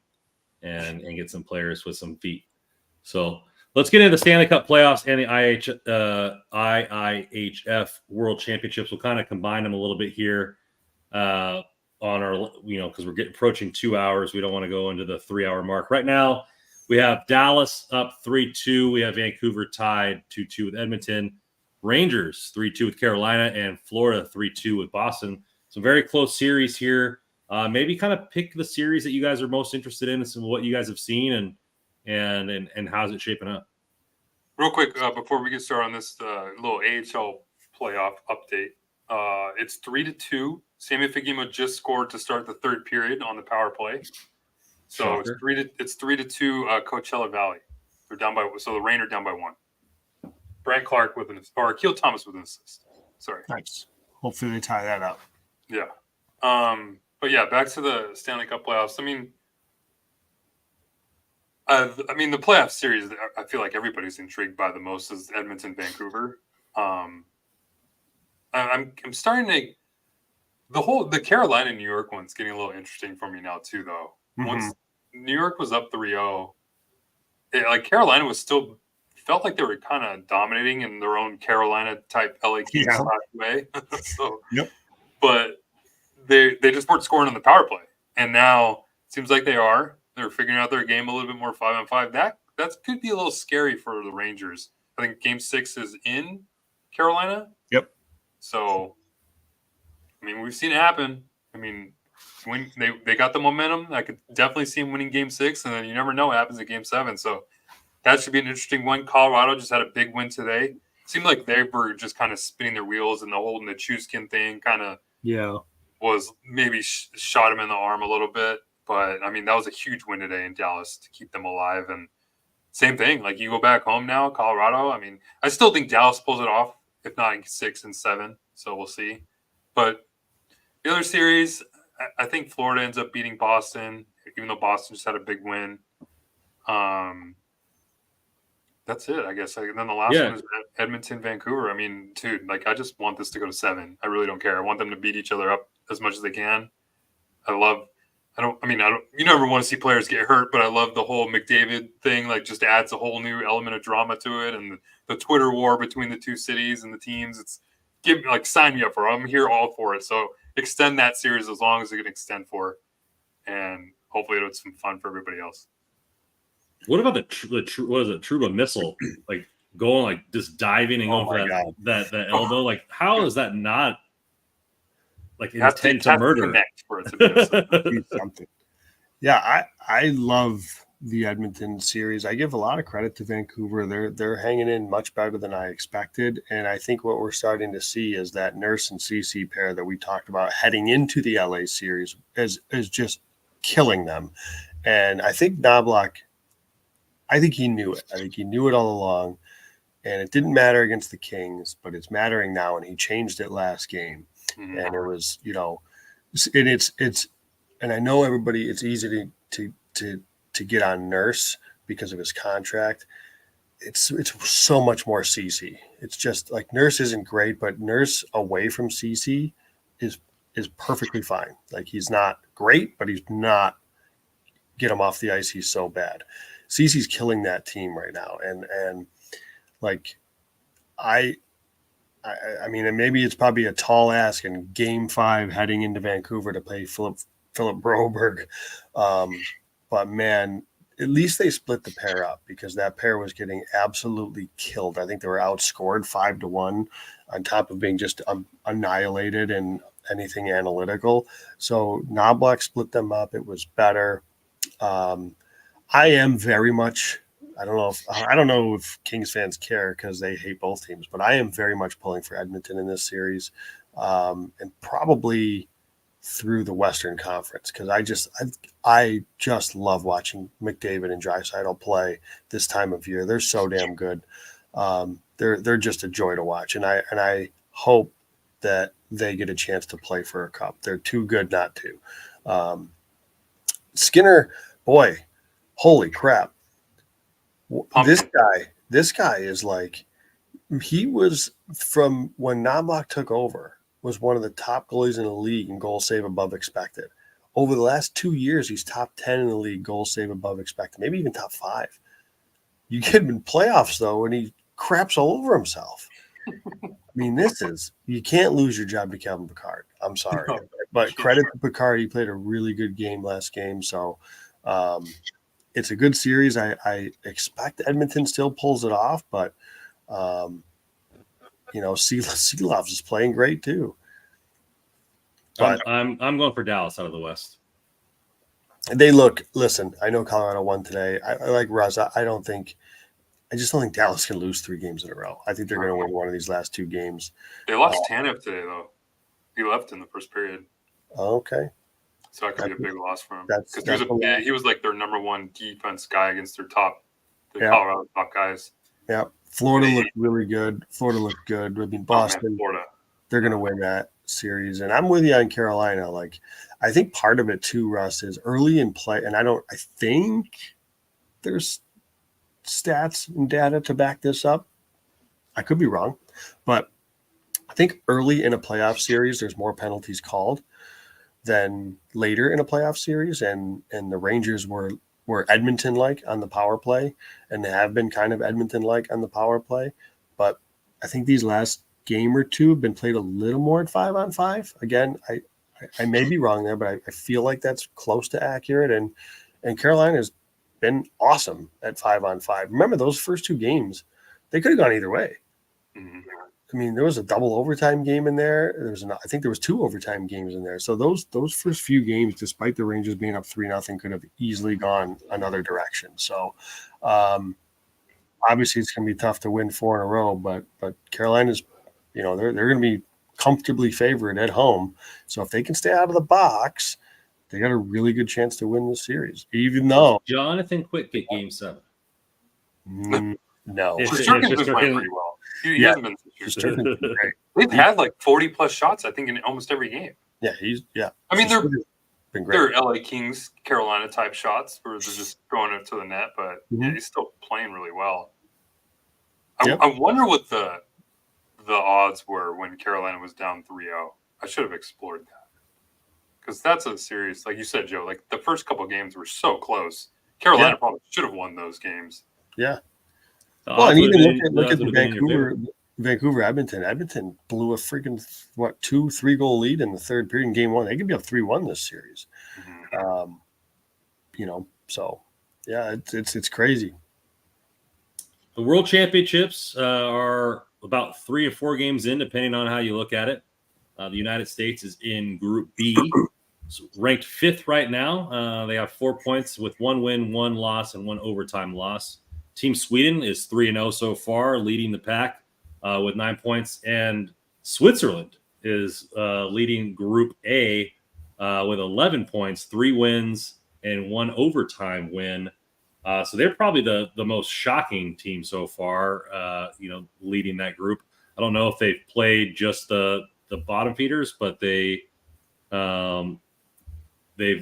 and get some players with some feet. So let's get into the Stanley Cup playoffs and the IIHF World Championships. We'll kind of combine them a little bit here on our, because we're approaching 2 hours. We don't want to go into the 3-hour mark. Right now, we have Dallas up 3-2. We have Vancouver tied 2-2 with Edmonton. Rangers 3-2 with Carolina, and Florida 3-2 with Boston. Some very close series here. Maybe kind of pick the series that you guys are most interested in and some of what you guys have seen and how's it shaping up. Real quick, before we get started on this little AHL playoff update, it's 3-2. Sammy Fagima just scored to start the third period on the power play. So Shocker. It's 3-2 Coachella Valley. They're down by, so the Rain are down by 1. Brant Clark Akil Thomas with an assist. Sorry. Nice. Hopefully they tie that up. Yeah. But yeah, back to the Stanley Cup playoffs. I mean, I mean, the playoff series, I feel like everybody's intrigued by the most is Edmonton, Vancouver. I'm starting to the Carolina New York one's getting a little interesting for me now too, though. Once New York was up 3-0, like Carolina was still felt like they were kind of dominating in their own Carolina type LA Kings way. So, but they just weren't scoring on the power play, and now it seems like they are. They're figuring out their game a little bit more 5-on-5. That could be a little scary for the Rangers. I think Game 6 is in Carolina. Yep. So, I mean, we've seen it happen. I mean, when they got the momentum, I could definitely see them winning Game 6, and then you never know what happens at Game 7. So that should be an interesting one. Colorado just had a big win today. Seemed like they were just kind of spinning their wheels, and the holding the Chuskin thing kind of was maybe shot him in the arm a little bit. But, I mean, that was a huge win today in Dallas to keep them alive. And same thing. Like, you go back home now, Colorado. I mean, I still think Dallas pulls it off, if not in 6 and 7. So we'll see. But the other series, I think Florida ends up beating Boston, even though Boston just had a big win. That's it, I guess. And then the last one is Edmonton, Vancouver. I mean, dude, like, I just want this to go to 7. I really don't care. I want them to beat each other up as much as they can. You never want to see players get hurt, but I love the whole McDavid thing. Like, just adds a whole new element of drama to it, and the Twitter war between the two cities and the teams. Sign me up for it. I'm here all for it. So extend that series as long as it can extend for, and hopefully it's some fun for everybody else. What about what is it? Trouba missile, like going, like just diving and going for that elbow. Like, how is that not like intent to murder? For it to be something. Yeah, I love the Edmonton series. I give a lot of credit to Vancouver. They're hanging in much better than I expected, and I think what we're starting to see is that Nurse and CC pair that we talked about heading into the LA series is just killing them. And I think Knobloch, I think he knew it. I think he knew it all along, and it didn't matter against the Kings, but it's mattering now, and he changed it last game. Mm-hmm. And it was, and it's, and I know everybody, it's easy to get on Nurse because of his contract. It's so much more CC. It's just like Nurse isn't great, but Nurse away from CC is perfectly fine. Like, he's not great, but he's not, get him off the ice, he's so bad. CC's killing that team right now. And like, I mean, and maybe it's probably a tall ask in Game 5 heading into Vancouver to play Philip Broberg. But man, at least they split the pair up, because that pair was getting absolutely killed. I think they were outscored 5-1 on top of being just annihilated in anything analytical. So Knobloch split them up. It was better. I am very much, I don't know if Kings fans care because they hate both teams, but I am very much pulling for Edmonton in this series, and probably through the Western Conference, because I just love watching McDavid and Draisaitl play this time of year. They're so damn good. They're just a joy to watch, and I hope that they get a chance to play for a cup. They're too good not to. Skinner, boy, holy crap! This guy is like, he was, from when Knobloch took over, was one of the top goalies in the league in goal save above expected. Over the last 2 years, he's top 10 in the league, goal save above expected, maybe even top 5. You get him in playoffs, though, and he craps all over himself. I mean, you can't lose your job to Kevin Pickard. I'm sorry. No, but credit to Pickard. He played a really good game last game. So it's a good series. I expect Edmonton still pulls it off, but Seelovs is playing great too. But I'm going for Dallas out of the West. Listen, I know Colorado won today. I like Russ. I just don't think Dallas can lose 3 games in a row. I think they're going to win one of these last 2 games. They lost Tanev today, though. He left in the first period. Okay. So that could be a big loss for him. Because he was like their number 1 defense guy against their Colorado top guys. Yeah. Florida looked really good. Florida looked good. I mean, Boston, Florida, they're going to win that series. And I'm with you on Carolina. Like, I think part of it too, Russ, is early in play. And I think there's stats and data to back this up. I could be wrong, but I think early in a playoff series, there's more penalties called than later in a playoff series, and the Rangers were Edmonton like on the power play, and they have been kind of Edmonton like on the power play. But I think these last game or two have been played a little more at 5-on-5. Again, I may be wrong there, but I feel like that's close to accurate. And Carolina has been awesome at 5-on-5. Remember those first two games, they could have gone either way. Mm-hmm. I mean, there was a double overtime game in there. I think there was 2 overtime games in there. So those first few games, despite the Rangers being up 3-0, could have easily gone another direction. So obviously it's going to be tough to win 4 in a row, but Carolina's, they're going to be comfortably favored at home. So if they can stay out of the box, they got a really good chance to win the series. Even though Jonathan Quick get Game 7. No, Shesterkin's been playing pretty well. He hasn't been. Shesterkin's been great. They've had like 40+ shots, I think, in almost every game. Yeah, I mean, they're been great. They're LA Kings, Carolina type shots where they're just throwing it to the net, but yeah, he's still playing really well. I wonder what the odds were when Carolina was down 3-0. I should have explored that because that's a series, like you said, Joe. Like the first couple of games were so close. Carolina probably should have won those games. Yeah. Well, and even look at the Vancouver Edmonton. Edmonton blew a freaking 2-3 goal lead in the third period in game 1. They could be up 3-1 this series. So yeah, it's crazy. The World Championships are about 3 or 4 games in, depending on how you look at it. The United States is in Group B, ranked 5th right now. They have 4 points with 1 win, 1 loss, and 1 overtime loss. Team Sweden is 3-0 so far, leading the pack with 9 points. And Switzerland is leading Group A with 11 points, 3 wins, and 1 overtime win. So they're probably the most shocking team so far, leading that group. I don't know if they've played just the bottom feeders, but they've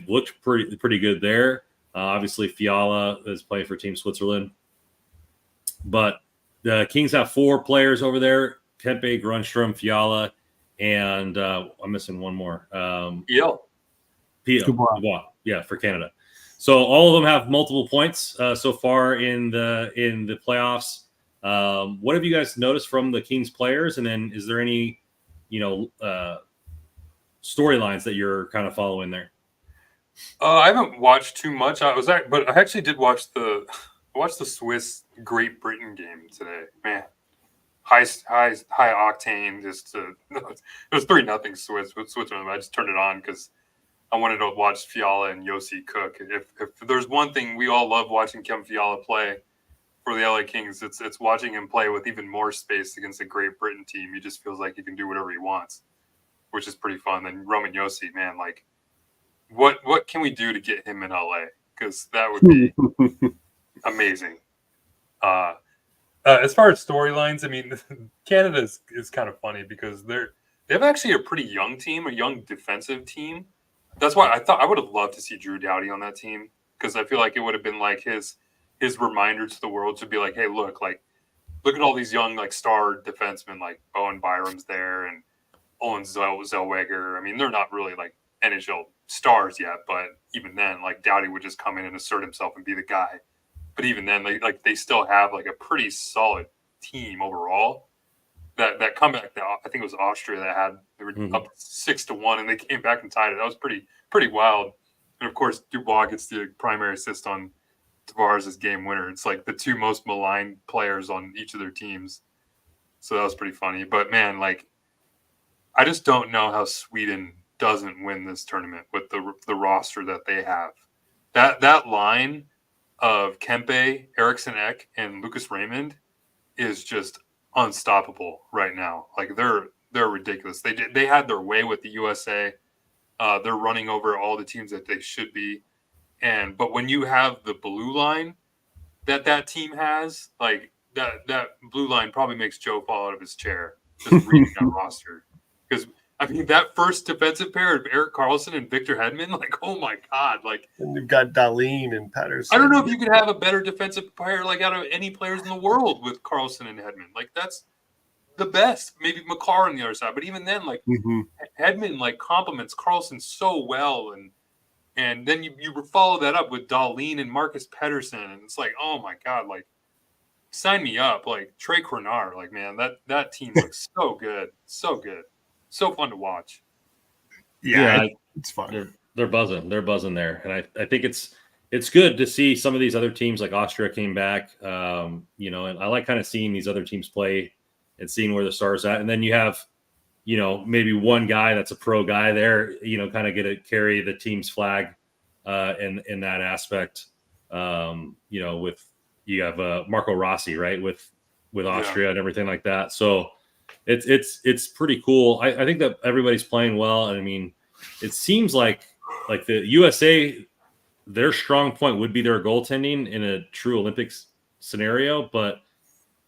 looked pretty good there. Obviously, Fiala is playing for Team Switzerland. But the Kings have 4 players over there: Kempe, Grunstrom, Fiala, and I'm missing one more. Dubois. Yeah, for Canada. So all of them have multiple points so far in the playoffs. What have you guys noticed from the Kings players? And then is there any, storylines that you're kind of following there? I haven't watched too much. But I actually did watch the Swiss Great Britain game today. Man, high octane. It was 3-0 Switzerland. I just turned it on because I wanted to watch Fiala and Yossi cook. If there's one thing we all love watching Kem Fiala play for the LA Kings, it's watching him play with even more space against a Great Britain team. He just feels like he can do whatever he wants, which is pretty fun. And Roman Yossi, man, like what can we do to get him in LA? Because that would be amazing. As far as storylines, I mean, Canada is kind of funny because they have actually a pretty young team, a young defensive team. That's why I thought I would have loved to see Drew Doughty on that team because I feel like it would have been like his reminder to the world to be like, hey, look at all these young like star defensemen like Owen Byram's there and Owen Zellweger. I mean, they're not really like NHL stars yet, but even then, like Doughty would just come in and assert himself and be the guy. But even then, they still have like a pretty solid team overall. That comeback, I think it was Austria they were up 6-1 and they came back and tied it. That was pretty wild. And of course, Dubois gets the primary assist on Tavares' game winner. It's like the 2 most maligned players on each of their teams. So that was pretty funny. But man, like I just don't know how Sweden doesn't win this tournament with the roster that they have. That line of Kempe, Eriksson Ek, and Lucas Raymond is just unstoppable right now. Like they're ridiculous. They had their way with the USA. They're running over all the teams that they should be. But when you have the blue line that team has, like that blue line probably makes Joe fall out of his chair just reading that roster. Because I mean, that first defensive pair of Erik Karlsson and Victor Hedman, like, oh my God. Like, and you've got Dahlin and Pettersson. I don't know if you could have a better defensive pair, like, out of any players in the world with Karlsson and Hedman. Like, that's the best. Maybe McCarr on the other side. But even then, like, Hedman, like, complements Karlsson so well. And then you follow that up with Dahlin and Marcus Pettersson. And it's like, oh my God, like, sign me up. Like, Trey Cornard, like, man, that team looks so good. So good. So fun to watch. Yeah, it's fun. They're buzzing. They're buzzing there. And I think it's good to see some of these other teams, like Austria came back, you know, and I like kind of seeing these other teams play and seeing where the stars at. And then you have, you know, maybe one guy that's a pro guy there, you know, kind of get to carry the team's flag in that aspect. You know, with you have Marco Rossi, right, with Austria and everything like that. So it's pretty cool. I think that everybody's playing well. And I mean, it seems like the USA, their strong point would be their goaltending in a true Olympics scenario, but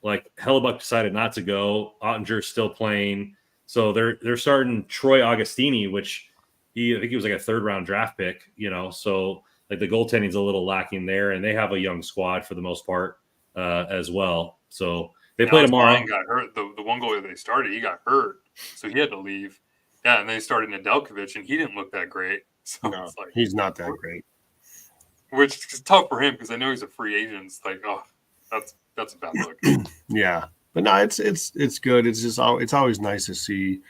like Hellebuck decided not to go. Ottinger's still playing. So they're starting Troy Augustini, which I think he was like a 3rd round draft pick, you know, so like the goaltending's a little lacking there, and they have a young squad for the most part as well. So they play tomorrow. Ryan got hurt. The one goalie they started, he got hurt, so he had to leave. Yeah, and they started Nedeljkovic, and he didn't look that great. So No, it's like, he's not that great. Which is tough for him because I know he's a free agent. It's like, oh, that's a bad look. Yeah, but no, it's good. It's just it's always nice to see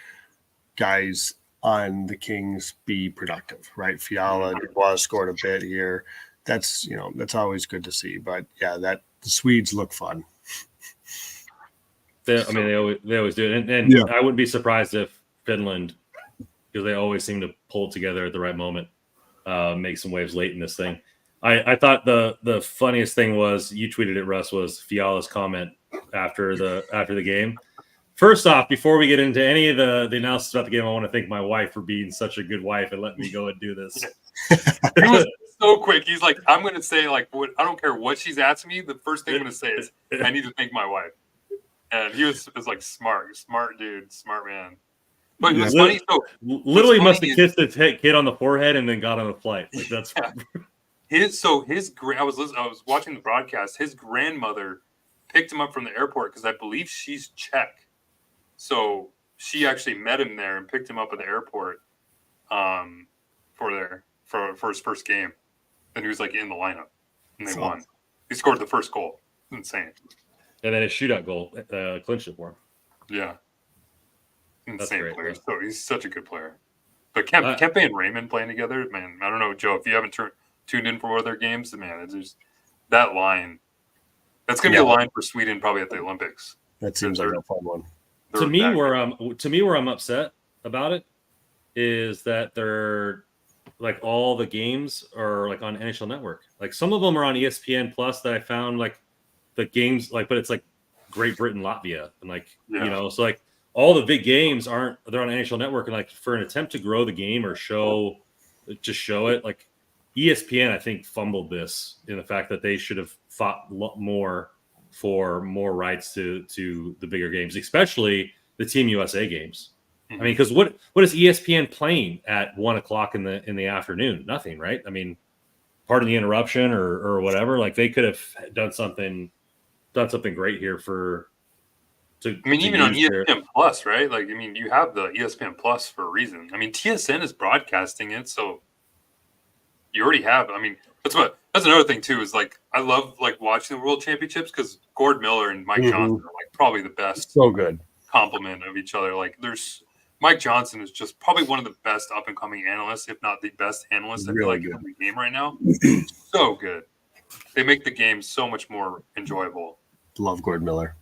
guys on the Kings be productive, right? Fiala, Dubois scored a bit here. That's always good to see. But yeah, the Swedes look fun. They always do it, and I wouldn't be surprised if Finland, because they always seem to pull it together at the right moment, make some waves late in this thing. I thought the funniest thing was, you tweeted it, Russ, was Fiala's comment after the game. First off, before we get into any of the analysis about the game, I want to thank my wife for being such a good wife and letting me go and do this. He was so quick. He's like, I'm going to say, like, what, I don't care what she's asking me. The first thing I'm going to say is, I need to thank my wife. And he was like smart dude, smart man. But it was funny. So literally must have kissed the kid on the forehead and then got on a flight. Like, that's I was watching the broadcast. His grandmother picked him up from the airport because I believe she's Czech. So she actually met him there and picked him up at the airport for his first game. And he was like in the lineup, and they won. He scored the first goal. Insane. And then his shootout goal clinched it for him. Yeah. Insane great, player. bro. So he's such a good player. But Kempe and Raymond playing together, man, I don't know, Joe, if you haven't tuned in for one of their games, man, it's just that line. That's going to be a line for Sweden probably at the Olympics. That seems like a fun one. To me, where I'm upset about it is that they're like all the games are like on NHL Network. Like some of them are on ESPN Plus that I found like the games like, but it's like Great Britain, Latvia, and like you know, so like all the big games they're on NHL Network, and like for an attempt to grow the game or show it, like ESPN I think fumbled this in the fact that they should have fought more for more rights to the bigger games, especially the Team USA games. Mm-hmm. I mean, because what is ESPN playing at 1:00 in the afternoon? Nothing, right? I mean, pardon the interruption or whatever. Like they could have done something great here even on ESPN Plus, right? Like, I mean, you have the ESPN Plus for a reason. I mean, TSN is broadcasting it, so you already have. I mean, that's another thing too. Is like I love like watching the World Championships because Gord Miller and Mike Johnson are like probably the best. So good complement of each other. Like Mike Johnson is just probably one of the best up and coming analysts, if not the best analyst I feel like in the game right now. So good. They make the game so much more enjoyable. Love Gord Miller.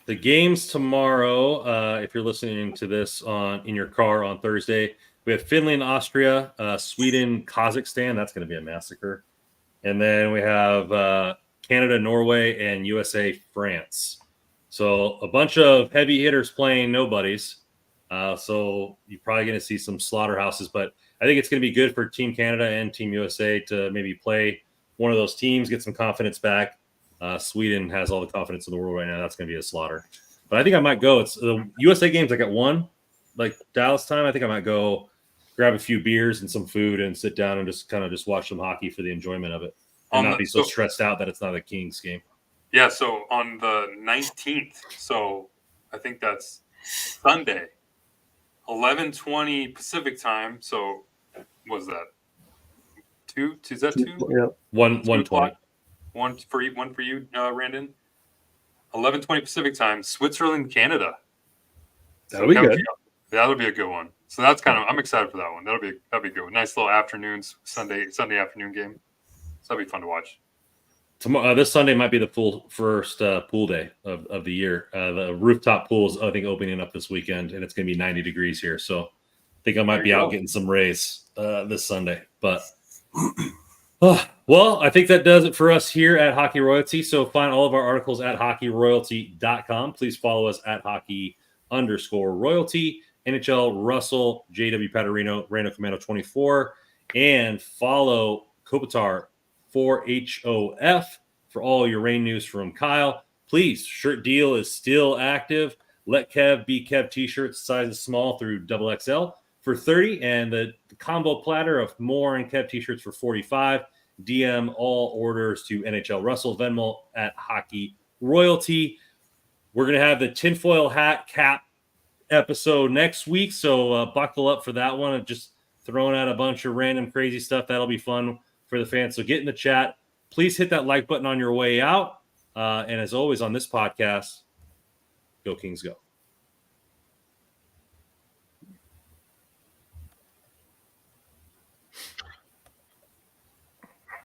The games tomorrow, if you're listening to this in your car on Thursday, we have Finland, Austria, Sweden, Kazakhstan. That's going to be a massacre. And then we have Canada, Norway, and USA, France. So a bunch of heavy hitters playing nobodies. So you're probably going to see some slaughterhouses. But I think it's going to be good for Team Canada and Team USA to maybe play one of those teams, get some confidence back. Sweden has all the confidence in the world right now. That's going to be a slaughter. But I think I might go. It's the USA game's like at 1. like Dallas time, I think I might go grab a few beers and some food and sit down and just kind of just watch some hockey for the enjoyment of it and not be so stressed out that it's not a Kings game. Yeah, so on the 19th, so I think that's Sunday, 11:20 Pacific time. So what was that? Two? Is that two? Yeah. 1:20. One for you, Randon. 11:20 Pacific time. Switzerland, Canada. That'll be good. That'll be a good one. So that's I'm excited for that one. That'll be good. Nice little afternoons, Sunday afternoon game. So that'll be fun to watch. Tomorrow, this Sunday might be the first pool day of the year. The rooftop pools, I think, opening up this weekend, and it's going to be 90 degrees here. So I think I might be out getting some rays this Sunday. But, well, I think that does it for us here at Hockey Royalty. So find all of our articles at hockeyroyalty.com. Please follow us at hockey_royalty, NHL Russell, JW Paterino, Randall Commando 24, and follow Kopitar 4HOF for all your rain news from Kyle. Please, shirt deal is still active. Let Kev be Kev t-shirts, sizes small through XXL for 30, and the combo platter of more and Kev t-shirts for 45. DM all orders to NHL Russell Venmo at Hockey Royalty. We're going to have the tinfoil hat cap episode next week, so buckle up for that one. I'm just throwing out a bunch of random crazy stuff. That'll be fun for the fans. So get in the chat. Please hit that like button on your way out. And as always on this podcast, go Kings go.